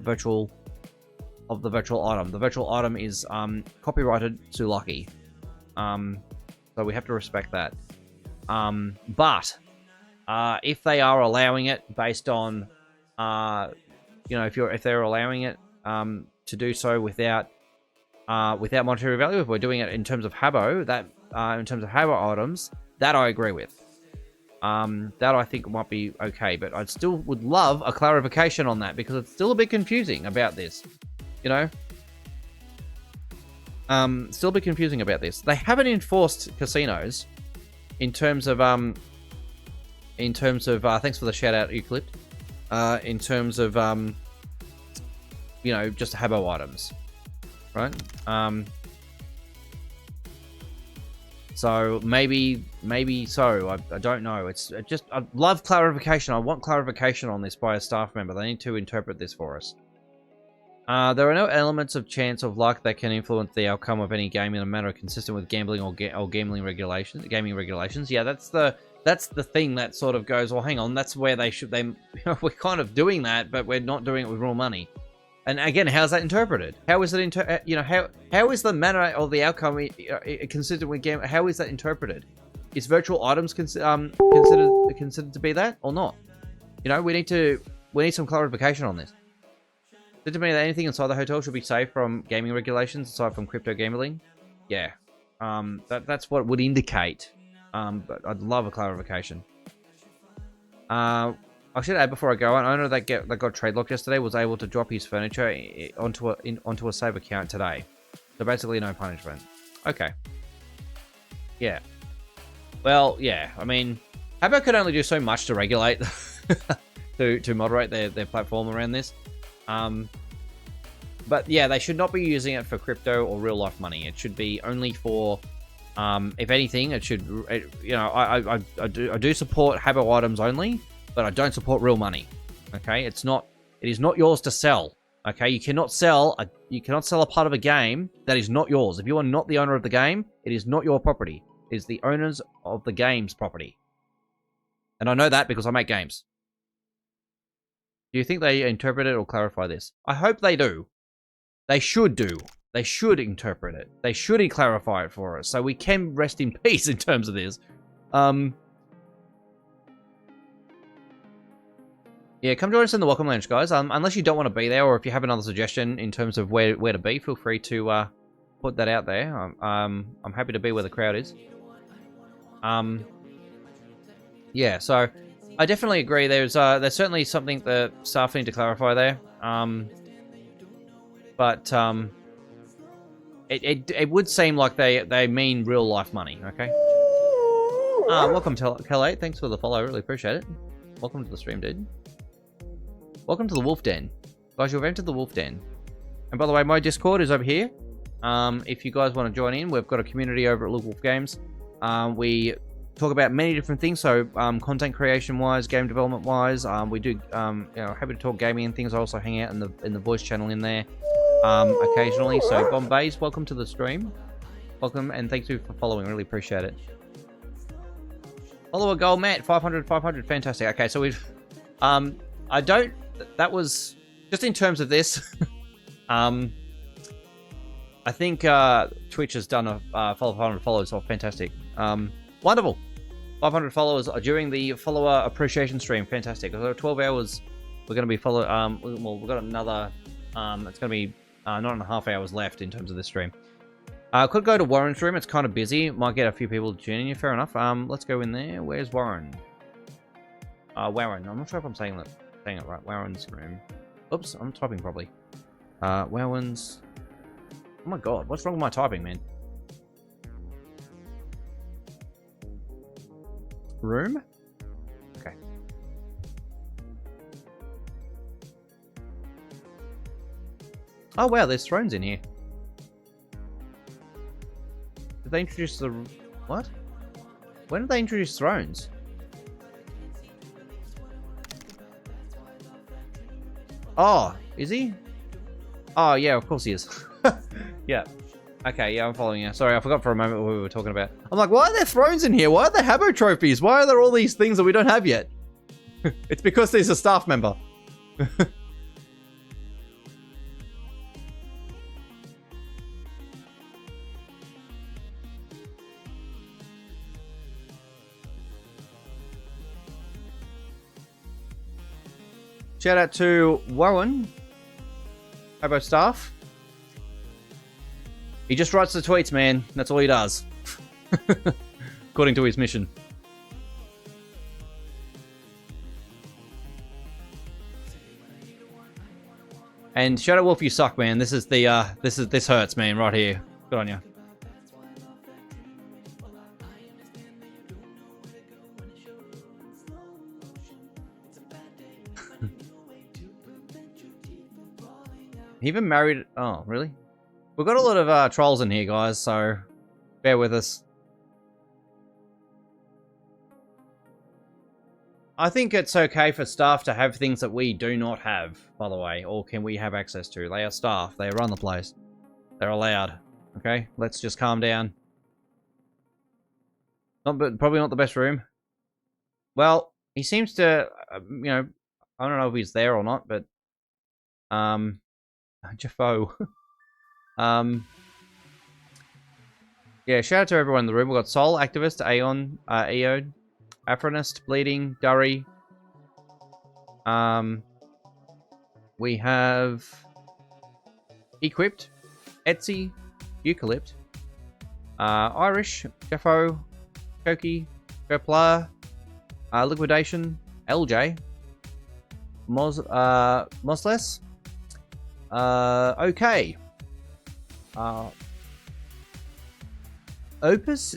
virtual item. The virtual item is copyrighted Sulaki, so we have to respect that. But if they are allowing it based on you know, if they're allowing it to do so without monetary value, if we're doing it in terms of Habbo, that in terms of Habbo items, that I agree with. That I think might be okay, but I still would love a clarification on that because it's still a bit confusing about this, you know. Still a bit confusing about this. They haven't enforced casinos in terms of thanks for the shout out, Euclid. In terms of you know, just Habbo items, right? So maybe so. I don't know. It's just I love clarification. I want clarification on this by a staff member. They need to interpret this for us. There are no elements of chance of luck that can influence the outcome of any game in a manner consistent with gambling or gambling regulations. Gaming regulations. Yeah, that's the thing that sort of goes. Well, hang on. That's where they should. We're kind of doing that, but we're not doing it with real money. And again, how's that interpreted? How is it you know, how is the manner or the outcome consistent with game? How is that interpreted? Is virtual items considered to be that or not? You know, we need some clarification on this. Does it mean that anything inside the hotel should be safe from gaming regulations aside from crypto gambling? Yeah, that's what it would indicate. But I'd love a clarification. I should add before I go, an owner that got trade locked yesterday was able to drop his furniture onto a save account today. So basically no punishment. Okay. Yeah. Well, yeah. I mean, Habbo could only do so much to regulate, to moderate their platform around this. But yeah, they should not be using it for crypto or real life money. It should be only for, if anything, it should. You know, I do support Habbo items only. But I don't support real money. Okay, it is not yours to sell. Okay, you cannot sell a part of a game that is not yours. If you are not the owner of the game, it is not your property. It is the owners of the game's property. And I know that because I make games. Do you think they interpret it or clarify this? I hope they do. They should do. They should interpret it. They should clarify it for us so we can rest in peace in terms of this. Yeah, come join us in the Welcome Lounge, guys. Unless you don't want to be there, or if you have another suggestion in terms of where to be, feel free to put that out there. I'm happy to be where the crowd is. Yeah, so I definitely agree. There's certainly something that staff need to clarify there. But it would seem like they mean real life money. Okay. Welcome to Kel8. Thanks for the follow. Really appreciate it. Welcome to the stream, dude. Welcome to the Wolf Den. Guys, you've entered the Wolf Den. And by the way, my Discord is over here. If you guys want to join in, we've got a community over at lukewolfgames. We talk about many different things. So, content creation-wise, game development-wise, we do, you know, happy to talk gaming and things. I also hang out in the voice channel in there occasionally. So, Bombays, welcome to the stream. Welcome, and thank you for following. Really appreciate it. Follow a goal, Matt. 500, fantastic. Okay, so we've, that was just in terms of this. I think Twitch has done a 500 followers. Oh, fantastic. Wonderful. 500 followers during the follower appreciation stream. Fantastic. So 12 hours. We're going to be well, we've got another. It's going to be 9.5 hours left in terms of this stream. Could go to Warren's room. It's kind of busy. Might get a few people tuning in. Fair enough. Let's go in there. Where's Warren? Warren. I'm not sure if I'm saying it right. Warren's room. Oops, I'm typing properly. Warren's. Oh my god, what's wrong with my typing, man? Room? Okay. Oh wow, there's thrones in here. Did they introduce the... What? When did they introduce thrones? Oh, is he? Oh yeah, of course he is. Yeah. Okay, yeah, I'm following you. Sorry, I forgot for a moment what we were talking about. I'm like, why are there thrones in here? Why are there Habbo trophies? Why are there all these things that we don't have yet? It's because there's a staff member. Shout out to Warren, Habbo staff. He just writes the tweets, man. That's all he does. According to his mission. And Shadow Wolf, you suck, man. This hurts, man, right here. Good on you. He even married... Oh, really? We've got a lot of trolls in here, guys, so bear with us. I think it's okay for staff to have things that we do not have, by the way, or can we have access to. They are staff. They run the place. They're allowed. Okay, let's just calm down. Probably not the best room. Well, he seems to, you know, I don't know if he's there or not, but Jaffo. Yeah, shout out to everyone in the room. We've got Sol, Activist, Aeon, Eod, Afronist, Bleeding, Durry. We have Equipped, Etsy, Eucalypt, Irish, Jaffo, Koki, Gopla, Liquidation, LJ, Mosles, okay. Opus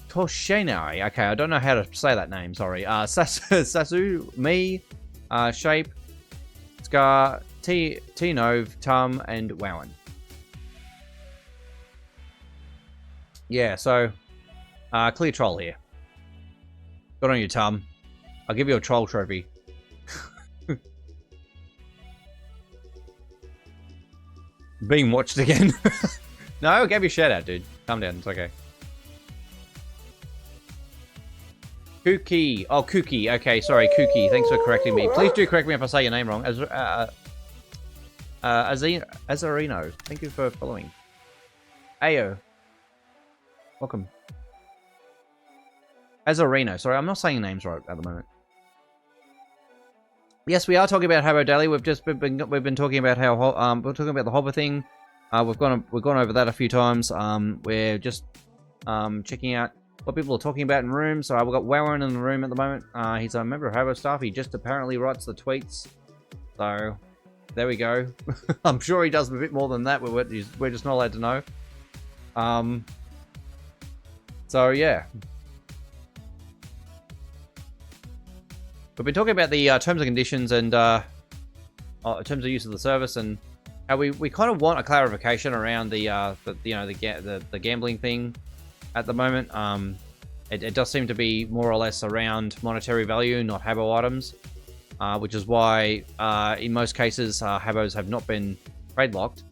Toshenai. Okay, I don't know how to say that name, sorry. Sasu, me, Shape, Scar, T-Nove, Tum, and Wowen. Yeah, so, clear troll here. Good on you, Tum. I'll give you a troll trophy. Being watched again. No, I gave you a shout out, dude. Calm down, it's okay. Kooky. Oh, Kooky. Okay, sorry, Kooky. Thanks for correcting me. Please do correct me if I say your name wrong. Azarino. Thank you for following. Ayo. Welcome. Azarino. Sorry, I'm not saying names right at the moment. Yes, we are talking about Habbo Daily. We've been talking about how we're talking about the Hobbas thing. We've gone over that a few times. We're just checking out what people are talking about in rooms. So we've got Warren in the room at the moment. He's a member of Habbo staff. He just apparently writes the tweets. So there we go. I'm sure he does a bit more than that. We're just not allowed to know. So yeah. We've been talking about the terms and conditions and terms of use of the service, and how we kind of want a clarification around the gambling thing at the moment. It does seem to be more or less around monetary value, not Habbo items, which is why in most cases Habbos have not been trade locked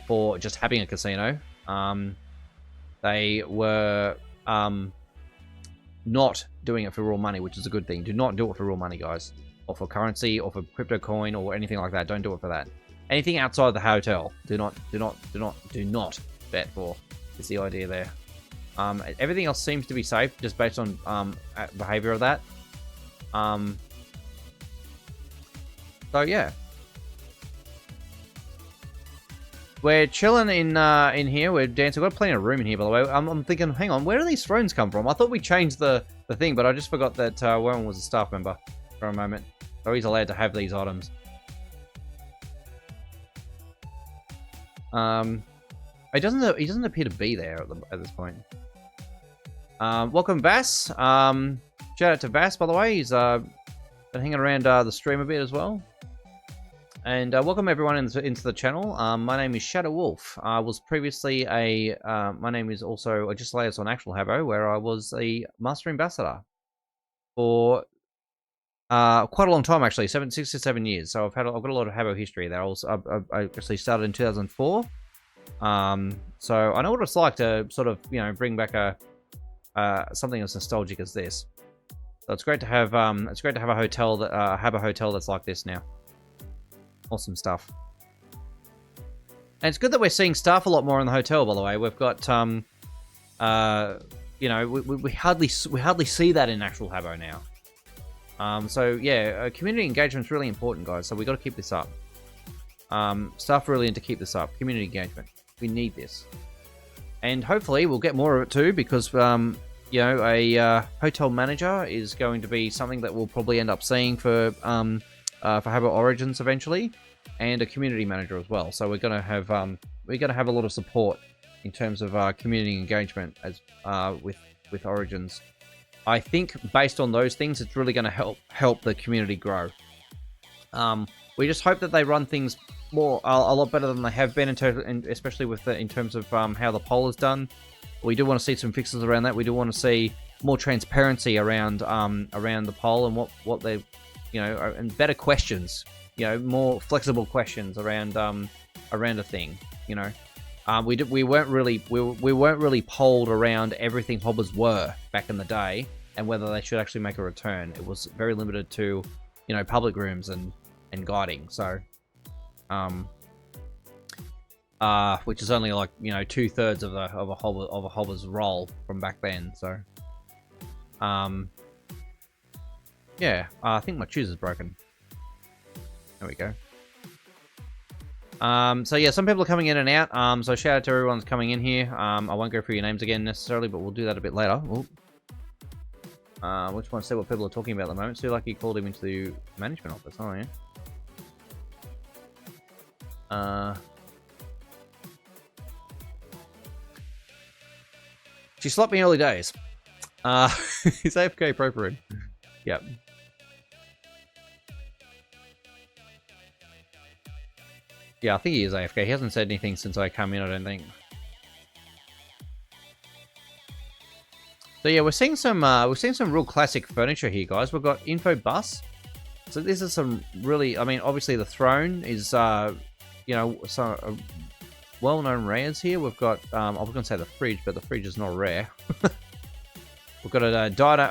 for just having a casino. They were not doing it for real money, which is a good thing. Do not do it for real money, guys, or for currency, or for crypto coin, or anything like that. Don't do it for that. Anything outside the hotel, do not bet for. Is the idea there. Everything else seems to be safe, just based on behavior of that. So yeah, we're chilling in here. We're dancing. We've got plenty of room in here, by the way. I'm thinking, hang on, where do these thrones come from? I thought we changed the thing, but I just forgot that Warren was a staff member for a moment, so he's allowed to have these items. He doesn't appear to be there at this point. Welcome, Vass. Shout out to Vass, by the way. He's been hanging around the stream a bit as well. And welcome everyone into the channel. My name is Shadow Wolf. I was previously my name is also just layers on actual Habbo, where I was a Master Ambassador for quite a long time, actually, 6 to 7 years. So I've got a lot of Habbo history there. I actually started in 2004. So I know what it's like to sort of, bring back something as nostalgic as this. So it's great to have a hotel that have a hotel that's like this now. Awesome stuff. And it's good that we're seeing staff a lot more in the hotel, by the way. We've got we hardly see that in actual Habbo now. So yeah, community engagement is really important, guys. So we got to keep this up. Staff really need to keep this up. Community engagement. We need this, and hopefully we'll get more of it too, because you know, a hotel manager is going to be something that we'll probably end up seeing for Habbo Origins eventually, and a community manager as well. So we're gonna have a lot of support in terms of community engagement as with Origins. I think based on those things, it's really going to help the community grow. We just hope that they run things more a lot better than they have been, especially with in terms of how the poll is done. We do want to see some fixes around that. We do want to see more transparency around the poll and what they, you know, and better questions. You know, more flexible questions around a thing. You know. We weren't really polled around everything Hobbas were back in the day, and whether they should actually make a return. It was very limited to, you know, public rooms and guiding. So, which is only like, you know, 2/3 of a Hobbas role from back then. So, yeah, I think my choose is broken. There we go. So yeah, some people are coming in and out. So shout out to everyone that's coming in here. I won't go through your names again necessarily, but we'll do that a bit later. Which one? See what people are talking about at the moment. So like you called him into the management office, oh yeah. She slapped me early days. He's AFK appropriate. Yep. Yeah, I think he is AFK. He hasn't said anything since I come in, I don't think. So yeah, we're seeing some real classic furniture here, guys. We've got info bus. So this is some really, I mean, obviously the throne is, you know, some well-known rares here. We've got, I was going to say the fridge, but the fridge is not rare. We've got a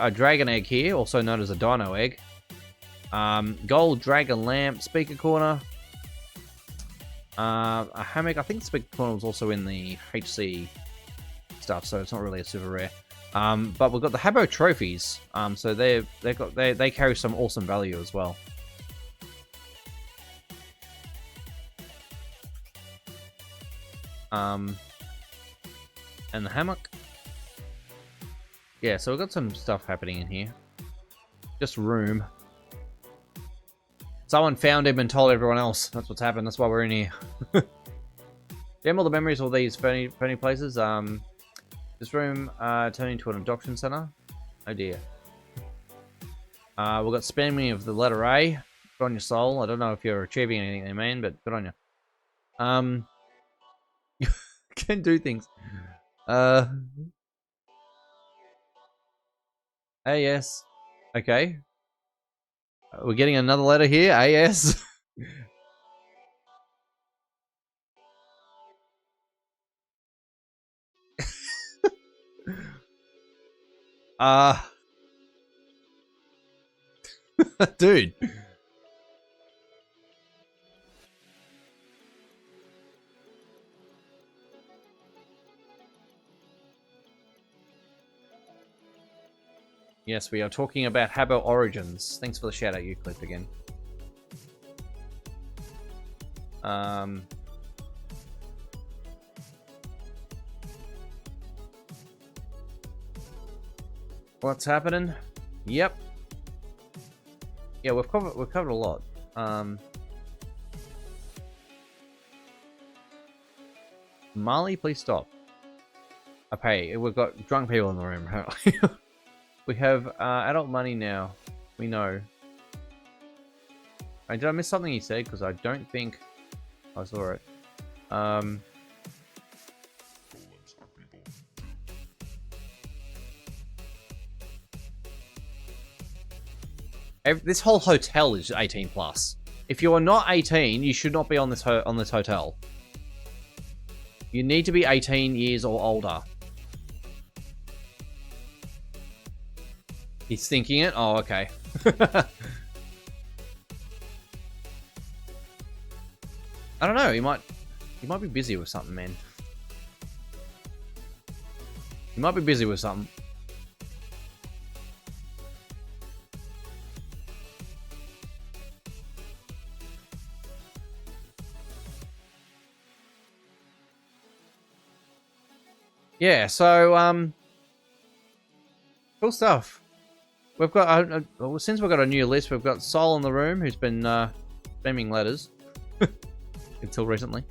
dragon egg here, also known as a dino egg. Gold dragon lamp, speaker corner. A hammock. I think the speaker corner was also in the HC stuff, so it's not really a super rare. But we've got the Habbo trophies. So they carry some awesome value as well. And the hammock. Yeah, so we've got some stuff happening in here. Just room. Someone found him and told everyone else. That's what's happened. That's why we're in here. Damn all the memories of all these funny places. This room turned into an adoption center. Oh dear. We've got spamming of the letter A. Good on your soul. I don't know if you're achieving anything there, man, but good on you. You can do things. AS. Okay. We're getting another letter here. AS. Dude. Yes, we are talking about Habbo Origins. Thanks for the shout out, Euclid, again. What's happening? Yep. Yeah, we've covered a lot. Marley, please stop. Okay, we've got drunk people in the room. We have adult money now. We know. Did I miss something he said? Because I don't think I saw it. This whole hotel is 18 plus. If you are not 18, you should not be on this hotel. You need to be 18 years or older. He's thinking it? Oh, okay. I don't know, he might be busy with something, man. He might be busy with something. Yeah, so cool stuff. We've got well, since we've got a new list, we've got Sol in the room who's been spamming letters until recently.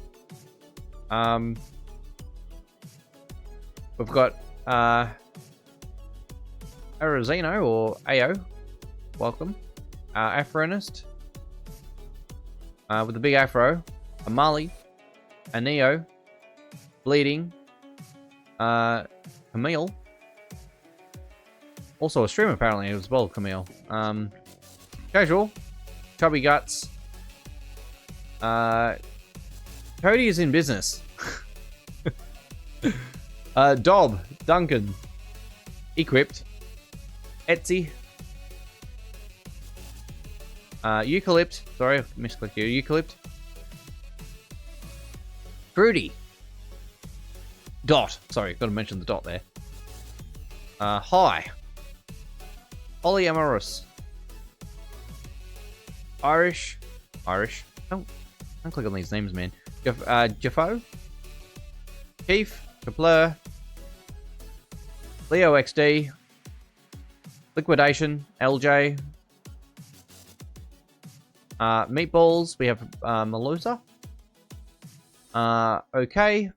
We've got Arizino or Ao, welcome. Afronist with the big afro, Amali, a Neo, Bleeding, Camille. Also a streamer apparently as well, Camille. Casual, Chubby Guts. Cody is in business. Dob, Duncan, Equipped, Etsy, Eucalypt. Sorry, I misclicked you. Eucalypt, Fruity, Dot. Sorry, got to mention the dot there. Hi, Polyamorous, Irish. Don't click on these names, man. Jaffo, Keith, Kapler, Leo XD, Liquidation, LJ, Meatballs. We have Melusa. Okay.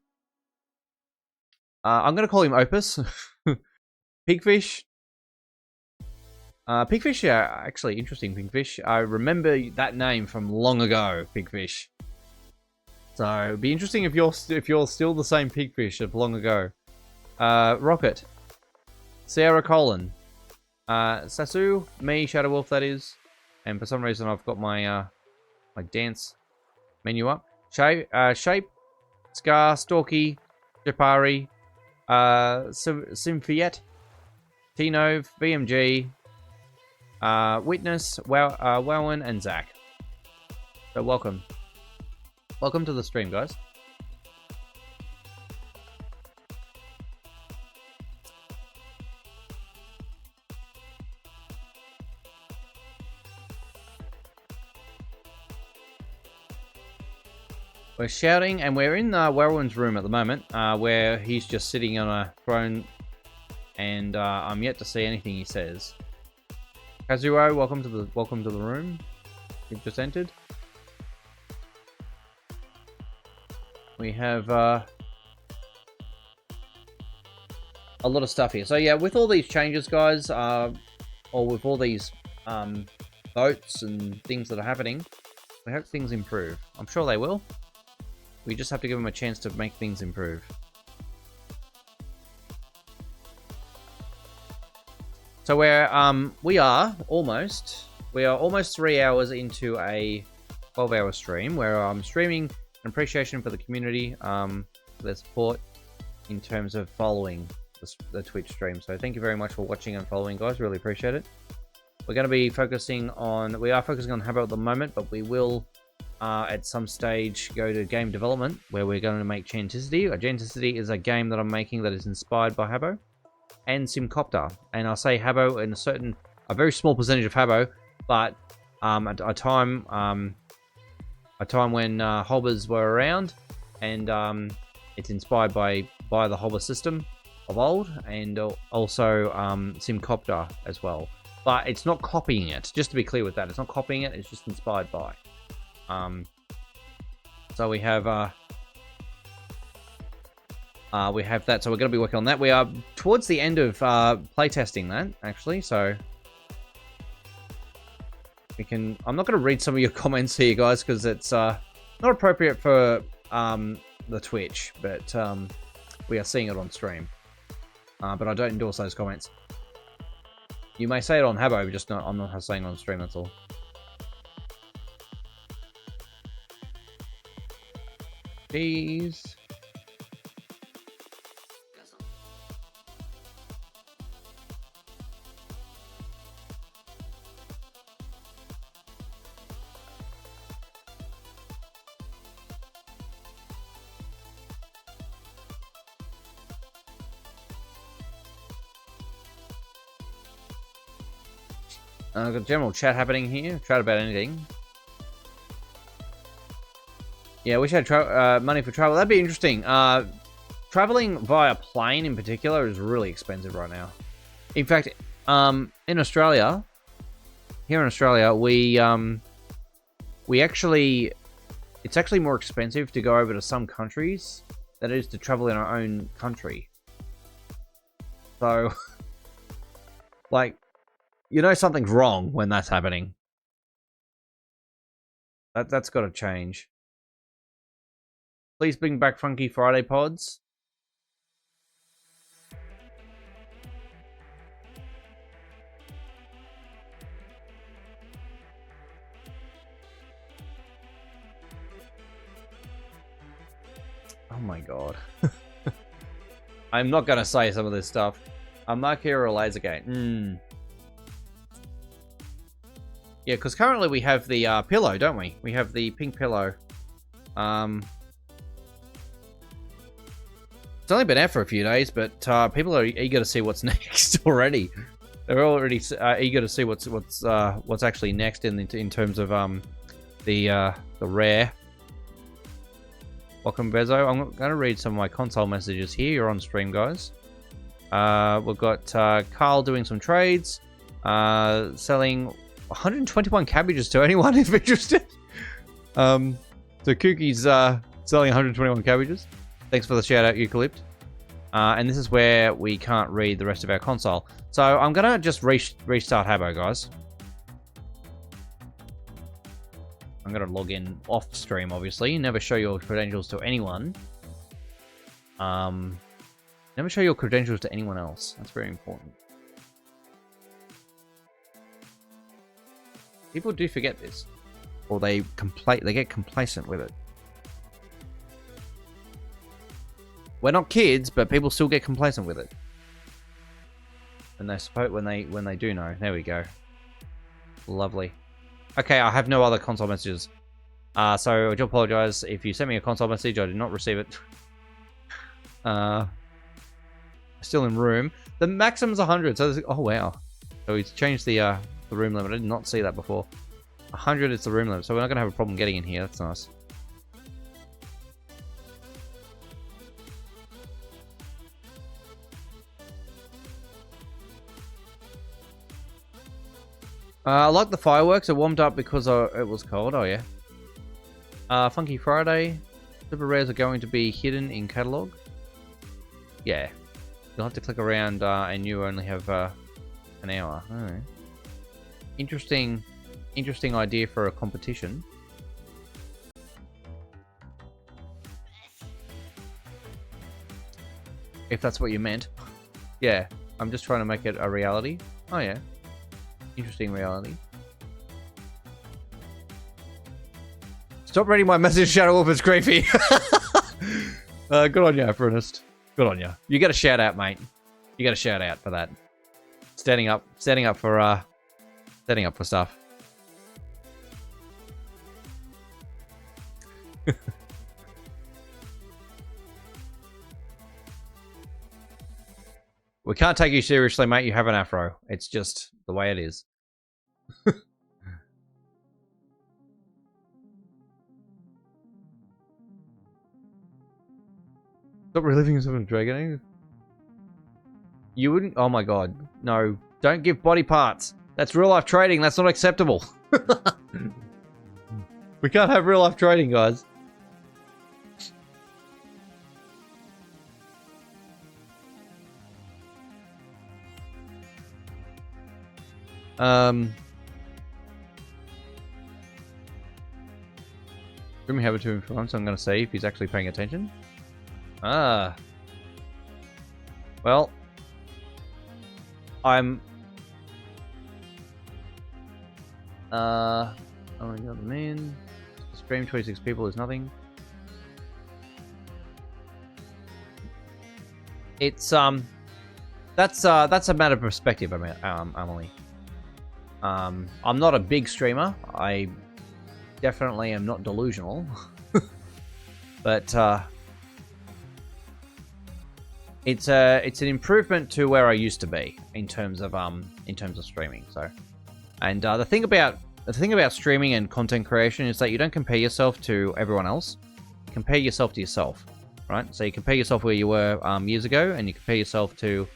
I'm gonna call him Opus. Pigfish. Pigfish, yeah, actually interesting. Pigfish. I remember that name from long ago. Pigfish. So it'd be interesting if you're still the same Pigfish of long ago. Rocket, Sierra Colon, Sasu, me, Shadow Wolf, that is. And for some reason I've got my my dance menu up. Shape, Scar, Stalky, Japari, Symphiet, Tino, BMG, Witness, Wowan, and Zach. So welcome. Welcome to the stream, guys. We're shouting, and we're in Warren's room at the moment, where he's just sitting on a throne, and I'm yet to see anything he says. Kazuo, welcome to the room. You've just entered. We have a lot of stuff here. So yeah, with all these changes, guys, or with all these votes and things that are happening, we hope things improve. I'm sure they will. We just have to give them a chance to make things improve. So we are almost 3 hours into a 12-hour stream where I'm streaming an appreciation for the community, for their support in terms of following the Twitch stream. So thank you very much for watching and following, guys. Really appreciate it. We're going to be focusing on Habbo at the moment, but we will at some stage go to game development where we're going to make Chanticity. Chanticity is a game that I'm making that is inspired by Habbo and Simcopter. And I'll say Habbo in a very small percentage of Habbo, but at a time when Hobbas were around, and it's inspired by the Hobbas system of old, and also Simcopter as well. But it's not copying it, just to be clear with that. It's not copying it, it's just inspired by. So we have that, so we're going to be working on that. We are towards the end of playtesting that, actually, so we can... I'm not going to read some of your comments here, guys, because it's not appropriate for the Twitch, but we are seeing it on stream. But I don't endorse those comments. You may say it on Habbo, just not, I'm not saying it on stream, that's all. Jeez. Got general chat happening here. Chat about anything. Yeah, wish I had money for travel. That'd be interesting. traveling via plane in particular is really expensive right now. In fact, in Australia, here in Australia, we actually, it's actually more expensive to go over to some countries than it is to travel in our own country. So, like, you know something's wrong when that's happening. That's got to change. Please bring back Funky Friday pods. Oh my god. I'm not going to say some of this stuff. A Marquee or a laser gate? Yeah, because currently we have the pillow, don't we? We have the pink pillow. It's only been out for a few days, but people are eager to see what's next already. They're already eager to see what's actually next in terms of the rare. Welcome, Bezo. I'm going to read some of my console messages here. You're on stream, guys. We've got Carl doing some trades, selling 121 cabbages to anyone if interested. So Kookie's selling 121 cabbages. Thanks for the shout out, Eucalypt. And this is where we can't read the rest of our console. So I'm going to just restart Habbo, guys. I'm going to log in off stream, obviously. Never show your credentials to anyone. Never show your credentials to anyone else. That's very important. People do forget this. Or they get complacent with it. We're not kids, but people still get complacent with it. And they suppose when they do know. There we go. Lovely. Okay, I have no other console messages. So I do apologize if you sent me a console message. I did not receive it. Still in room. The maximum's 100. So oh wow. So he's changed the room limit. I did not see that before. 100 is the room limit, so we're not gonna have a problem getting in here. That's nice. I like the fireworks. It warmed up because it was cold. Oh, yeah. Funky Friday. Super rares are going to be hidden in catalog. Yeah. You'll have to click around and you only have an hour. Oh. Interesting idea for a competition. If that's what you meant. Yeah. I'm just trying to make it a reality. Oh, yeah. Interesting reality. Stop reading my message, Shadow Wolf. It's creepy. Good on you, Ernest. Good on you. You get a shout out, mate. You get a shout out for that. Standing up for stuff. We can't take you seriously, mate. You have an afro. It's just the way it is. Stop reliving yourself in Dragon. You wouldn't? Oh my god. No. Don't give body parts. That's real life trading. That's not acceptable. We can't have real life trading, guys. Grimmy have it to him for once, so I'm going to see if he's actually paying attention. Ah. Well. I'm... Oh my god, man. Stream 26 people is nothing. It's, that's a matter of perspective, Emily. I'm not a big streamer. I definitely am not delusional. But it's an improvement to where I used to be in terms of streaming. So, and the thing about streaming and content creation is that you don't compare yourself to everyone else. You compare yourself to yourself. right? So you compare yourself where you were years ago, and you compare yourself to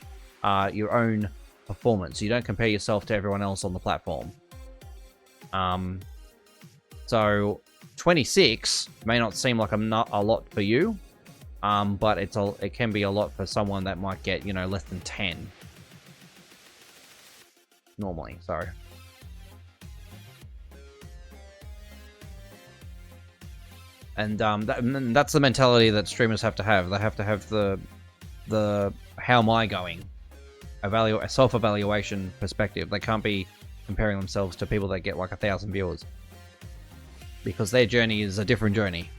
your own performance. You don't compare yourself to everyone else on the platform. So 26 may not seem like a lot for you, but it can be a lot for someone that might get, you know, less than 10 normally. So and that's the mentality that streamers have to have. They have to have the how am I going a self-evaluation perspective. They can't be comparing themselves to people that get like 1,000 viewers, because their journey is a different journey.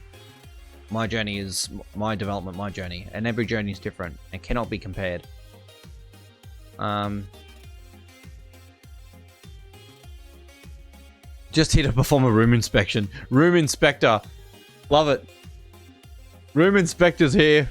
My journey is my development, my journey, and every journey is different and cannot be compared. Just here to perform a room inspection. Room inspector. Love it. Room inspector's here.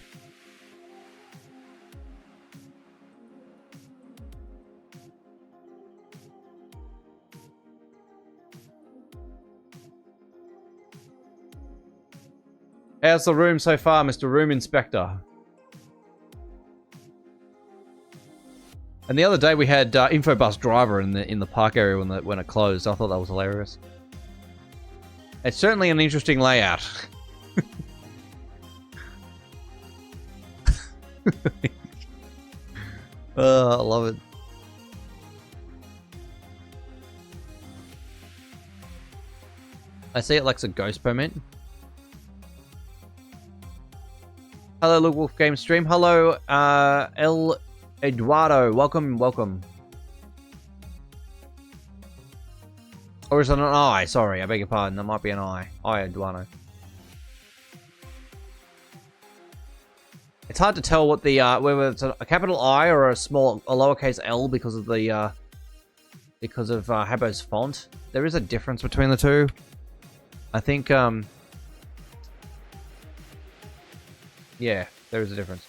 How's the room so far, Mr. Room Inspector? And the other day we had Infobus Driver in the park area when it closed. I thought that was hilarious. It's certainly an interesting layout. I love it. I see it like a ghost permit. Hello, lukewolfgames stream. Hello, El Eduardo. Welcome. Or is it an I? Sorry, I beg your pardon. That might be an I. I, Eduardo. It's hard to tell what the whether it's a capital I or a lowercase L because of the Habbo's font. There is a difference between the two. I think yeah, there is a difference.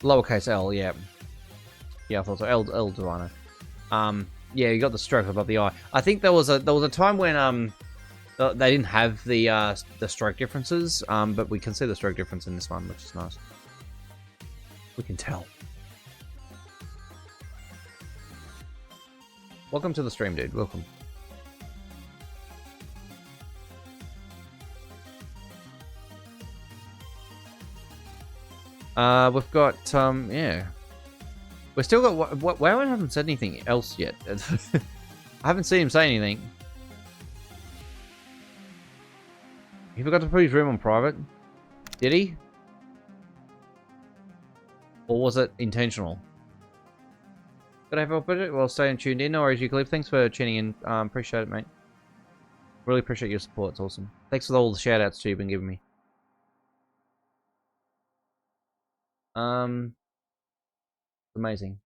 Lowercase L, yeah. Yeah, I thought so. El Duano. Yeah, you got the stroke above the I. I think there was a time when they didn't have the stroke differences, but we can see the stroke difference in this one, which is nice. We can tell. Welcome to the stream, dude. Welcome. We've got yeah. We've still got wow. I haven't said anything else yet. I haven't seen him say anything. He forgot to put his room on private. Did he? Or was it intentional? But have put it while staying tuned in. Or as you clip. Thanks for tuning in. Appreciate it, mate. Really appreciate your support. It's awesome. Thanks for all the shout outs too you've been giving me. Amazing.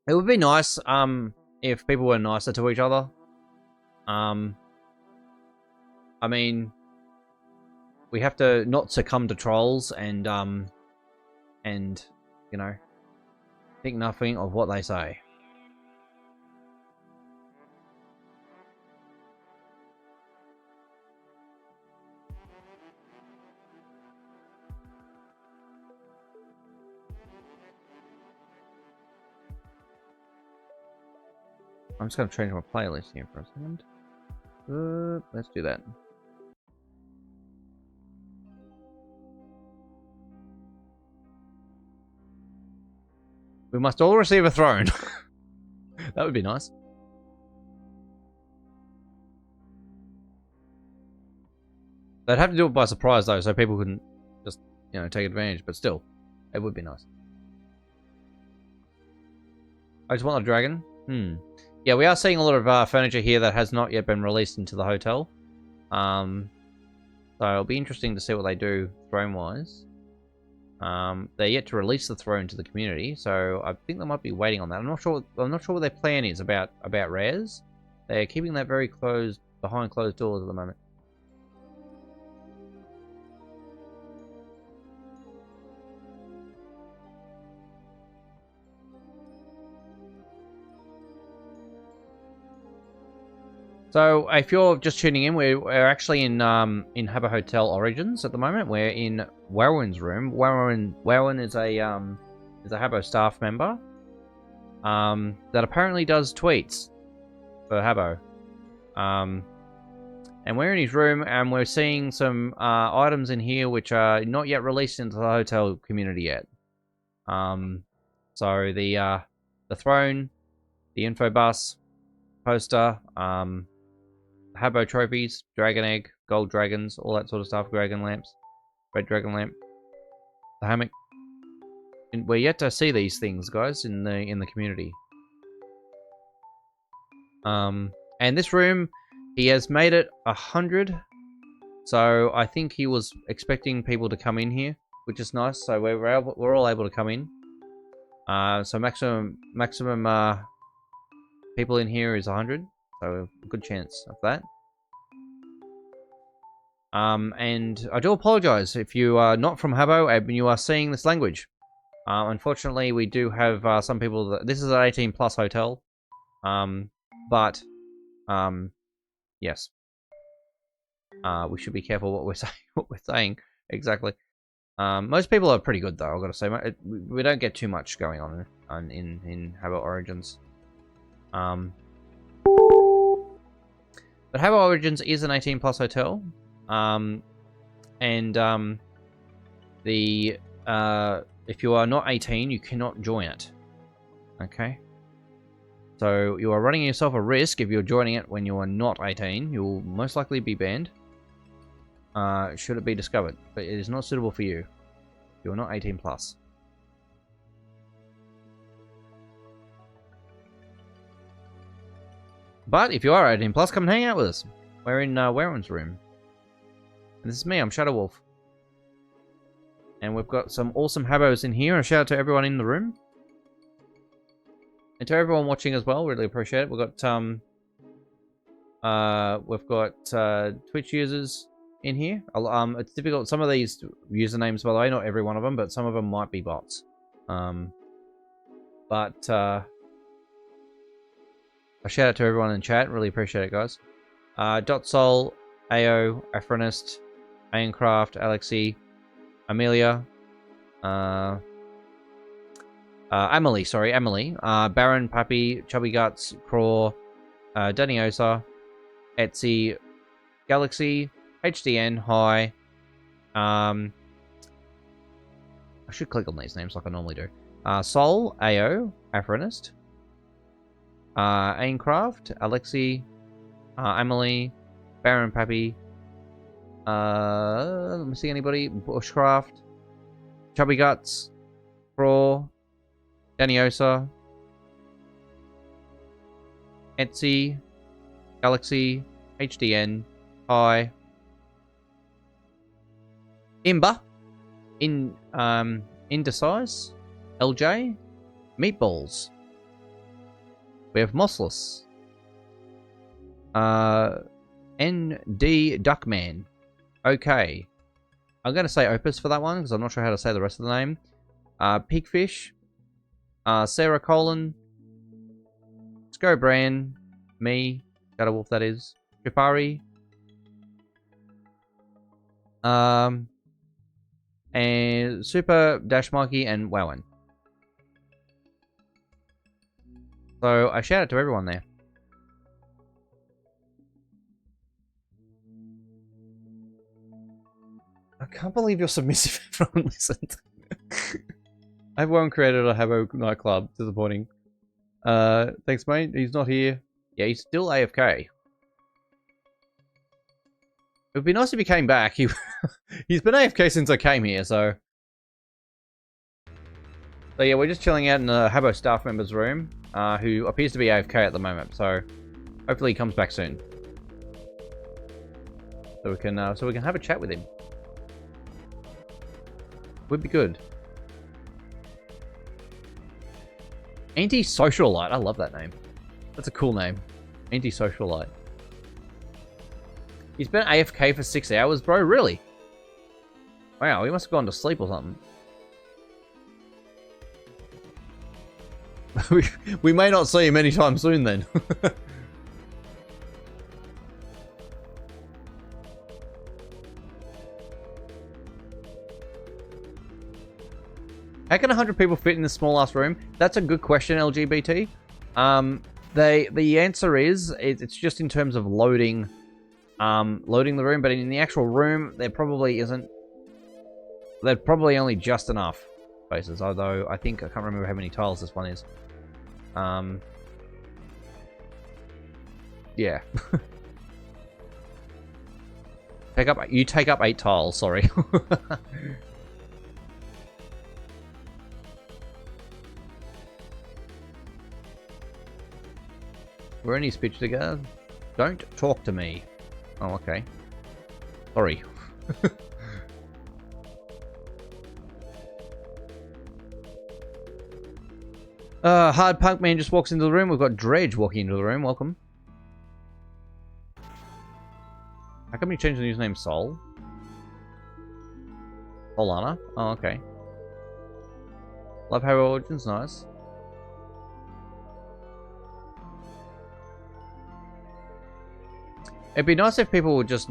It would be nice, if people were nicer to each other. I mean, we have to not succumb to trolls and you know, think nothing of what they say. I'm just going to change my playlist here for a second. Let's do that. We must all receive a throne. That would be nice. They'd have to do it by surprise though, so people couldn't just, you know, take advantage, but still, it would be nice. I just want a dragon. Yeah, we are seeing a lot of furniture here that has not yet been released into the hotel. So it'll be interesting to see what they do throne-wise. They're yet to release the throne to the community, so I think they might be waiting on that. I'm not sure what their plan is about rares. They're keeping that very closed, behind closed doors at the moment. So if you're just tuning in, we're actually in Habbo Hotel Origins at the moment. We're in Warren's room. Warren is a Habbo staff member that apparently does tweets for Habbo. And we're in his room, and we're seeing some items in here which are not yet released into the hotel community yet. So the throne, the info bus, poster, Habbo trophies, dragon egg, gold dragons, all that sort of stuff, dragon lamps, red dragon lamp, the hammock. And we're yet to see these things, guys, in the community. And this room, he has made it 100. So I think he was expecting people to come in here, which is nice. So we're all able to come in. So maximum people in here is 100. So a good chance of that. And I do apologize if you are not from Habbo and you are seeing this language. Unfortunately, we do have some people that this is an 18+ hotel. But yes. We should be careful what we're saying exactly. Most people are pretty good though, I've got to say. We don't get too much going on in Habbo Origins. But Habbo Origins is an 18+ hotel. If you are not 18, you cannot join it. Okay? So you are running yourself a risk if you're joining it when you are not 18. You will most likely be banned. Should it be discovered. But it is not suitable for you. You are not 18+. But if you are 18+, come and hang out with us. We're in Warren's room. And this is me, I'm Shadow Wolf. And we've got some awesome Habbos in here. A shout out to everyone in the room. And to everyone watching as well, really appreciate it. We've got Twitch users in here. It's difficult. Some of these usernames, by the way, not every one of them, but some of them might be bots. A shout out to everyone in chat. Really appreciate it, guys. Dotsol, AO, Afronist, Aincraft, Alexi, Amelia, Emily, Baron, Pappy, Chubby Guts, Craw, Danny Osa, Etsy, Galaxy, HDN, Hi. I should click on these names like I normally do. Sol, AO, Afronist, Aincraft, Alexi, Emily, Baron, Pappy, let me see anybody, Bushcraft, Chubby Guts, Craw, Danny Osa, Etsy, Galaxy, HDN, Hi, Imba, Indecise, LJ, Meatballs. We have Mossless, ND Duckman. Okay. I'm going to say Opus for that one, because I'm not sure how to say the rest of the name. Pigfish, Sarah Colin, Sco Bran, me, Shadow Wolf that is, Chipari, and Super Dash Mikey and Wowan. So I shout out to everyone there. I can't believe you're submissive. Everyone listened. Everyone created a Habbo nightclub. Disappointing. Thanks, mate. He's not here. Yeah, he's still AFK. It would be nice if he came back. He's been AFK since I came here, so... So yeah, we're just chilling out in the Habbo staff member's room, who appears to be AFK at the moment, so hopefully he comes back soon. So we can have a chat with him. Would be good. Anti-Socialite. I love that name. That's a cool name. Anti-Socialite. He's been AFK for 6 hours, bro? Really? Wow, he must have gone to sleep or something. We may not see him anytime soon then. How can 100 people fit in this small ass room? That's a good question, LGBT. The answer is it's just in terms of loading the room, but in the actual room there probably isn't. There's probably only just enough spaces, although I can't remember how many tiles this one is. Yeah. You take up 8 tiles, sorry. We're only speech together. Don't talk to me. Oh, okay. Sorry. Hard Punk Man just walks into the room. We've got Dredge walking into the room. Welcome. How come you changed the username Sol? Solana? Oh, okay. Love Habbo Origins, nice. It'd be nice if people would just...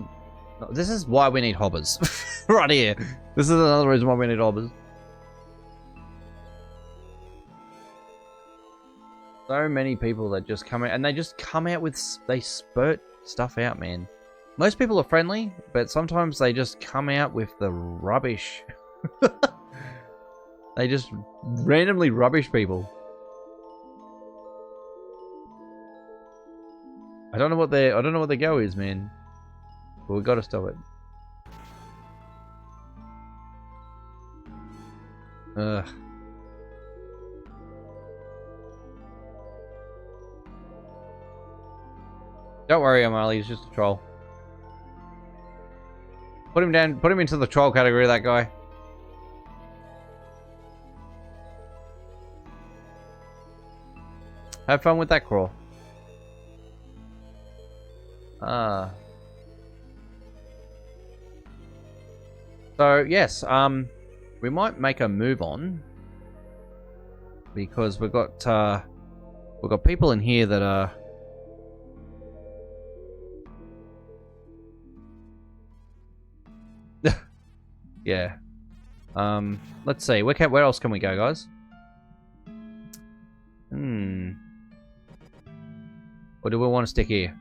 This is why we need Hobbas. Right here. This is another reason why we need Hobbas. So many people that just come out, and they just come out with... They spurt stuff out, man. Most people are friendly, but sometimes they just come out with the rubbish. They just randomly rubbish people. I don't know what their go is, man. But we gotta stop it. Ugh. Don't worry, Amali, he's just a troll. Put him down, put him into the troll category, that guy. Have fun with that crawl. So yes, we might make a move on because we've got people in here that are yeah. Let's see. Where else can we go, guys? Or do we want to stick here?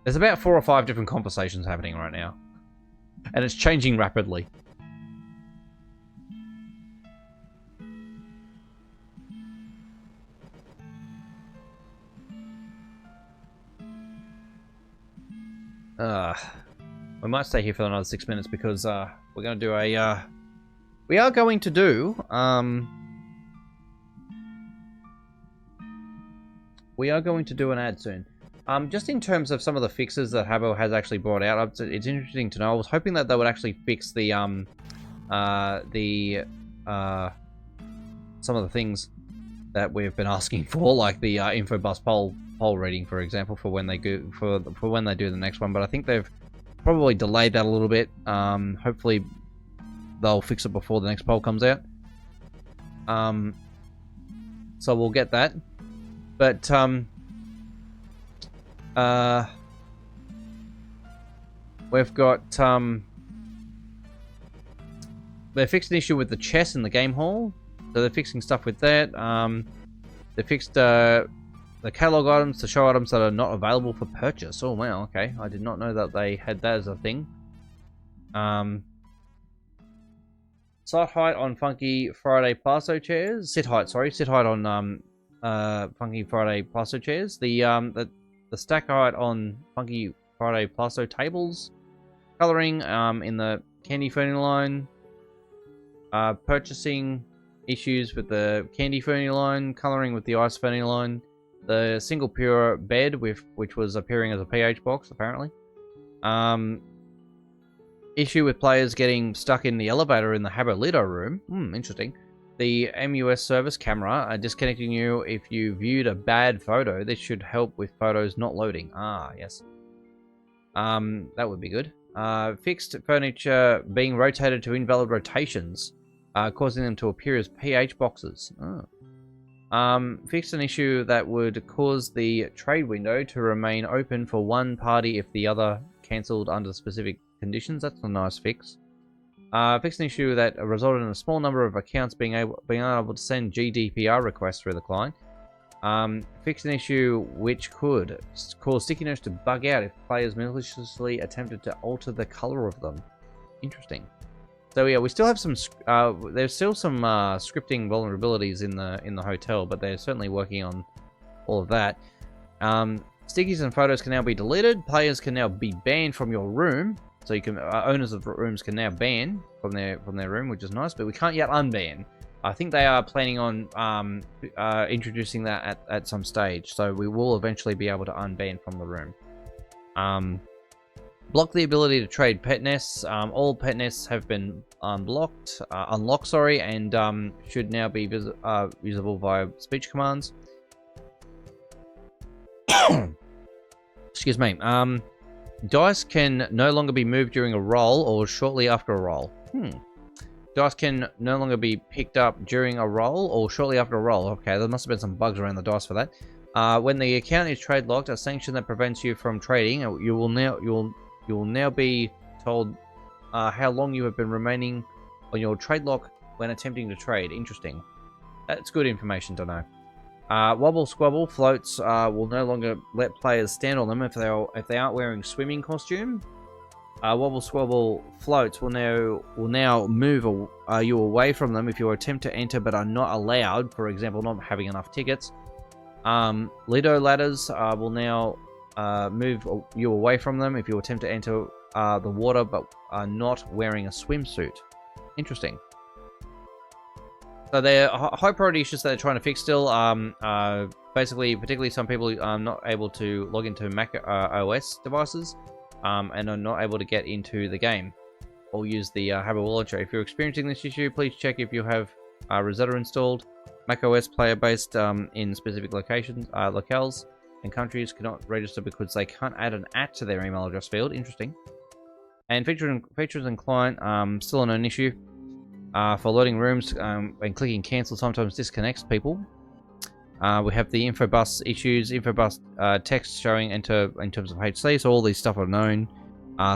There's about 4 or 5 different conversations happening right now. And it's changing rapidly. We might stay here for another 6 minutes because we're going to do a... we are going to do... we are going to do an ad soon. Just in terms of some of the fixes that Habbo has actually brought out, it's interesting to know. I was hoping that they would actually fix the some of the things that we've been asking for, like the Infobus poll reading, for example, for when they go for when they do the next one. But I think they've probably delayed that a little bit. Hopefully, they'll fix it before the next poll comes out. So we'll get that, but we've got they fixed an issue with the chess in the game hall, so they're fixing stuff with that. They fixed the catalog items to show items that are not available for purchase. Oh wow, okay, I did not know that they had that as a thing. Site height on Funky Friday Plasto chairs. Sit height on Funky Friday Plasto chairs. The stack height on Funky Friday Plasto tables. Coloring in the Candy Fernie line. Purchasing issues with the Candy Fernie line. Coloring with the Ice Fernie line. The single pure bed, which was appearing as a PH box, apparently. Issue with players getting stuck in the elevator in the Habbo Lido room. Interesting. The MUS service camera disconnecting you if you viewed a bad photo. This should help with photos not loading. Ah, yes. That would be good. Fixed furniture being rotated to invalid rotations, causing them to appear as PH boxes. Oh. Fixed an issue that would cause the trade window to remain open for one party if the other cancelled under specific conditions. That's a nice fix. Fixed an issue that resulted in a small number of accounts being unable to send GDPR requests through the client. Fixed an issue which could cause sticky notes to bug out if players maliciously attempted to alter the color of them. Interesting. So yeah, we still have some. There's still some scripting vulnerabilities in the hotel, but they're certainly working on all of that. Stickies and photos can now be deleted. Players can now be banned from your room. So you can owners of rooms can now ban from their room, which is nice. But we can't yet unban. I think they are planning on introducing that at some stage. So we will eventually be able to unban from the room. Block the ability to trade pet nests. All pet nests have been unlocked, and should now be usable via speech commands. Excuse me. Dice can no longer be moved during a roll or shortly after a roll. Dice can no longer be picked up during a roll or shortly after a roll. Okay, there must have been some bugs around the dice for that. When the account is trade locked, a sanction that prevents you from trading, you will now be told how long you have been remaining on your trade lock when attempting to trade. Interesting. That's good information to know. Wobble Squabble floats will no longer let players stand on them if they aren't wearing swimming costume. Wobble Squabble floats will now move you away from them if you attempt to enter but are not allowed. For example, not having enough tickets. Lido ladders will now move you away from them if you attempt to enter the water but are not wearing a swimsuit. Interesting. So they're high priority issues that they're trying to fix still. Basically, particularly some people are not able to log into Mac OS devices and are not able to get into the game or use the Habbo launcher. If you're experiencing this issue, please check if you have Rosetta installed. Mac OS player-based in specific locales and countries cannot register because they can't add an @ to their email address field. Interesting. And features and client still an issue. For loading rooms and clicking cancel sometimes disconnects people. We have the Infobus issues, Infobus text showing enter in terms of HC, so all these stuff are known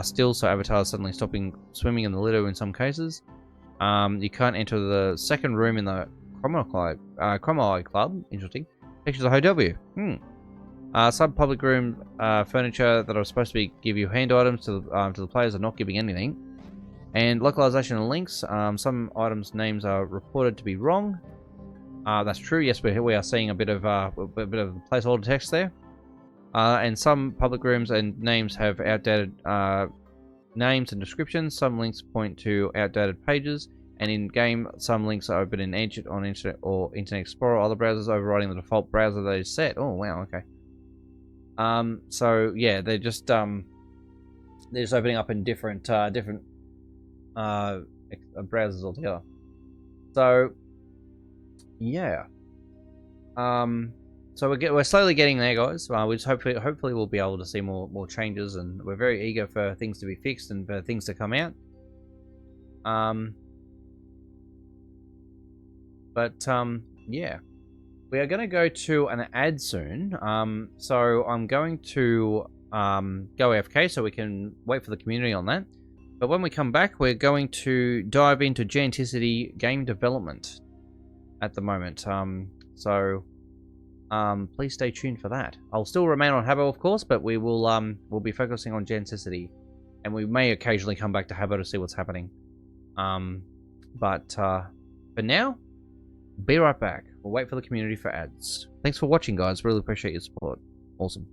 still, so avatars suddenly stopping swimming in the Lido in some cases. You can't enter the second room in the Cromwell Club. Interesting. Pictures of hotel view. Some public room furniture that are supposed to give you hand items to the players are not giving anything. And localization and links. Some items' names are reported to be wrong. That's true. Yes, we are seeing a bit of placeholder text there. And some public rooms and names have outdated names and descriptions. Some links point to outdated pages. And in game, some links are open in Edge on Internet or Internet Explorer or other browsers, overriding the default browser that is set. Oh wow, okay. So yeah, they're just opening up in different browsers altogether. So yeah, so we're slowly getting there, guys. We just hopefully we'll be able to see more changes, and we're very eager for things to be fixed and for things to come out. Yeah, we are going to go to an ad soon. So I'm going to go AFK so we can wait for the community on that. But when we come back, we're going to dive into Gianticity game development at the moment. Please stay tuned for that. I'll still remain on Habbo, of course, but we'll be focusing on Gianticity, and we may occasionally come back to Habbo to see what's happening. For now, be right back. We'll wait for the community for ads. Thanks for watching, guys. Really appreciate your support. Awesome.